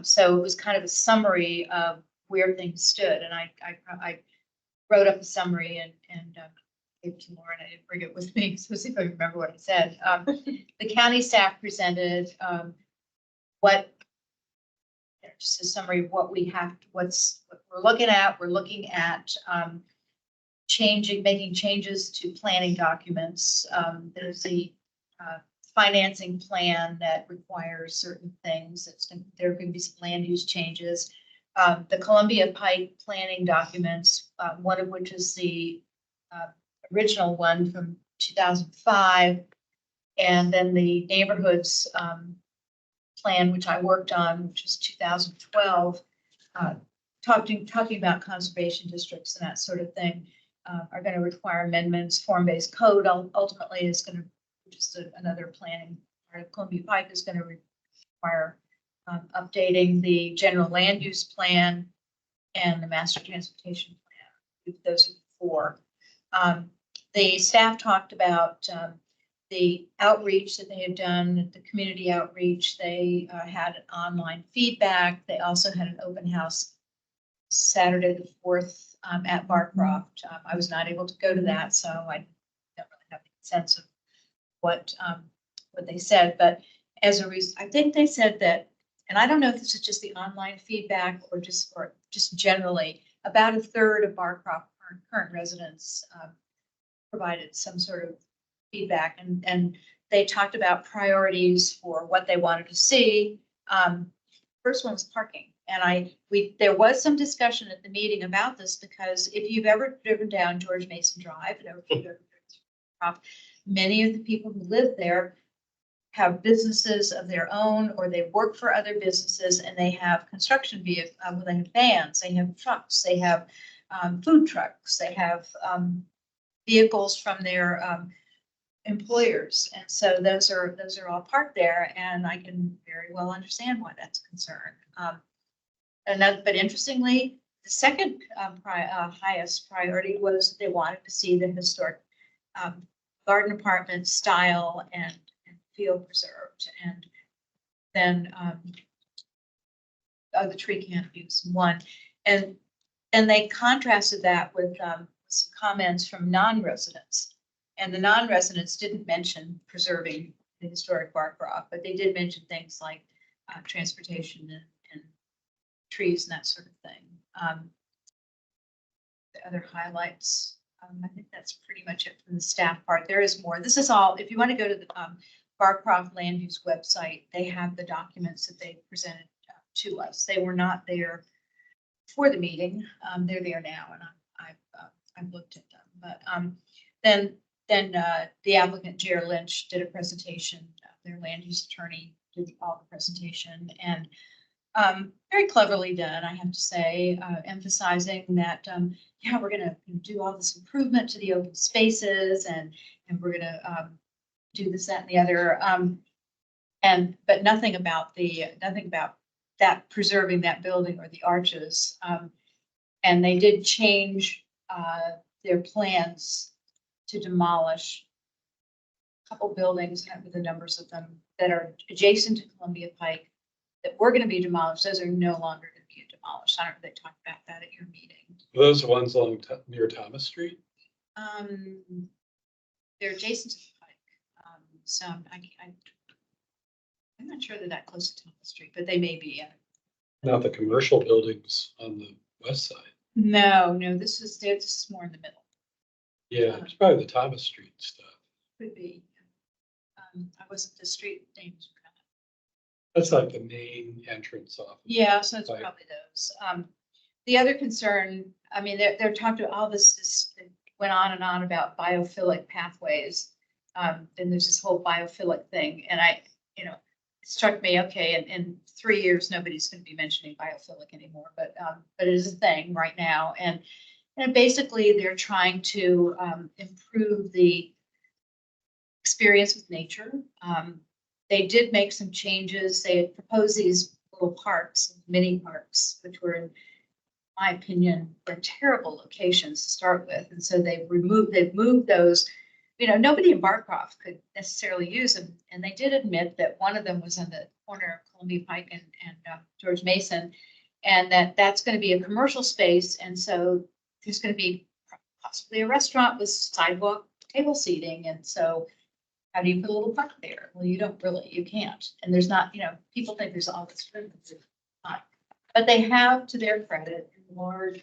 So it was kind of a summary of where things stood. And I wrote up a summary and gave it to Lauren. I didn't bring it with me, so see if I remember what I said. The county staff presented just a summary of what we have, what we're looking at. We're looking at making changes to planning documents. There's the financing plan that requires certain things. There are going to be some land use changes. The Columbia Pike planning documents, one of which is the original one from 2005, and then the neighborhoods plan, which I worked on, which is 2012, talking about conservation districts and that sort of thing, are going to require amendments. Form-based code ultimately is going to, just another planning part of Columbia Pike, is going to require updating the general land use plan and the master transportation plan. Those are the four. The staff talked about the outreach that they had done, the community outreach. They had an online feedback. They also had an open house Saturday the 4th at Barcroft. I was not able to go to that, so I don't really have a sense of what they said. But as a reason, I think they said that, and I don't know if this is just the online feedback or just generally, about a third of Barcroft current residents provided some sort of feedback, and they talked about priorities for what they wanted to see. First one was parking, and there was some discussion at the meeting about this, because if you've ever driven down George Mason Drive, and if you've ever driven, many of the people who live there have businesses of their own, or they work for other businesses, and they have construction vehicles, they have vans, they have trucks, they have food trucks, they have vehicles from their employers, and so those are all parked there, and I can very well understand why that's a concern. But interestingly, the second highest priority was that they wanted to see the historic garden apartment style and feel preserved, and then the tree canopy was one, and they contrasted that with some comments from non-residents. And the non-residents didn't mention preserving the historic Barcroft, but they did mention things like transportation and trees and that sort of thing. The other highlights, I think that's pretty much it from the staff part. There is more. This is all, if you want to go to the Barcroft Land Use website, they have the documents that they presented to us. They were not there for the meeting. They're there now, and I've looked at them. But then the applicant, Jared Lynch, did a presentation. Their land use attorney did all the presentation, and very cleverly done, I have to say, emphasizing that, yeah, we're going to do all this improvement to the open spaces, and we're going to do this, that, and the other, but nothing about that preserving that building or the arches. And they did change their plans to demolish a couple buildings, with the numbers of them, that are adjacent to Columbia Pike that were going to be demolished. Those are no longer going to be demolished. I don't know if they talked about that at your meeting. Those are ones near Thomas Street? They're adjacent to the Pike. So I'm not sure they're that close to Thomas Street, but they may be. Not the commercial buildings on the west side. No, this is more in the middle. Yeah, it's probably the Thomas Street stuff. Could be. I wasn't the street names. That's like the main entrance off. Yeah, so it's probably those. The other concern, I mean, they're talking about all this went on and on about biophilic pathways. And there's this whole biophilic thing, and it struck me, okay, in 3 years nobody's going to be mentioning biophilic anymore, but it is a thing right now, and basically they're trying to improve the experience with nature. They did make some changes. They had proposed these little parks, mini parks, which were, in my opinion, were terrible locations to start with. And so they've moved those. Nobody in Barcroft could necessarily use them. And they did admit that one of them was on the corner of Columbia Pike and George Mason, and that's going to be a commercial space. And so there's going to be possibly a restaurant with sidewalk table seating. And so how do you put a little park there? Well, you can't. And there's not, people think there's all this room. But they have, to their credit, enlarged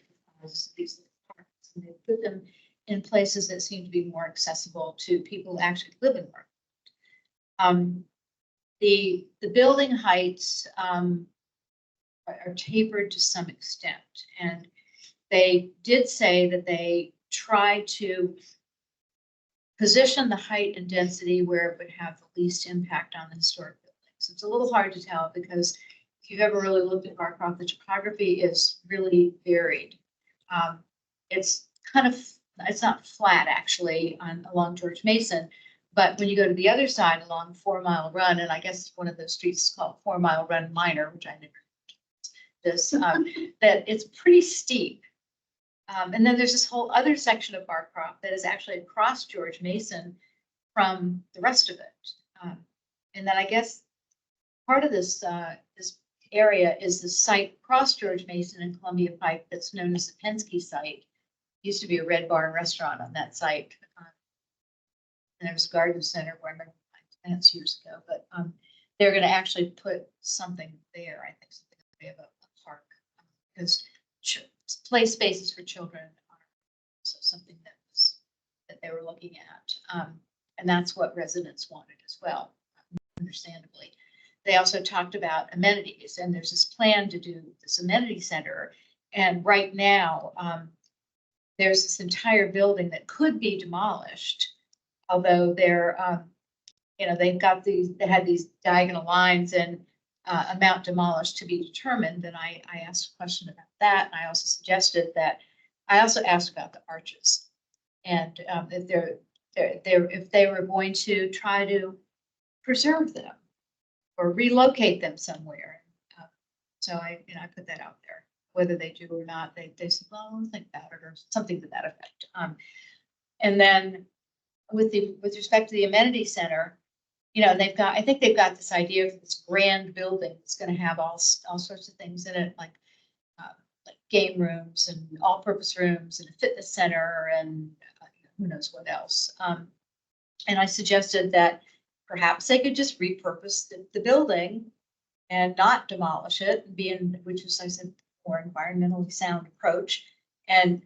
these parks, and they put them in places that seem to be more accessible to people who actually live in The building heights are tapered to some extent. And they did say that they try to position the height and density where it would have the least impact on the historic buildings. It's a little hard to tell because if you've ever really looked at Barcroft, the topography is really varied. It's kind of, it's not flat actually along George Mason, but when you go to the other side along 4 Mile Run, and I guess one of those streets is called 4 Mile Run Minor, which I never this, that it's pretty steep. And then there's this whole other section of Barcroft that is actually across George Mason from the rest of it. And then I guess part of this this area is the site across George Mason and Columbia Pike that's known as the Penske site. Used to be a Red Barn restaurant on that site. And there was a garden center where I remember my plants years ago, but they're going to actually put something there. I think something in the way of a park because play spaces for children are also something that they were looking at. And that's what residents wanted as well, understandably. They also talked about amenities, and there's this plan to do this amenity center. And right now, there's this entire building that could be demolished, although they're, you know, they've got these, they had these diagonal lines and amount demolished to be determined. And I asked a question about that. And I also suggested that, I also asked about the arches and if they were going to try to preserve them or relocate them somewhere. So I put that out there, whether they do or not. They said, well, I'll think about it or something to that effect. And then with respect to the amenity center, you know, they've got, I think they've got this idea of this grand building that's going to have all sorts of things in it, like game rooms and all-purpose rooms and a fitness center and who knows what else. And I suggested that perhaps they could just repurpose the building and not demolish it, which is, I said, more environmentally sound approach, and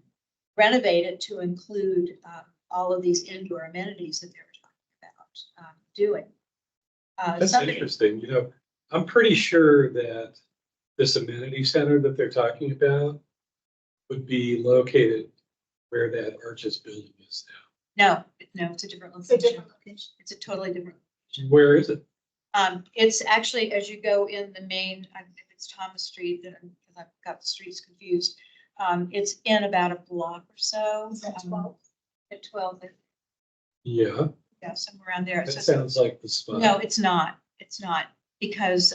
renovate it to include all of these indoor amenities that they were talking about doing. That's interesting. You know, I'm pretty sure that this amenity center that they're talking about would be located where that Arches building is now. No, it's a different location. It's a totally different. Where is it? It's actually, as you go in the main, I think it's Thomas Street, because I've got the streets confused. It's in about a block or so. At 12? At 12. Yeah. Yeah, somewhere around there. That sounds like the spot. No, it's not. It's not, because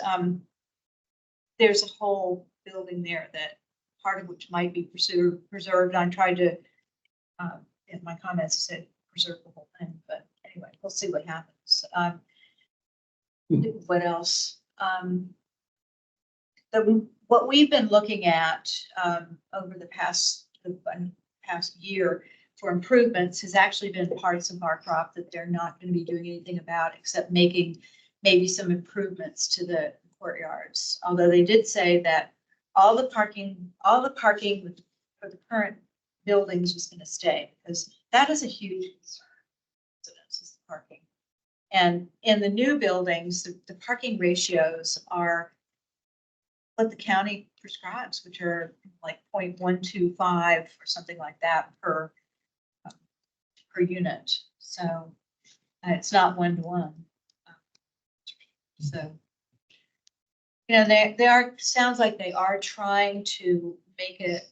there's a whole building there that part of which might be preserved. I tried to, in my comments, I said preserve the whole thing, but anyway, we'll see what happens. What else? What we've been looking at over the past year for improvements has actually been parts of Barcroft that they're not going to be doing anything about except making maybe some improvements to the courtyards. Although they did say that all the parking for the current buildings was going to stay, because that is a huge concern. Is the parking. And in the new buildings, the parking ratios are what the county prescribes, which are like 0.125 or something like that per unit. So it's not 1-to-1. So, you know, they are, sounds like they are trying to make it,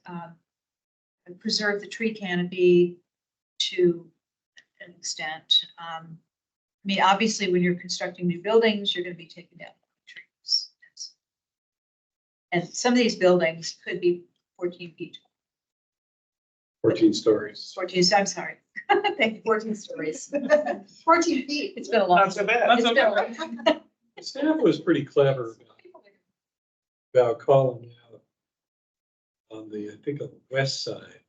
preserve the tree canopy to an extent. I mean, obviously, when you're constructing new buildings, you're going to be taking down trees. And some of these buildings could be 14 feet tall. 14 stories. 14, I'm sorry. Thank you, 14 stories. 14 feet. It's been a long time. Not so bad. It's been a long time. The staff was pretty clever about calling out on the, I think on the west side,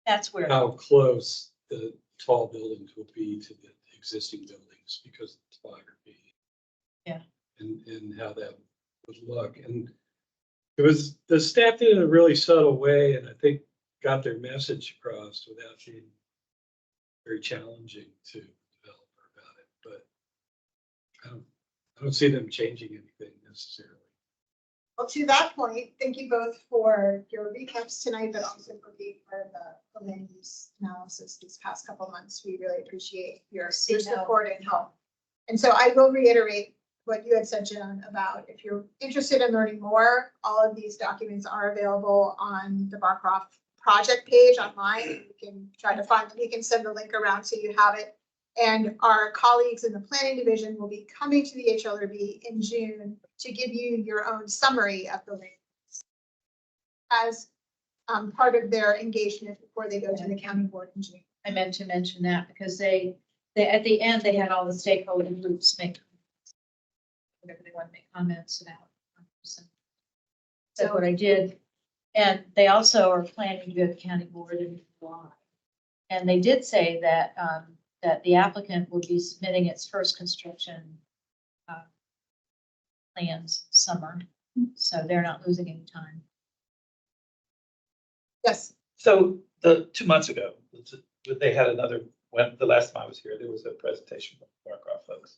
That's where. how close the tall buildings would be to the existing buildings because of the topography. Yeah. And how that would look. And it was, the staff did it in a really subtle way, and I think got their message across without being very challenging to the developer about it. But I don't see them changing anything necessarily. Well, to that point, thank you both for your recaps tonight, but also for being part of the land use analysis these past couple months. We really appreciate your support and help. And so I will reiterate what you had said, Joan, about if you're interested in learning more, all of these documents are available on the Barcroft project page online. You can try to find them. You can send the link around so you have it. And our colleagues in the planning division will be coming to the HLRB in June to give you your own summary of the links as part of their engagement before they go to the county board in June. I meant to mention that because they at the end, they had all the stakeholder groups make whatever they want to make comments about. So what I did, and they also are planning to go to the county board in July. And they did say that that the applicant will be submitting its first construction plans summer, so they're not losing any time. Yes. So the 2 months ago, they had another, when the last time I was here, there was a presentation from Barcroft folks.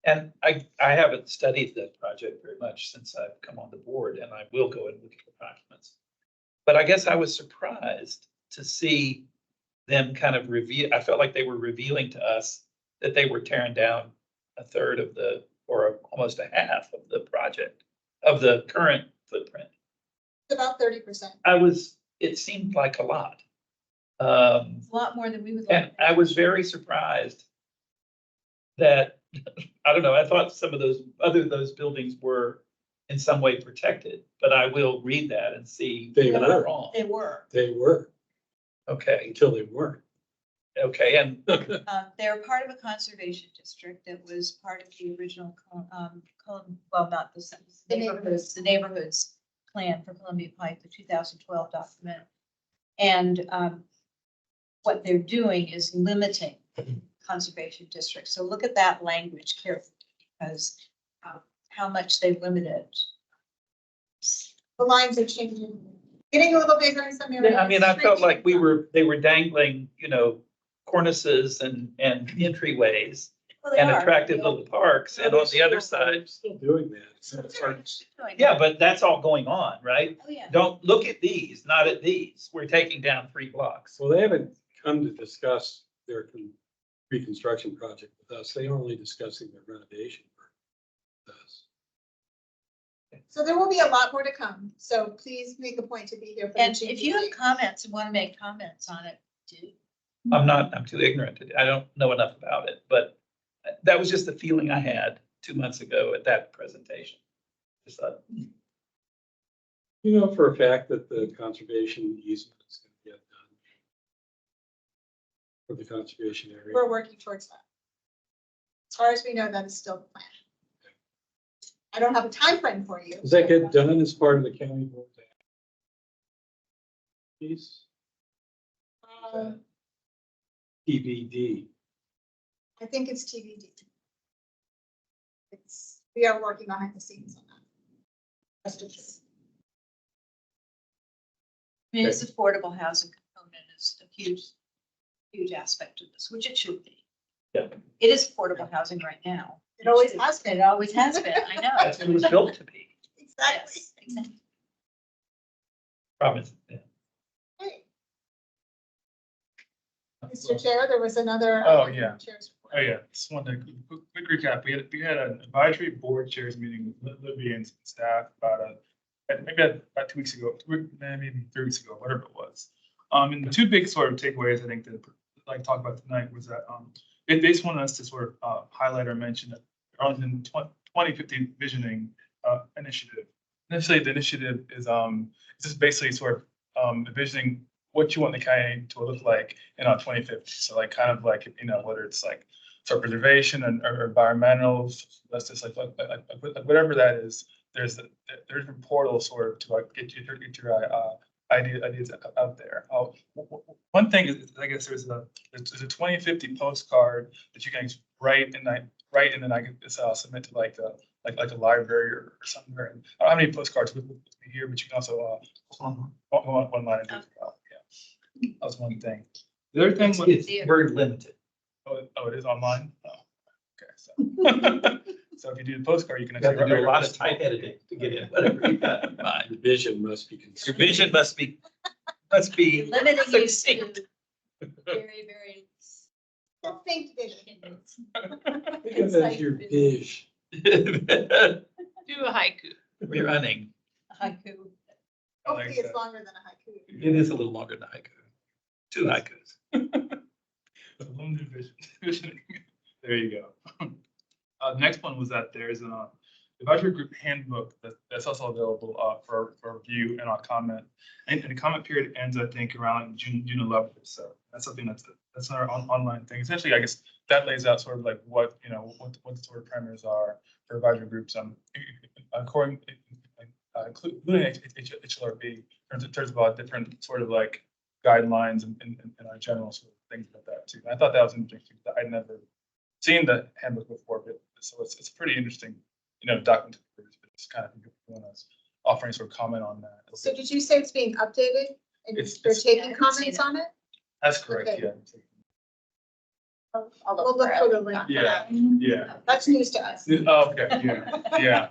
And I haven't studied that project very much since I've come on the board, and I will go and look at the documents. But I guess I was surprised to see them kind of reveal, I felt like they were revealing to us that they were tearing down a third of the, or almost a half of the project, of the current footprint. About 30%. It seemed like a lot. It's a lot more than we would like. And I was very surprised that, I don't know, I thought some of those buildings were in some way protected, but I will read that and see They that were. I'm wrong. They were. They were Okay, until they weren't. okay, and They're part of a conservation district that was part of the original, well, not the neighborhoods plan for Columbia Pike, the 2012 document. And what they're doing is limiting conservation districts. So look at that language carefully, because how much they limited. The lines are changing, getting a little bigger in some areas. I mean, I felt like they were dangling, cornices and entryways Well, they and are. attractive little parks, and on the other side, Still doing that. yeah, but that's all going on, right? Oh, yeah. Don't look at these, not at these. We're taking down 3 blocks. Well, they haven't come to discuss their reconstruction project with us. They are only discussing their renovation work with us. So there will be a lot more to come. So please make a point to be here. For the And if change you have meeting. comments and want to make comments on it, do. I'm too ignorant. I don't know enough about it, but that was just the feeling I had 2 months ago at that presentation. Just thought, You know for a fact that the conservation easement is going to get done for the conservation area. We're working towards that. As far as we know, that is still the plan. I don't have a time frame for you. Does that get done as part of the county board? Piece? Uh, TBD. I think it's TBD. We are working behind the scenes on that. Rest assured. I mean, its affordable housing component is a huge aspect of this, which it should be. Yeah. It is affordable housing right now. It always has been. It always has been, I know. that's what it was built to be. Exactly. Yes, exactly. Promise. Yeah. Hey. Mr. Chair, there was another. Oh, yeah. Chair's report. Oh, yeah, just wanted to quick recap. We had an advisory board chairs meeting with Libby and staff maybe about 2 weeks ago, maybe 3 weeks ago, whatever it was. And the two big sort of takeaways I think that I'd like to talk about tonight was that they just wanted us to sort of highlight or mention that Arlington 2050 visioning initiative. Initially, the initiative is just basically sort of envisioning what you want the county to look like in 2050. So like kind of like, whether it's like sort of preservation or environmental, that's just like whatever that is, there's different portals sort of to like get your ideas out there. One thing is, I guess there's a 2050 postcard that you can write and then I can submit to like a library or somewhere. And I don't have any postcards with me here, but you can also one line and do it. Yeah, that was one thing. The other thing was It's word limited. oh, it is online. Oh, okay. So so if you do the postcard, you can You have actually to do a lot write of type editing to get in whatever you got in mind. Your vision must be Your conserved. vision must be Limiting you to succinct. very, very. Distinct vision. That's your vision. Do a haiku. We're running. Haiku. I like Hopefully it's that. longer than a haiku. It is a little longer than haiku. 2 haikus. Limited vision. There you go. The next one was that there's an advisory group handbook that's also available for review and on comment. And the comment period ends, I think, around June 11th. So that's something that's our online thing. Essentially, I guess that lays out sort of like what what the sort of parameters are for advisory groups. According including HLRB in terms of different sort of like guidelines and our general sort of things like that too. And I thought that was interesting. I'd never seen the handbook before, but so it's pretty interesting, document. It's kind of when I was offering sort of comment on that. So did you say it's being updated and It's- you're it's- taking comments on it? That's correct. Okay. Yeah. I'll We'll look for the link. Yeah. Yeah. That's news to us. Oh, okay. Yeah. Yeah.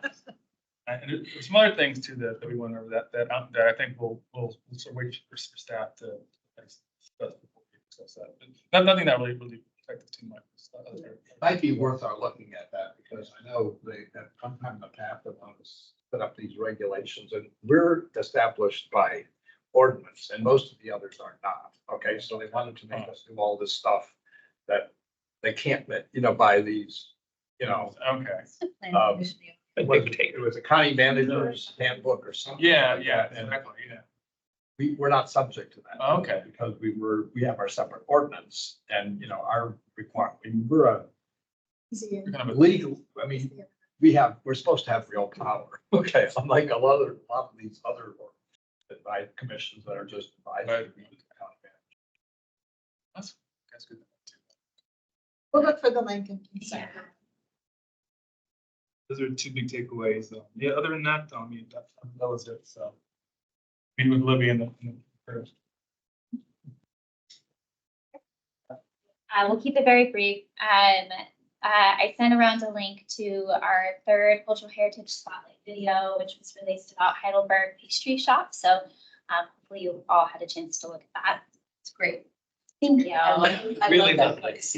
And there's some other things too that we went over that I think we'll sort of wait for staff to discuss before we discuss that. But nothing that really affected too much. Might be worth our looking at that, because I know they have sometime in the past that want to set up these regulations, and we're established by ordinance, and most of the others are not. Okay, so they wanted to make us do all this stuff that they can't, by these, Okay. it was a county manager's handbook or something. Yeah. like Yeah. that, and Exactly. Yeah. we're not subject to that. Okay. Because we have our separate ordinance, and, our requirement, we're a Easy. Kind of a legal, we're supposed to have real power. Okay, unlike a lot of these other advice commissions that are just advisory. That's good. We'll look for the link and. Yeah. Those are two big takeaways. Yeah. Other than that, that was it. So meeting with Libby in the first. We'll keep it very brief. I sent around a link to our third cultural heritage spotlight video, which was released about Heidelberg pastry shop. So hopefully you all had a chance to look at that. It's great. Thank you. I Really love that lovely. place.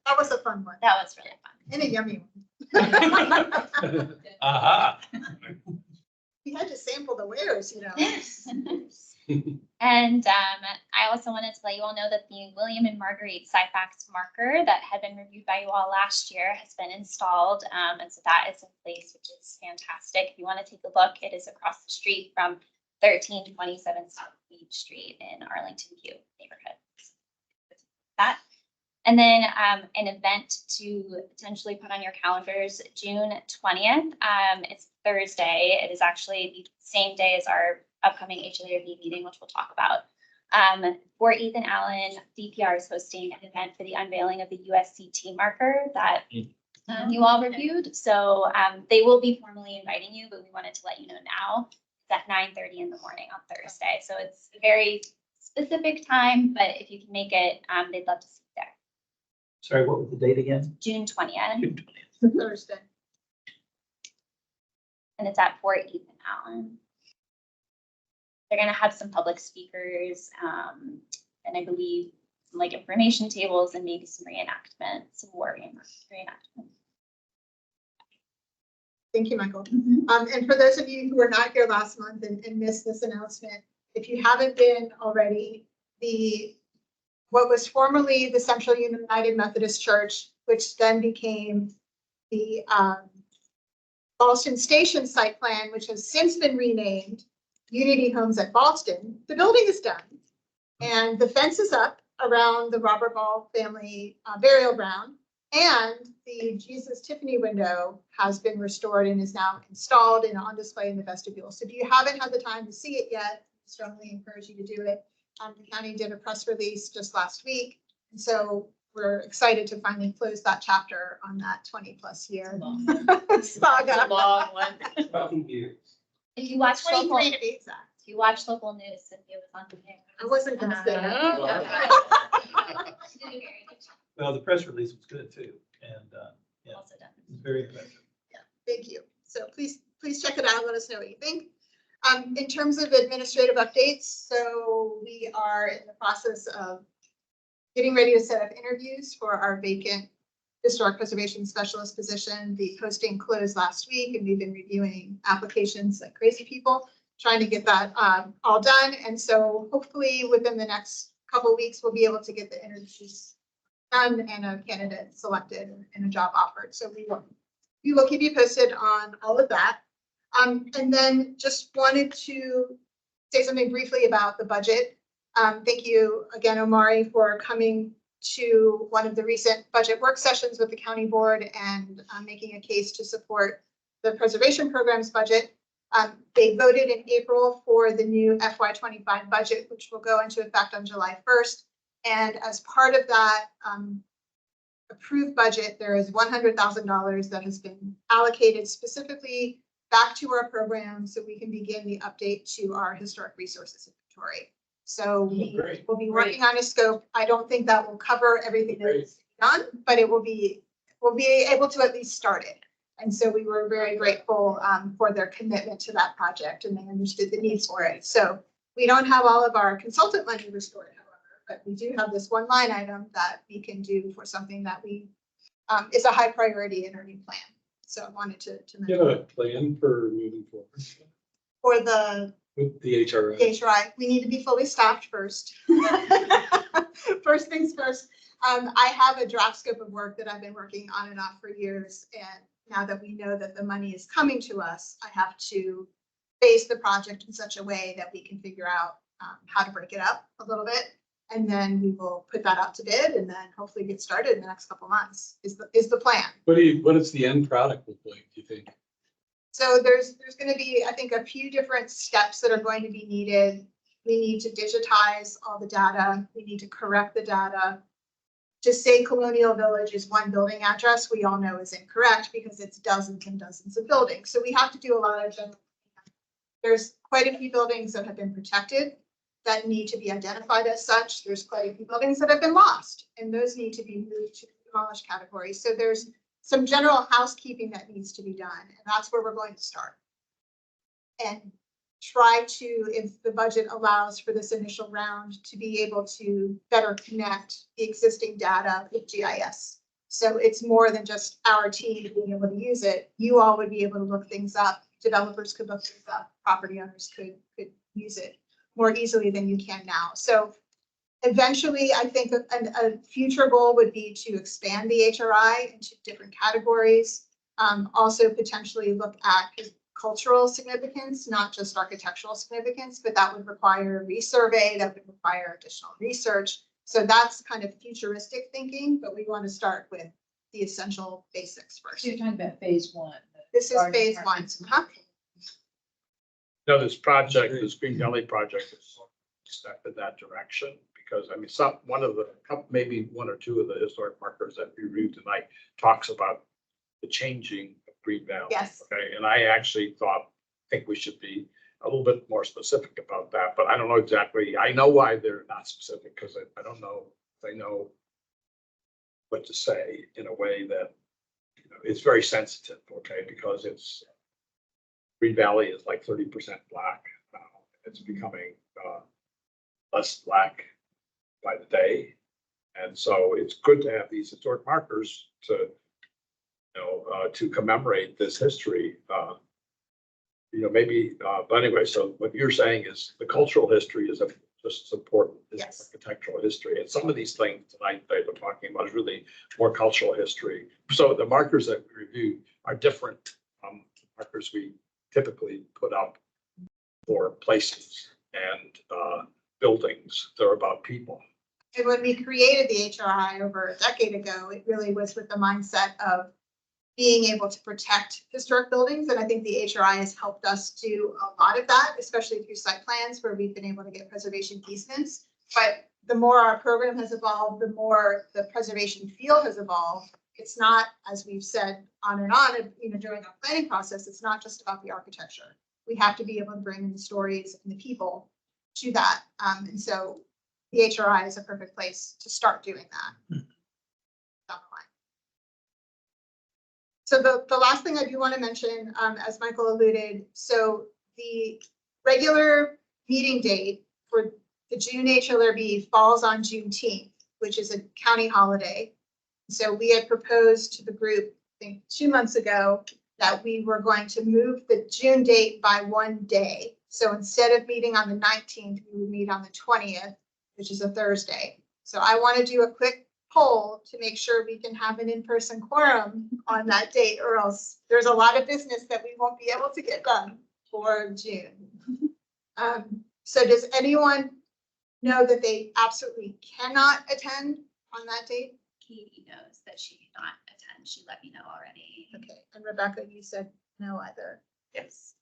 That was a fun one That was really fun. and a yummy one. Aha. We had to sample the wares, And I also wanted to let you all know that the William and Marguerite Syfax marker that had been reviewed by you all last year has been installed. And so that is in place, which is fantastic. If you want to take a look, it is across the street from 1327 South Beach Street in Arlington View neighborhood. That. And then an event to potentially put on your calendars, June 20th. It's Thursday. It is actually the same day as our upcoming HALRB meeting, which we'll talk about. For Ethan Allen, DPR is hosting an event for the unveiling of the USCT marker that you all reviewed. So they will be formally inviting you, but we wanted to let you know now. It's at 9:30 in the morning on Thursday. So it's a very specific time, but if you can make it, they'd love to see you there. Sorry, what was the date again? June 20th, June 20th. Thursday. and it's at Fort Ethan Allen. They're gonna have some public speakers, and I believe some like information tables and maybe some reenactment, some war reenactment. Thank you, Michael. And for those of you who were not here last month and missed this announcement, if you haven't been already, what was formerly the Central United Methodist Church, which then became the Ballston Station site plan, which has since been renamed Unity Homes at Ballston, the building is done. And the fence is up around the Robert Ball family burial ground. And the Jesus Tiffany window has been restored and is now installed and on display in the vestibule. So if you haven't had the time to see it yet, I strongly encourage you to do it. The county did a press release just last week. And so we're excited to finally close that chapter on that 20+ year saga. Long one. 12 years. If you watch local, 23 to be exact. if you watch local news, Cynthia was on the air. I wasn't gonna say that. She did a very good job. Well, the press release was good too. And Yeah. Also done. It's very impressive. Thank you. So please check it out. Let us know what you think. In terms of administrative updates, so we are in the process of getting ready to set up interviews for our vacant historic preservation specialist position. The posting closed last week and we've been reviewing applications like crazy people, trying to get that all done. And so hopefully within the next couple of weeks, we'll be able to get the interviews done and a candidate selected and a job offered. So we will keep you posted on all of that. And then just wanted to say something briefly about the budget. Thank you again, Omari, for coming to one of the recent budget work sessions with the county board and making a case to support the preservation program's budget. They voted in April for the new FY25 budget, which will go into effect on July 1st. And as part of that approved budget, there is $100,000 that has been allocated specifically back to our program so we can begin the update to our historic resources inventory. So we will be working on a scope. I don't think that will cover everything that is done, but we'll be able to at least start it. And so we were very grateful for their commitment to that project, and they understood the needs for it. So we don't have all of our consultant money restored, however, but we do have this one line item that we can do for something that we is a high priority in our new plan. So I wanted to You have a plan for moving forward for the with the HRI? HRI, we need to be fully staffed first. First things first. I have a draft scope of work that I've been working on and off for years. And now that we know that the money is coming to us, I have to phase the project in such a way that we can figure out how to break it up a little bit. And then we will put that out to bid and then hopefully get started in the next couple months is the plan. What does the end product look like, do you think? So there's going to be, I think, a few different steps that are going to be needed. We need to digitize all the data. We need to correct the data. To say Colonial Village is one building address, we all know is incorrect because it's dozens and dozens of buildings. So we have to do a lot of general. There's quite a few buildings that have been protected that need to be identified as such. There's quite a few buildings that have been lost, and those need to be moved to the demolished category. So there's some general housekeeping that needs to be done, and that's where we're going to start. And try to, if the budget allows for this initial round, to be able to better connect the existing data with GIS. So it's more than just our team being able to use it. You all would be able to look things up. Developers could look things up. Property owners could use it more easily than you can now. So eventually, I think a future goal would be to expand the HRI into different categories. Also potentially look at cultural significance, not just architectural significance, but that would require a resurvey, that would require additional research. So that's kind of futuristic thinking, but we want to start with the essential basics first. So you're talking about phase one. This is phase one. No, this project, this Green Valley project is a step in that direction because I mean, maybe one or two of the historic markers that we reviewed tonight talks about the changing of Green Valley. Yes. Okay, and I actually think we should be a little bit more specific about that, but I don't know exactly. I know why they're not specific because I don't know if they know what to say in a way that, you know, it's very sensitive, okay, because it's Green Valley is like 30% black. It's becoming less black by the day. And so it's good to have these historic markers to, to commemorate this history. Maybe, but anyway, so what you're saying is the cultural history is just as important as Yes. architectural history. And some of these things tonight that we're talking about is really more cultural history. So the markers that we reviewed are different markers we typically put up for places and buildings. They're about people. And when we created the HRI over a decade ago, it really was with the mindset of being able to protect historic buildings. And I think the HRI has helped us do a lot of that, especially through site plans where we've been able to get preservation easements. But the more our program has evolved, the more the preservation field has evolved. It's not, as we've said on and on, during our planning process, it's not just about the architecture. We have to be able to bring in the stories and the people to that. And so the HRI is a perfect place to start doing that. So the last thing I do want to mention, as Michael alluded, so the regular meeting date for the June HLRB falls on Juneteenth, which is a county holiday. So we had proposed to the group, I think 2 months ago, that we were going to move the June date by 1 day. So instead of meeting on the 19th, we would meet on the 20th, which is a Thursday. So I want to do a quick poll to make sure we can have an in-person quorum on that date, or else there's a lot of business that we won't be able to get done for June. So does anyone know that they absolutely cannot attend on that date? Katie knows that she cannot attend. She let me know already. Okay, and Rebecca, you said no either. Yes.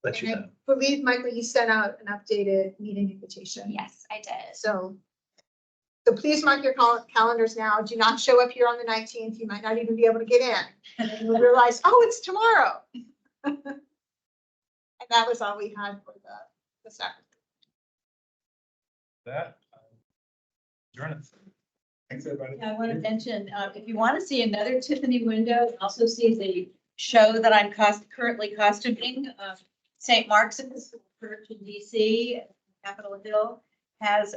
Let you And I know. believe, Michael, you sent out an updated meeting invitation. Yes, I did. So please mark your calendars now. Do not show up here on the 19th. You might not even be able to get in. And then you'll realize, oh, it's tomorrow. And that was all we had for the second. That. Adjourn. Thanks, everybody. Yeah, I want to mention, if you want to see another Tiffany window, also see the show that I'm currently costuming. St. Mark's in DC, Capitol Hill has